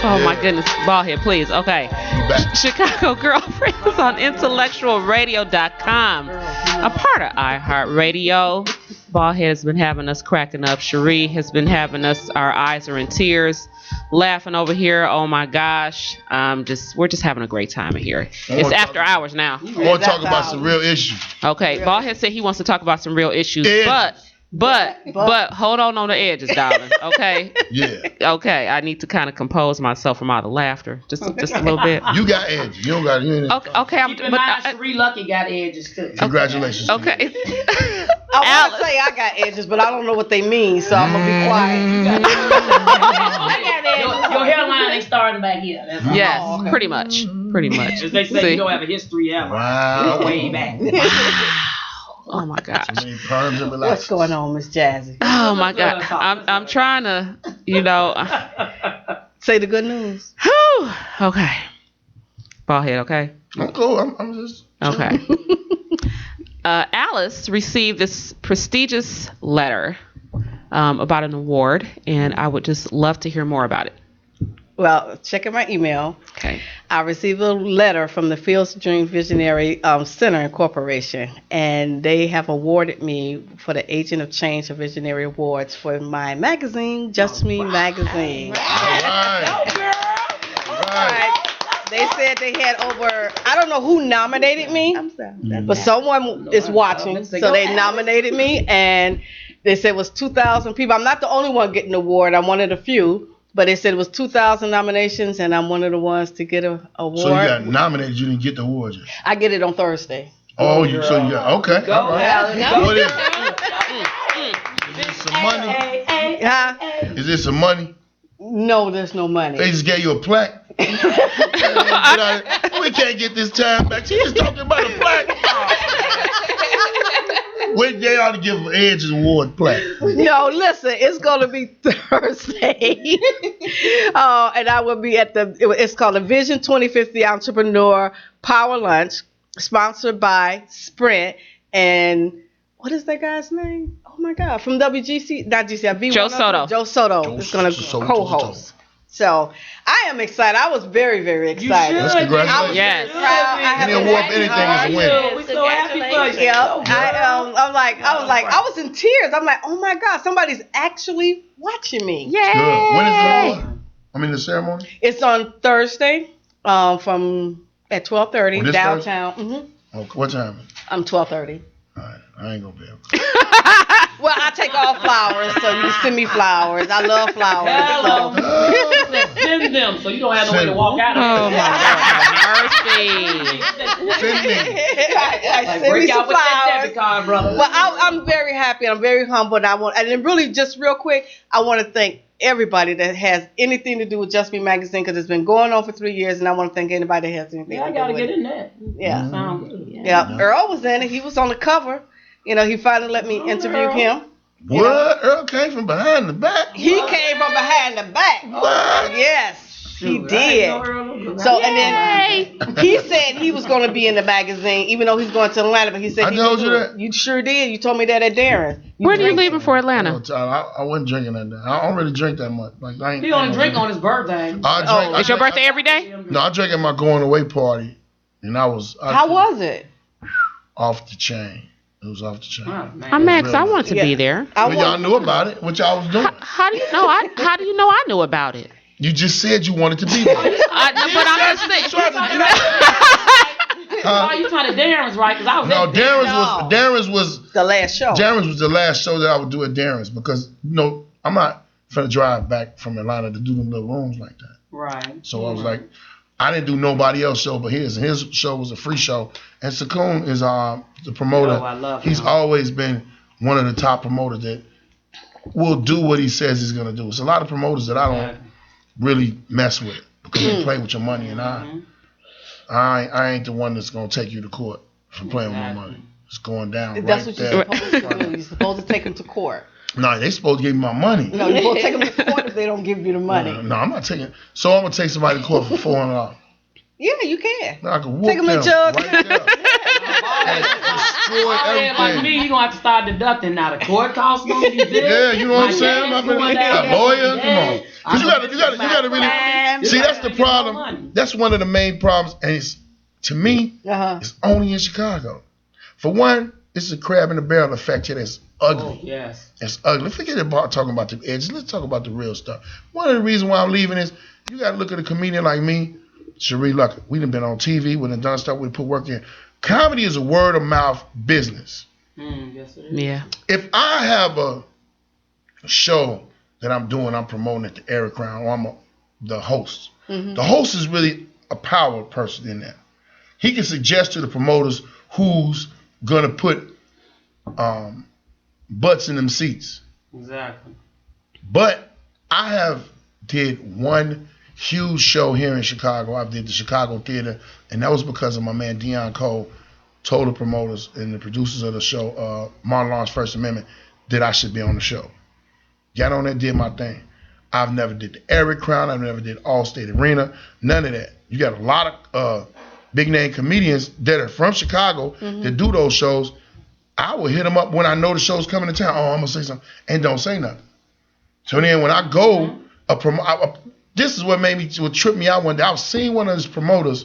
[SPEAKER 1] Oh my goodness, Baldhead, please. Okay. Chicago Girlfriends on intellectualradio.com. A part of iHeart Radio. Baldhead has been having us cracking up. Sheree has been having us, our eyes are in tears, laughing over here. Oh my gosh. We're just having a great time in here. It's after hours now.
[SPEAKER 10] I want to talk about some real issues.
[SPEAKER 1] Okay. Baldhead said he wants to talk about some real issues, but hold on the edges, darling. Okay.
[SPEAKER 10] Yeah.
[SPEAKER 1] Okay. I need to kind of compose myself from all the laughter, just a little bit.
[SPEAKER 10] You got edges. You don't got.
[SPEAKER 1] Okay.
[SPEAKER 2] Keep in mind, Sheree Luckett got edges too.
[SPEAKER 10] Congratulations.
[SPEAKER 1] Okay.
[SPEAKER 8] I want to say I got edges, but I don't know what they mean, so I'm gonna be quiet.
[SPEAKER 2] I got edges. Your hairline ain't starting back here.
[SPEAKER 1] Yes, pretty much.
[SPEAKER 2] As they say, you don't have a history ever.
[SPEAKER 10] Wow.
[SPEAKER 2] Way back.
[SPEAKER 1] Oh my gosh.
[SPEAKER 8] What's going on, Miss Jazzy?
[SPEAKER 1] Oh my God. I'm trying to,
[SPEAKER 8] say the good news.
[SPEAKER 1] Whew. Okay. Baldhead, okay?
[SPEAKER 10] I'm cool. I'm just
[SPEAKER 1] okay. Alice received this prestigious letter about an award, and I would just love to hear more about it.
[SPEAKER 8] Well, checking my email.
[SPEAKER 1] Okay.
[SPEAKER 8] I received a letter from the Fields of Dreams Visionary Center Incorporation, and they have awarded me for the Agent of Change of Visionary Awards for my magazine, Just Me Magazine. Right. They said they had over, I don't know who nominated me, but someone is watching, so they nominated me, and they said it was 2,000 people. I'm not the only one getting the award. I'm one of the few. But they said it was 2,000 nominations, and I'm one of the ones to get an award.
[SPEAKER 10] So you got nominated, you didn't get the award yet?
[SPEAKER 8] I get it on Thursday.
[SPEAKER 10] Oh, you got, okay.
[SPEAKER 8] Go,
[SPEAKER 10] all right.
[SPEAKER 8] no.
[SPEAKER 10] Is it some money?
[SPEAKER 8] Huh?
[SPEAKER 10] Is this some money?
[SPEAKER 8] No, there's no money.
[SPEAKER 10] They just gave you a plaque? We can't get this time back. She just talking about a plaque. When they ought to give Edge's award plaque.
[SPEAKER 8] No, listen, it's going to be Thursday. And I will be at it's called the Vision 2050 Entrepreneur Power Lunch, sponsored by Sprint. And what is that guy's name? Oh my God, from WGC, not GCI,
[SPEAKER 1] Joe Soto.
[SPEAKER 8] Joe Soto is going to co-host. So I am excited. I was very, very excited.
[SPEAKER 10] Let's congratulate.
[SPEAKER 1] Yes.
[SPEAKER 8] Any
[SPEAKER 10] award for anything is a win.
[SPEAKER 2] We're so happy for you.
[SPEAKER 8] Yeah, I was in tears. I'm like, oh my God, somebody's actually watching me.
[SPEAKER 1] Yay!
[SPEAKER 10] Good. When is the award? I mean, the ceremony?
[SPEAKER 8] It's on Thursday, from at 12:30 downtown.
[SPEAKER 10] Okay, what time?
[SPEAKER 8] 12:30.
[SPEAKER 10] All right, I ain't gonna be able.
[SPEAKER 8] Well, I take all flowers, so you can send me flowers. I love flowers.
[SPEAKER 2] Hello. Send them, so you don't have no way to walk out of
[SPEAKER 1] Oh
[SPEAKER 2] it.
[SPEAKER 1] my God, mercy.
[SPEAKER 10] Send me.
[SPEAKER 8] Send me
[SPEAKER 2] Break
[SPEAKER 8] some
[SPEAKER 2] out with that
[SPEAKER 8] flowers.
[SPEAKER 2] debit card, brother.
[SPEAKER 8] Well, I'm very happy and I'm very humbled. And then really, just real quick, I want to thank everybody that has anything to do with Just Me Magazine, because it's been going on for 3 years, and I want to thank anybody that has anything
[SPEAKER 2] I
[SPEAKER 8] to do
[SPEAKER 2] gotta
[SPEAKER 8] with
[SPEAKER 2] get
[SPEAKER 8] it.
[SPEAKER 2] in there.
[SPEAKER 8] Yeah.
[SPEAKER 2] Sound good.
[SPEAKER 8] Yeah. Earl was in it. He was on the cover. You know, he finally let me interview him.
[SPEAKER 10] What? Earl came from behind the back?
[SPEAKER 8] He came from behind the back.
[SPEAKER 10] What?
[SPEAKER 8] Yes. He did. So, and then he said he was going to be in the magazine, even though he's going to Atlanta. But he said
[SPEAKER 10] I told you that.
[SPEAKER 8] You sure did. You told me that at Darren.
[SPEAKER 1] When are you leaving for Atlanta?
[SPEAKER 10] I wasn't drinking that day. I don't really drink that much. Like
[SPEAKER 2] He only drink on his birthday.
[SPEAKER 1] It's your birthday every day?
[SPEAKER 10] No, I drank at my going away party, and how was it? Off the chain. It was off the chain.
[SPEAKER 2] Oh,
[SPEAKER 1] I'm ex. I wanted to be there.
[SPEAKER 10] Well, y'all knew about it. What y'all was doing?
[SPEAKER 1] How do you know? How do you know I knew about it?
[SPEAKER 10] You just said you wanted to be there.
[SPEAKER 1] But I'm just saying.
[SPEAKER 2] Oh, you trying to Darren's, right? Because I was
[SPEAKER 10] Darren's was
[SPEAKER 8] the last show.
[SPEAKER 10] Darren's was the last show that I would do at Darren's, because I'm not finna drive back from Atlanta to do them little rooms like that.
[SPEAKER 2] Right.
[SPEAKER 10] So I was like, I didn't do nobody else's show but his. And his show was a free show. And Sakoon is the promoter.
[SPEAKER 2] Oh, I love him.
[SPEAKER 10] He's always been one of the top promoters that will do what he says he's gonna do. It's a lot of promoters that I don't really mess with, because they play with your money, and I ain't the one that's gonna take you to court for playing with my money. It's going down.
[SPEAKER 8] That's
[SPEAKER 10] right
[SPEAKER 8] what you're supposed to do. You're supposed to take them to court.
[SPEAKER 10] No, they supposed to give me my money.
[SPEAKER 8] No, you're supposed to take them to court if they don't give you the money.
[SPEAKER 10] No, I'm not taking. So I'm gonna take somebody to court for $400.
[SPEAKER 8] Yeah, you can.
[SPEAKER 10] I can whoop
[SPEAKER 8] Take them
[SPEAKER 10] them
[SPEAKER 8] to judge.
[SPEAKER 10] right there. Destroy everything.
[SPEAKER 2] Like me, you gonna have to start deducting now. The court costs on you.
[SPEAKER 10] Yeah, you know what I'm saying? I'm a lawyer. Come on. Because you gotta really see. That's the problem. That's one of the main problems, and it's, to me, it's only in Chicago. For one, it's a crab in the barrel effect here that's ugly.
[SPEAKER 2] Oh, yes.
[SPEAKER 10] It's ugly. Forget about talking about the edges. Let's talk about the real stuff. One of the reasons why I'm leaving is you got to look at a comedian like me, Sheree Luckett. We done been on TV. We done done stuff. We put work in. Comedy is a word of mouth business.
[SPEAKER 2] Yes, it is.
[SPEAKER 1] Yeah.
[SPEAKER 10] If I have a show that I'm doing, I'm promoting at the Eric Crown, or I'm the host. The host is really a power person in that. He can suggest to the promoters who's gonna put butts in them seats.
[SPEAKER 2] Exactly.
[SPEAKER 10] But I have did one huge show here in Chicago. I did the Chicago Theater, and that was because of my man Dion Cole told the promoters and the producers of the show, Martin Lawrence First Amendment, that I should be on the show. Got on there, did my thing. I've never did the Eric Crown. I've never did Allstate Arena. None of that. You got a lot of big name comedians that are from Chicago that do those shows. I will hit them up when I know the show's coming to town. Oh, I'm gonna say something, and don't say nothing. So then when I go, this is what tripped me out one day. I was seeing one of his promoters,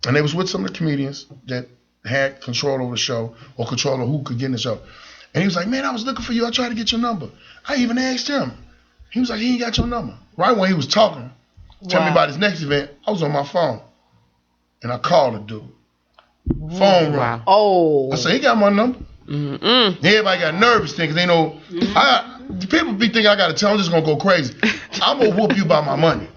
[SPEAKER 10] and they was with some of the comedians that had control over the show or control of who could get in the show. And he was like, man, I was looking for you. I tried to get your number. I even asked him. He was like, he ain't got your number. Right when he was talking, tell me about his next event, I was on my phone. And I called the dude. Phone rang.
[SPEAKER 8] Oh.
[SPEAKER 10] I said, he got my number. Everybody got nervous because they know, people be thinking I got to tell them, I'm just going to go crazy. I'm going to whoop you by my money.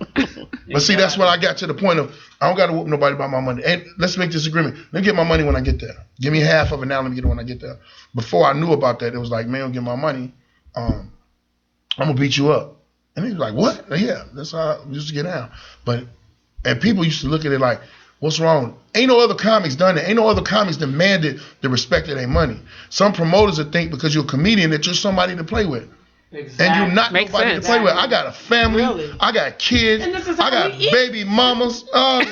[SPEAKER 10] But see, that's when I got to the point of, I don't got to whoop nobody by my money. And let's make this agreement. Let me get my money when I get there. Give me half of it now, let me get it when I get there. Before I knew about that, it was like, man, don't get my money. I'm going to beat you up. And he was like, what? Yeah, that's how I used to get down. And people used to look at it like, what's wrong? Ain't no other comics done it. Ain't no other comics demanded the respect of their money. Some promoters would think because you're a comedian that you're somebody to play with. Exactly. And you're not nobody to play with. I got a family. Really? I got kids. I got baby mamas.
[SPEAKER 2] It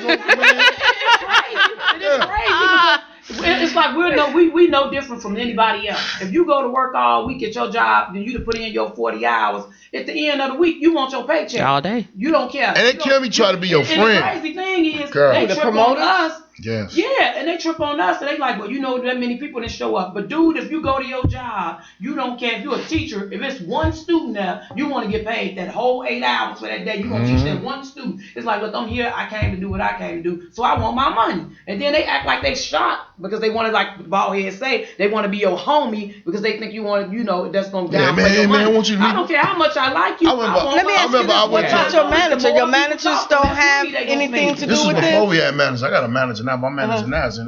[SPEAKER 2] is crazy. It's like we no different from anybody else. If you go to work all week at your job, then you to put in your 40 hours. At the end of the week, you want your paycheck
[SPEAKER 1] all day.
[SPEAKER 2] You don't care.
[SPEAKER 10] And they can't be trying to be your friend.
[SPEAKER 2] And the crazy thing is, they trip on us.
[SPEAKER 10] Yes.
[SPEAKER 2] Yeah, and they trip on us, and they like, well, you know, that many people didn't show up. But dude, if you go to your job, you don't care if you're a teacher. If it's one student there, you want to get paid that whole 8 hours for that day. You gonna teach that one student. It's like, look, I'm here. I came to do what I came to do, so I want my money. And then they act like they shocked because they want to, like Baldhead say, they want to be your homie because they think you want to, you know, that's gonna downplay your money. I don't care how much I like you.
[SPEAKER 8] Let me ask you this: what about your manager? Your managers don't have anything to do with this.
[SPEAKER 10] This is before we had managers. I got a manager now. My manager now is in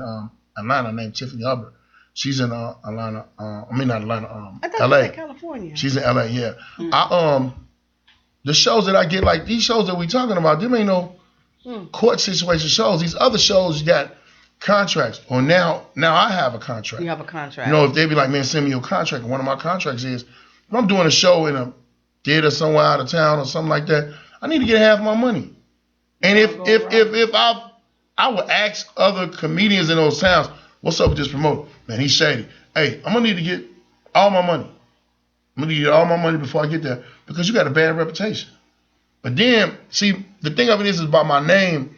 [SPEAKER 10] Atlanta, named Tiffany Hubbard. She's in Atlanta. Not Atlanta.
[SPEAKER 8] I thought
[SPEAKER 10] LA.
[SPEAKER 8] California.
[SPEAKER 10] She's in LA. Yeah. The shows that I get, like these shows that we talking about, them ain't no court situation shows. These other shows, you got contracts. Or now I have a contract.
[SPEAKER 8] You have a contract.
[SPEAKER 10] You know, if they be like, man, send me your contract. One of my contracts is, if I'm doing a show in a theater somewhere out of town or something like that, I need to get half my money. And if I would ask other comedians in those towns, what's up with this promoter? Man, he's shady. Hey, I'm gonna need to get all my money. I'm gonna need all my money before I get there because you got a bad reputation. But then, see, the thing of it is about my name.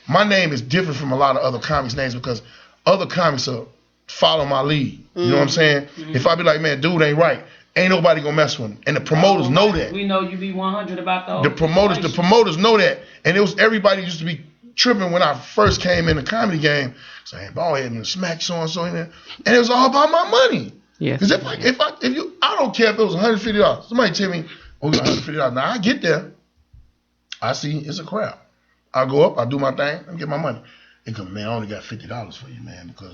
[SPEAKER 10] My name is different from a lot of other comics' names because other comics are follow my lead. You know what I'm saying? If I be like, man, dude ain't right, ain't nobody gonna mess with him. And the promoters know that.
[SPEAKER 2] We know you be 100 about those.
[SPEAKER 10] The promoters know that. And it was everybody used to be tripping when I first came in the comedy game, saying, "Baldhead and smack so and so in there," and it was all about my money.
[SPEAKER 1] Yes.
[SPEAKER 10] Because I don't care if it was $150. Somebody tell me, "Oh, $150." Now I get there, I see it's a crowd. I go up, I do my thing, I get my money. They come, man, I only got $50 for you, man, because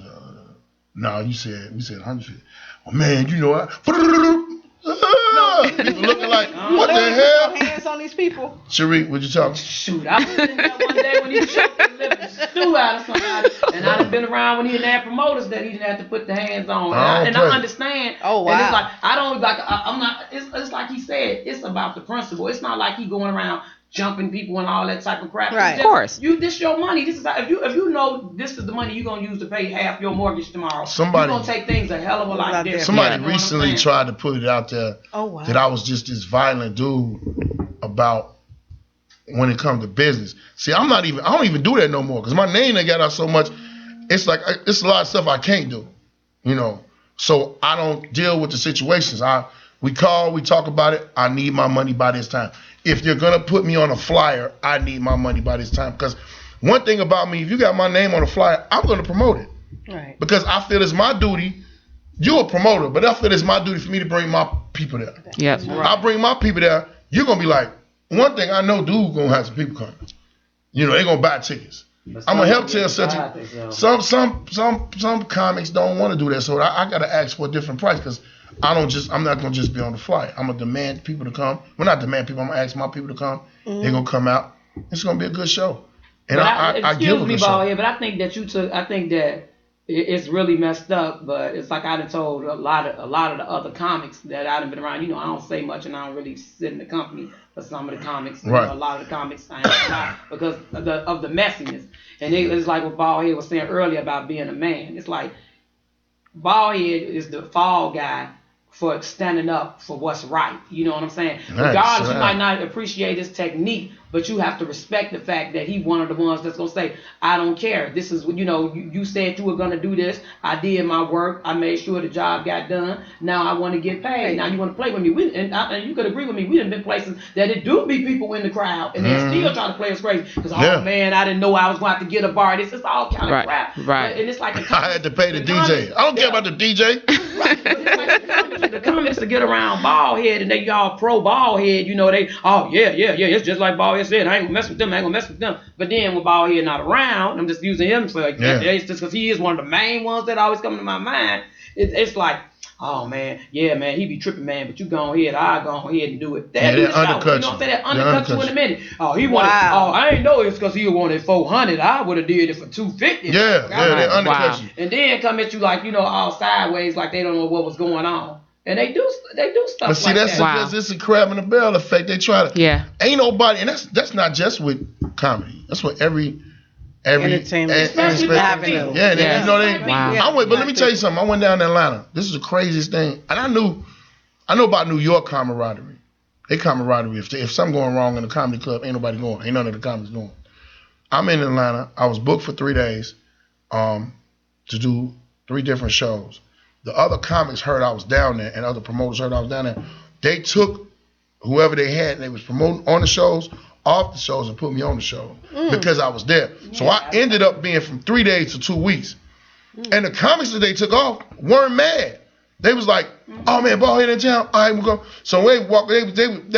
[SPEAKER 10] no, we said $150. Oh man, you know what? People looking like, what the hell?
[SPEAKER 8] Hands on these people.
[SPEAKER 10] Sheree, what you talking?
[SPEAKER 2] Shoot, I was in there one day when he choked the living stew out of somebody, and I done been around when he didn't have promoters that he didn't have to put the hands on. And I understand. Oh wow. And it's like I'm not. It's like he said. It's about the principle. It's not like he going around jumping people and all that type of crap.
[SPEAKER 8] Right.
[SPEAKER 1] Of course.
[SPEAKER 2] This your money. This is if you know this is the money you're gonna use to pay half your mortgage tomorrow. You're gonna take things a hell of a lot different.
[SPEAKER 10] Somebody recently tried to put it out there that I was just this violent dude about when it comes to business. See, I don't even do that no more because my name got out so much. It's like it's a lot of stuff I can't do, you know. So I don't deal with the situations. We call, we talk about it. I need my money by this time. If you're gonna put me on a flyer, I need my money by this time. Because one thing about me, if you got my name on a flyer, I'm gonna promote it.
[SPEAKER 8] Right.
[SPEAKER 10] Because I feel it's my duty. You're a promoter, but I feel it's my duty for me to bring my people there.
[SPEAKER 1] Yes.
[SPEAKER 10] Right. I bring my people there. You're gonna be like, one thing I know, dude, gonna have some people coming. You know, they're gonna buy tickets. I'm gonna help tell some comics don't want to do that, so I gotta ask for a different price because I'm not gonna just be on the flyer. I'm gonna demand people to come. Well, not demand people. I'm gonna ask my people to come. They're gonna come out. It's gonna be a good show. And I give a good show.
[SPEAKER 2] But I think that I think that it's really messed up. But it's like I done told a lot of the other comics that I done been around. You know, I don't say much and I don't really sit in the company for some of the comics.
[SPEAKER 10] Right.
[SPEAKER 2] You know, a lot of the comics I ain't allowed because of the messiness. And it's like what Baldhead was saying earlier about being a man. It's like Baldhead is the fall guy. for standing up for what's right. You know what I'm saying?
[SPEAKER 10] Nice,
[SPEAKER 2] Regardless,
[SPEAKER 10] right.
[SPEAKER 2] you might not appreciate his technique, but you have to respect the fact that he one of the ones that's gonna say, I don't care. This is, you said you were gonna do this. I did my work. I made sure the job got done. Now I want to get paid. Now you want to play with me. And you could agree with me. We done been places that it do be people in the crowd, and they still try to play us crazy. Because, oh man, I didn't know I was going to have to get a bar. This is all kind of crap.
[SPEAKER 1] Right.
[SPEAKER 2] And it's like
[SPEAKER 10] I had to pay the DJ. I don't care about the DJ.
[SPEAKER 2] Right, but it's like the comments to get around Baldhead, and they all pro Baldhead, they, oh yeah, it's just like Baldhead said, I ain't gonna mess with them, But then when Baldhead not around, I'm just using him, so it's just because he is one of the main ones that always come to my mind. It's like, oh man, he be tripping, man, but you go ahead, I'll go ahead and do it. That
[SPEAKER 10] undercut
[SPEAKER 2] you. You know what I'm saying? That undercut you in a minute. Oh, he wanted, I ain't know it's because he wanted 400. I would have did it for 250.
[SPEAKER 10] Yeah, they undercut you.
[SPEAKER 2] And then come at you like, all sideways, like they don't know what was going on. And they do stuff. But see,
[SPEAKER 10] that's because it's a crab in the barrel effect. They try to. Ain't nobody, and that's not just with comedy. That's what every
[SPEAKER 8] entertainment,
[SPEAKER 10] avenue. But let me tell you something. I went down to Atlanta. This is the craziest thing, and I know about New York camaraderie. They camaraderie. If something going wrong in the comedy club, ain't nobody going. Ain't none of the comics going. I'm in Atlanta. I was booked for 3 days, to do 3 different shows. The other comics heard I was down there, and other promoters heard I was down there. They took whoever they had, and they was promoting on the shows, off the shows, and put me on the show because I was there. So I ended up being from 3 days to 2 weeks. And the comics that they took off weren't mad. They was like, oh man, Baldhead in town. All right, we'll go. So they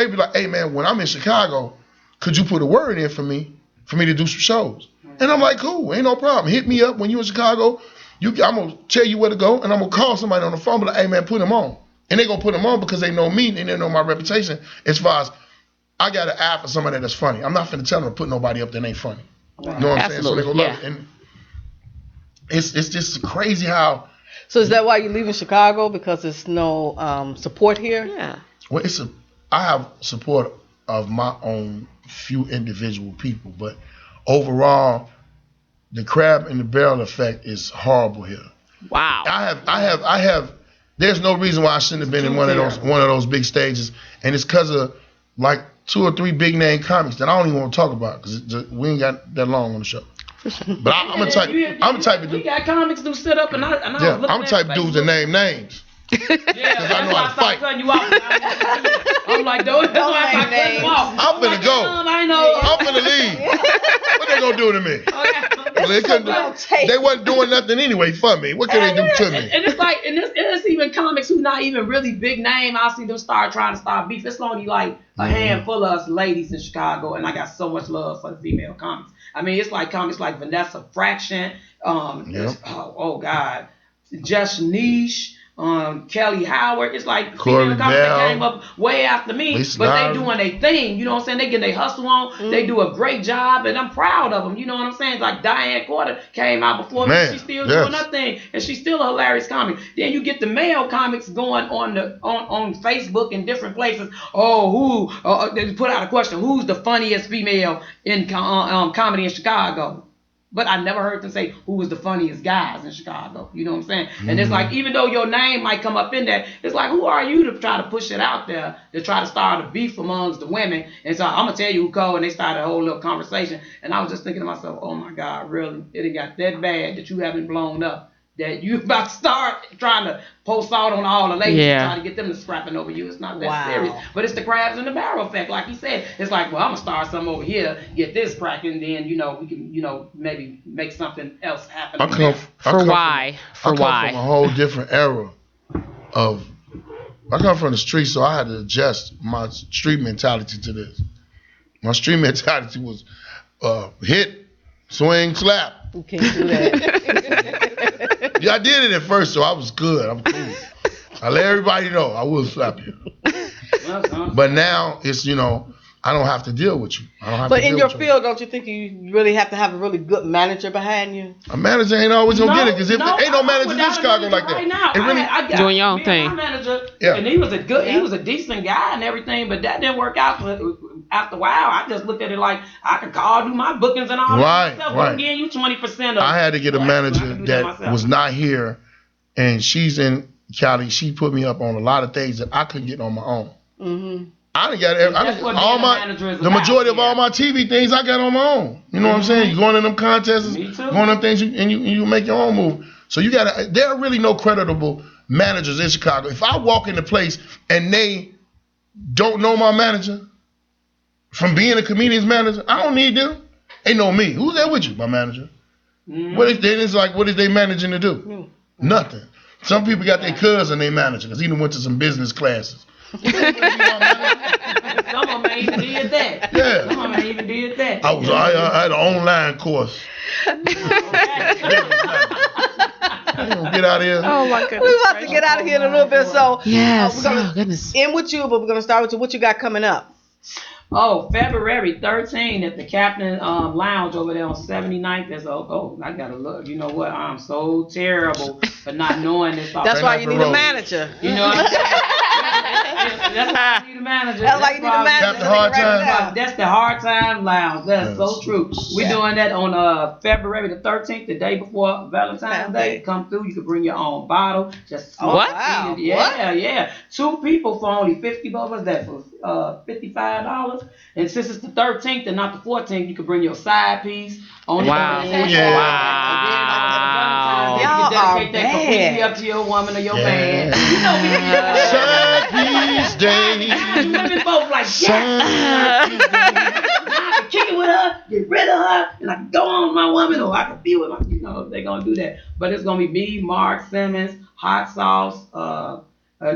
[SPEAKER 10] be like, hey man, when I'm in Chicago, could you put a word in for me to do some shows? And I'm like, cool, ain't no problem. Hit me up when you in Chicago. I'm going to tell you where to go, and I'm going to call somebody on the phone, be like, hey, man, put him on. And they're going to put him on because they know me, and they know my reputation as far as I got an eye for somebody that's funny. I'm not finna tell them to put nobody up that ain't funny. You know what I'm saying? So they going to love it. And it's just crazy how.
[SPEAKER 8] So is that why you're leaving Chicago? Because there's no support here?
[SPEAKER 1] Yeah.
[SPEAKER 10] Well, I have support of my own few individual people, but overall, the crab in the barrel effect is horrible here.
[SPEAKER 1] Wow.
[SPEAKER 10] I have. There's no reason why I shouldn't have been in one of those big stages, and it's because of like 2 or 3 big name comics that I don't even want to talk about because we ain't got that long on the show. But I'm a type of dude.
[SPEAKER 2] We got comics who sit up and I
[SPEAKER 10] I'm a type of dudes that name names. Because I know how to fight.
[SPEAKER 2] I'm like, don't name names.
[SPEAKER 10] I'm finna go. I'm finna leave. What they gonna do to me? They wasn't doing nothing anyway for me. What can they do to me?
[SPEAKER 2] And it's like, and it's even comics who not even really big name. I see them trying to start beef. It's only like a handful of us ladies in Chicago, and I got so much love for the female comics. I mean, it's like comics like Vanessa Fraction, oh God, Just Niche. Kelly Howard. It's like female comics that came up way after me, but they doing their thing. You know what I'm saying? They getting their hustle on. They do a great job, and I'm proud of them. You know what I'm saying? It's like Diane Porter came out before me. She's still doing her thing, and she's still a hilarious comic. Then you get the male comics going on Facebook and different places. Oh, they put out a question: who's the funniest female in comedy in Chicago? But I never heard them say who was the funniest guys in Chicago. You know what I'm saying? And it's like, even though your name might come up in that, it's like, who are you to try to push it out there, to try to start a beef amongst the women? And so I'm going to tell you who called, and they started a whole little conversation. And I was just thinking to myself, oh my God, really? It got that bad that you haven't blown up, that you about to start trying to post out on all the ladies and try to get them to scrapping over you. It's not that serious. But it's the crabs in the barrel effect. Like he said, it's like, well, I'm going to start something over here, get this cracking, then, we can, maybe make something else happen.
[SPEAKER 10] I come from a whole different era I come from the street, so I had to adjust my street mentality to this. My street mentality was hit, swing, slap.
[SPEAKER 8] You can't do that.
[SPEAKER 10] Yeah, I did it at first, so I was good. I'm cool. I let everybody know I will slap you. But now it's, I don't have to deal with you.
[SPEAKER 8] But in your field, don't you think you really have to have a really good manager behind you?
[SPEAKER 10] A manager ain't always gonna get it, because ain't no managers in Chicago like that.
[SPEAKER 2] Right now,
[SPEAKER 1] I got doing your own thing.
[SPEAKER 2] My manager, and he was a decent guy and everything, but that didn't work out. After a while, I just looked at it like I could do my bookings and all that stuff. Right. I'm getting you 20% of.
[SPEAKER 10] I had to get a manager that was not here, and she's in Callie, she put me up on a lot of things that I couldn't get on my own.
[SPEAKER 8] Mm-hmm.
[SPEAKER 10] I done got the majority of all my TV things I got on my own. You know what I'm saying? You going in them contests, going in them things, and you make your own move. So there are really no creditable managers in Chicago. If I walk into place and they don't know my manager from being a comedian's manager, I don't need them. They know me. Who's there with you? My manager. Mm-hmm. What is they managing to do? Mm-hmm. Nothing. Some people got their cousin they manager because he done went to some business classes.
[SPEAKER 2] Some of them ain't even did that.
[SPEAKER 10] Yeah.
[SPEAKER 2] Some of them ain't even did that.
[SPEAKER 10] I had an online course. Get out of here.
[SPEAKER 8] Oh my goodness. We're about to get out of here in a little bit. So
[SPEAKER 1] yes.
[SPEAKER 8] We're gonna end with you, but we're gonna start with you. What you got coming up?
[SPEAKER 2] Oh, February 13th at the Captain Lounge over there on 79th. I gotta look. You know what? I'm so terrible for not knowing this.
[SPEAKER 8] That's why you need a manager.
[SPEAKER 2] You know what I'm saying? That's why you need a manager.
[SPEAKER 8] That's why you need a manager.
[SPEAKER 2] That's the Hard Time Lounge. That's so true. We're doing that on February the 13th, the day before Valentine's Day. Come through. You can bring your own bottle. Just
[SPEAKER 1] what?
[SPEAKER 2] Wow. Yeah. 2 people for only $50. What's that for? $55. And since it's the 13th and not the 14th, you can bring your side piece.
[SPEAKER 1] Wow.
[SPEAKER 2] Wow. You can dedicate that completely up to your woman or your man. You know me.
[SPEAKER 10] Side piece day.
[SPEAKER 2] Women both like, yes. I can kick it with her, get rid of her, and I can go on with my woman, or I can be with my, they're going to do that. But it's going to be me, Mark Simmons, Hot Sauce,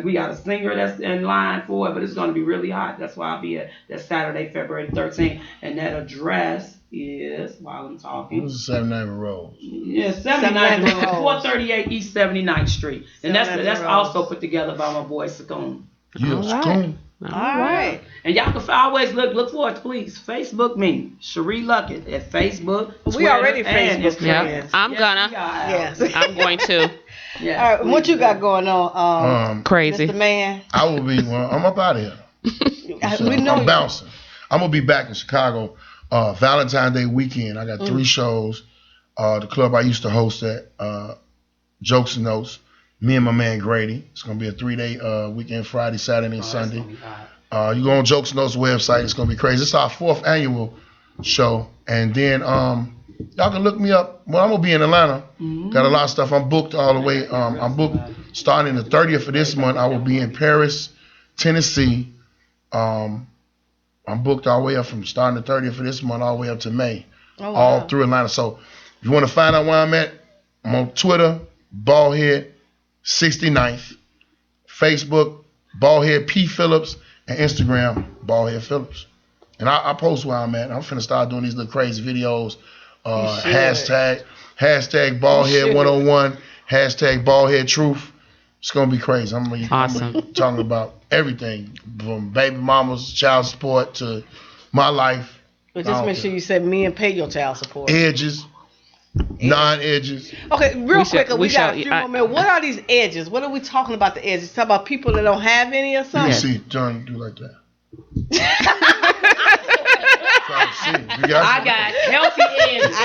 [SPEAKER 2] we got a singer that's in line for it, but it's going to be really hot. That's why I'll be at that Saturday, February 13th. And that address is, while I'm talking.
[SPEAKER 10] This is 79 Road.
[SPEAKER 2] Yeah, 79 Road, 438 East 79th Street. And that's also put together by my boy Sakone.
[SPEAKER 10] Yes, Sakone.
[SPEAKER 8] All right.
[SPEAKER 2] And y'all can always look for it, please. Facebook me, Sheree Luckett at Facebook.
[SPEAKER 8] We already Facebook friends.
[SPEAKER 1] I'm gonna.
[SPEAKER 8] Yes.
[SPEAKER 1] I'm going to.
[SPEAKER 2] Yeah.
[SPEAKER 8] All right. What you got going on?
[SPEAKER 1] Crazy.
[SPEAKER 8] Mr. Man.
[SPEAKER 10] I will be. I'm up out of here. I'm bouncing. I'm gonna be back in Chicago. Valentine's Day weekend. I got 3 shows. The club I used to host at, Jokes and Notes. Me and my man Grady. It's gonna be a 3-day weekend, Friday, Saturday, and Sunday. You go on Jokes and Notes website. It's gonna be crazy. It's our 4th annual show, and then y'all can look me up. Well, I'm gonna be in Atlanta. Got a lot of stuff. I'm booked all the way. I'm booked starting the 30th of this month. I will be in Paris, Tennessee. I'm booked all the way up from starting the 30th of this month all the way up to May, all through Atlanta. So if you want to find out where I'm at, I'm on Twitter, Baldhead 69th, Facebook, Baldhead P Phillips, and Instagram, Baldhead Phillips. And I post where I'm at. I'm finna start doing these little crazy videos. Hashtag Baldhead 101, hashtag Baldhead Truth. It's gonna be crazy. I'm gonna be talking about everything from baby mamas, child support to my life.
[SPEAKER 8] But just make sure you say me and pay your child support.
[SPEAKER 10] Edges, non-edges.
[SPEAKER 8] Okay, real quick, we got a few more minutes. What are these edges? What are we talking about? The edges? Talk about people that don't have any or something.
[SPEAKER 10] You see, John, do like that.
[SPEAKER 2] I got healthy edges.
[SPEAKER 1] I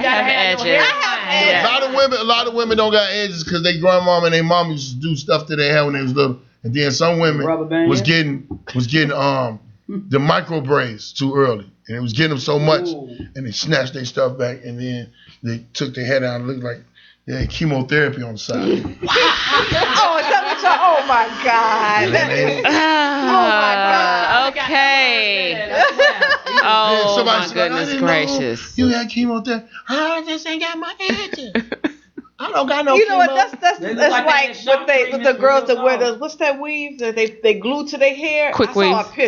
[SPEAKER 1] have edges.
[SPEAKER 10] A lot of women don't got edges because their grandmama and their mom used to do stuff to their hair when they was little, and then some women was getting the micro braids too early, and it was getting them so much, and they snatched their stuff back, and then they took their hair down and looked like they had chemotherapy on the side.
[SPEAKER 8] Oh my God! Oh my God!
[SPEAKER 1] Okay. Oh my goodness gracious!
[SPEAKER 10] You had chemotherapy. I just ain't got my edges. I don't got no.
[SPEAKER 8] You know what? That's like with the girls that wear those. What's that weave that they glue to their hair?
[SPEAKER 1] Quick weaves and
[SPEAKER 8] the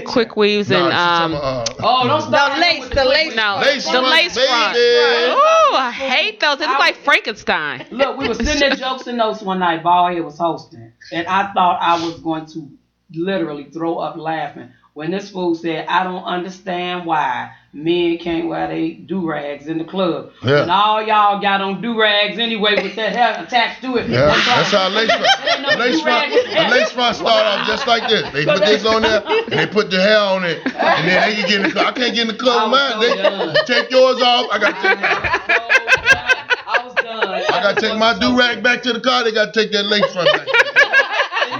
[SPEAKER 8] lace
[SPEAKER 1] front. Oh, I hate those. They look like Frankenstein.
[SPEAKER 2] Look, we were sitting at Jokes and Notes one night. Baldhead was hosting, and I thought I was going to literally throw up laughing when this fool said, "I don't understand why men can't wear they do-rags in the club." Yeah. And all y'all got on do-rags anyway with that hair attached to it.
[SPEAKER 10] Yeah, that's how a lace front start off just like this. They put this on there, and they put the hair on it, and then they can get in the club. I can't get in the club with mine. Take yours off. I got to take mine.
[SPEAKER 2] I was done. I
[SPEAKER 10] gotta take my do-rag back to the car. They gotta take that lace front back.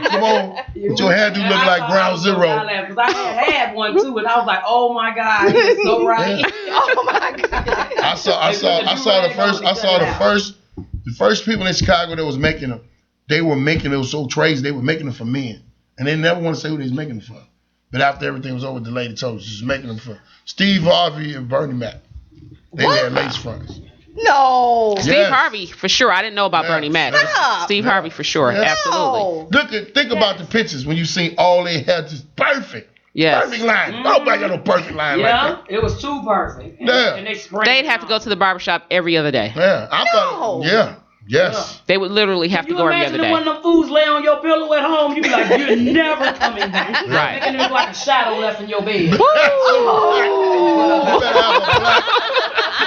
[SPEAKER 10] Come on, with your hairdo looking like ground zero.
[SPEAKER 2] Because I had one too, and I was like, oh my God, he's so right. Oh my God.
[SPEAKER 10] I saw the first people in Chicago that was making them. They were making it was so crazy. They were making them for men, and they never want to say who they was making them for. But after everything was over, the lady told us she was making them for Steve Harvey and Bernie Mac. They had lace fronts.
[SPEAKER 8] No.
[SPEAKER 1] Steve Harvey for sure. I didn't know about Bernie Mac. Steve Harvey for sure.
[SPEAKER 10] Yeah.
[SPEAKER 1] Absolutely.
[SPEAKER 10] Think about the pictures when you see all they had just perfect.
[SPEAKER 1] Yes.
[SPEAKER 10] Perfect line. Nobody got no perfect line like that.
[SPEAKER 2] It was too perfect. And
[SPEAKER 1] they'd have to go to the barbershop every other day.
[SPEAKER 10] Yeah. I thought. Yeah. Yes.
[SPEAKER 1] They would literally have to go every other day.
[SPEAKER 2] When them fools lay on your pillow at home, you'd be like, you're never coming back.
[SPEAKER 1] Right.
[SPEAKER 2] Making it look like a shadow left in your bed.
[SPEAKER 10] You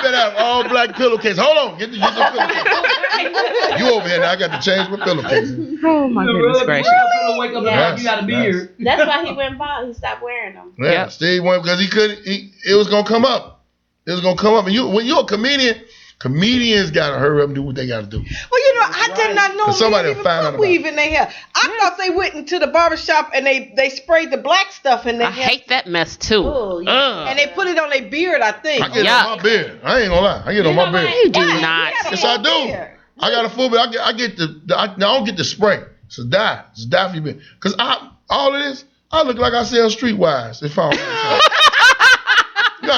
[SPEAKER 10] better have all black pillowcase. Hold on. Get the pillowcase. You over here now. I got to change my pillowcase.
[SPEAKER 1] Oh my goodness gracious.
[SPEAKER 2] Wake up and you got a beard.
[SPEAKER 3] That's why he went bald. He stopped wearing them.
[SPEAKER 10] Yeah. Steve went because he couldn't. It was gonna come up. It was gonna come up. And when you're a comedian. Comedians gotta hurry up and do what they gotta do.
[SPEAKER 8] Well, I did not know
[SPEAKER 10] somebody
[SPEAKER 8] even put weave in their hair. I thought they went into the barbershop and they sprayed the black stuff in their hair.
[SPEAKER 1] I hate that mess too.
[SPEAKER 8] Ooh, and they put it on their beard, I think.
[SPEAKER 10] I get it on my beard. I ain't gonna lie. I get it on my beard.
[SPEAKER 1] You do not.
[SPEAKER 10] Yes, I do. I got a full beard. I don't get the spray. It's a dye. It's a dye for your beard. Cause all of this, I look like I sell streetwise. If I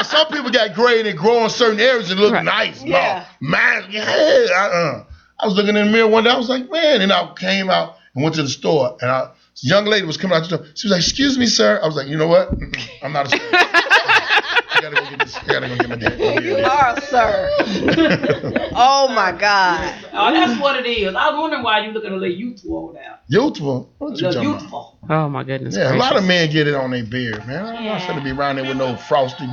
[SPEAKER 10] some people got gray and they grow in certain areas and look nice.
[SPEAKER 8] Yeah.
[SPEAKER 10] I was looking in the mirror one day. I was like, man. And I came out and went to the store. And this young lady was coming out the store. She was like, excuse me, sir. I was like, you know what? I'm not a sir. I gotta go get this. I gotta go get my dad.
[SPEAKER 8] You are a sir. Oh, my God.
[SPEAKER 2] Oh, that's what it is. I was wondering why you looking a little youthful now.
[SPEAKER 10] Youthful? What you talking
[SPEAKER 2] youthful.
[SPEAKER 10] about?
[SPEAKER 1] Oh, my goodness.
[SPEAKER 10] Yeah, gracious. A lot of men get it on their beard, man. I'm not finna be around there with no frosting.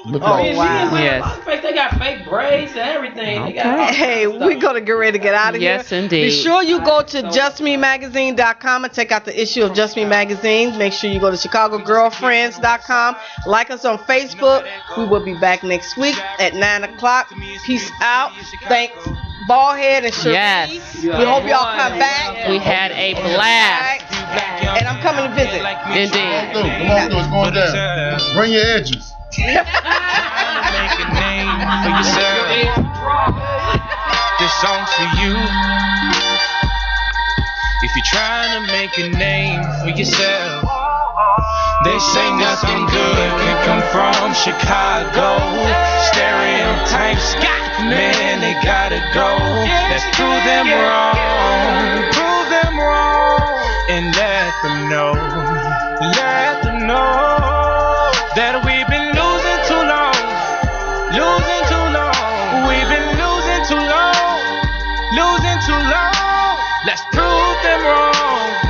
[SPEAKER 2] Wow. Yes. They got fake braids and everything.
[SPEAKER 8] Okay. Hey, we're going to get ready to get out of here.
[SPEAKER 1] Yes, indeed.
[SPEAKER 8] Be sure you go to justmemagazine.com and check out the issue of Just Me Magazine. Make sure you go to chicagogirlfriends.com. Like us on Facebook. We will be back next week at 9 o'clock. Peace out. Thanks, Baldhead and Sheree.
[SPEAKER 1] Yes.
[SPEAKER 8] We hope y'all come back.
[SPEAKER 1] We had a blast.
[SPEAKER 8] And I'm coming to visit.
[SPEAKER 1] Indeed.
[SPEAKER 10] Come on through. It's going down. Bring your edges.
[SPEAKER 5] Make a name for yourself. This song's for you. If you're trying to make a name for yourself, they say nothing good can come from Chicago. Stereotypes, man, they gotta go. Let's prove them wrong. Prove them wrong. And let them know. Let them know that we've been losing too long. Losing too long. We've been losing too long. Losing too long. Let's prove them wrong.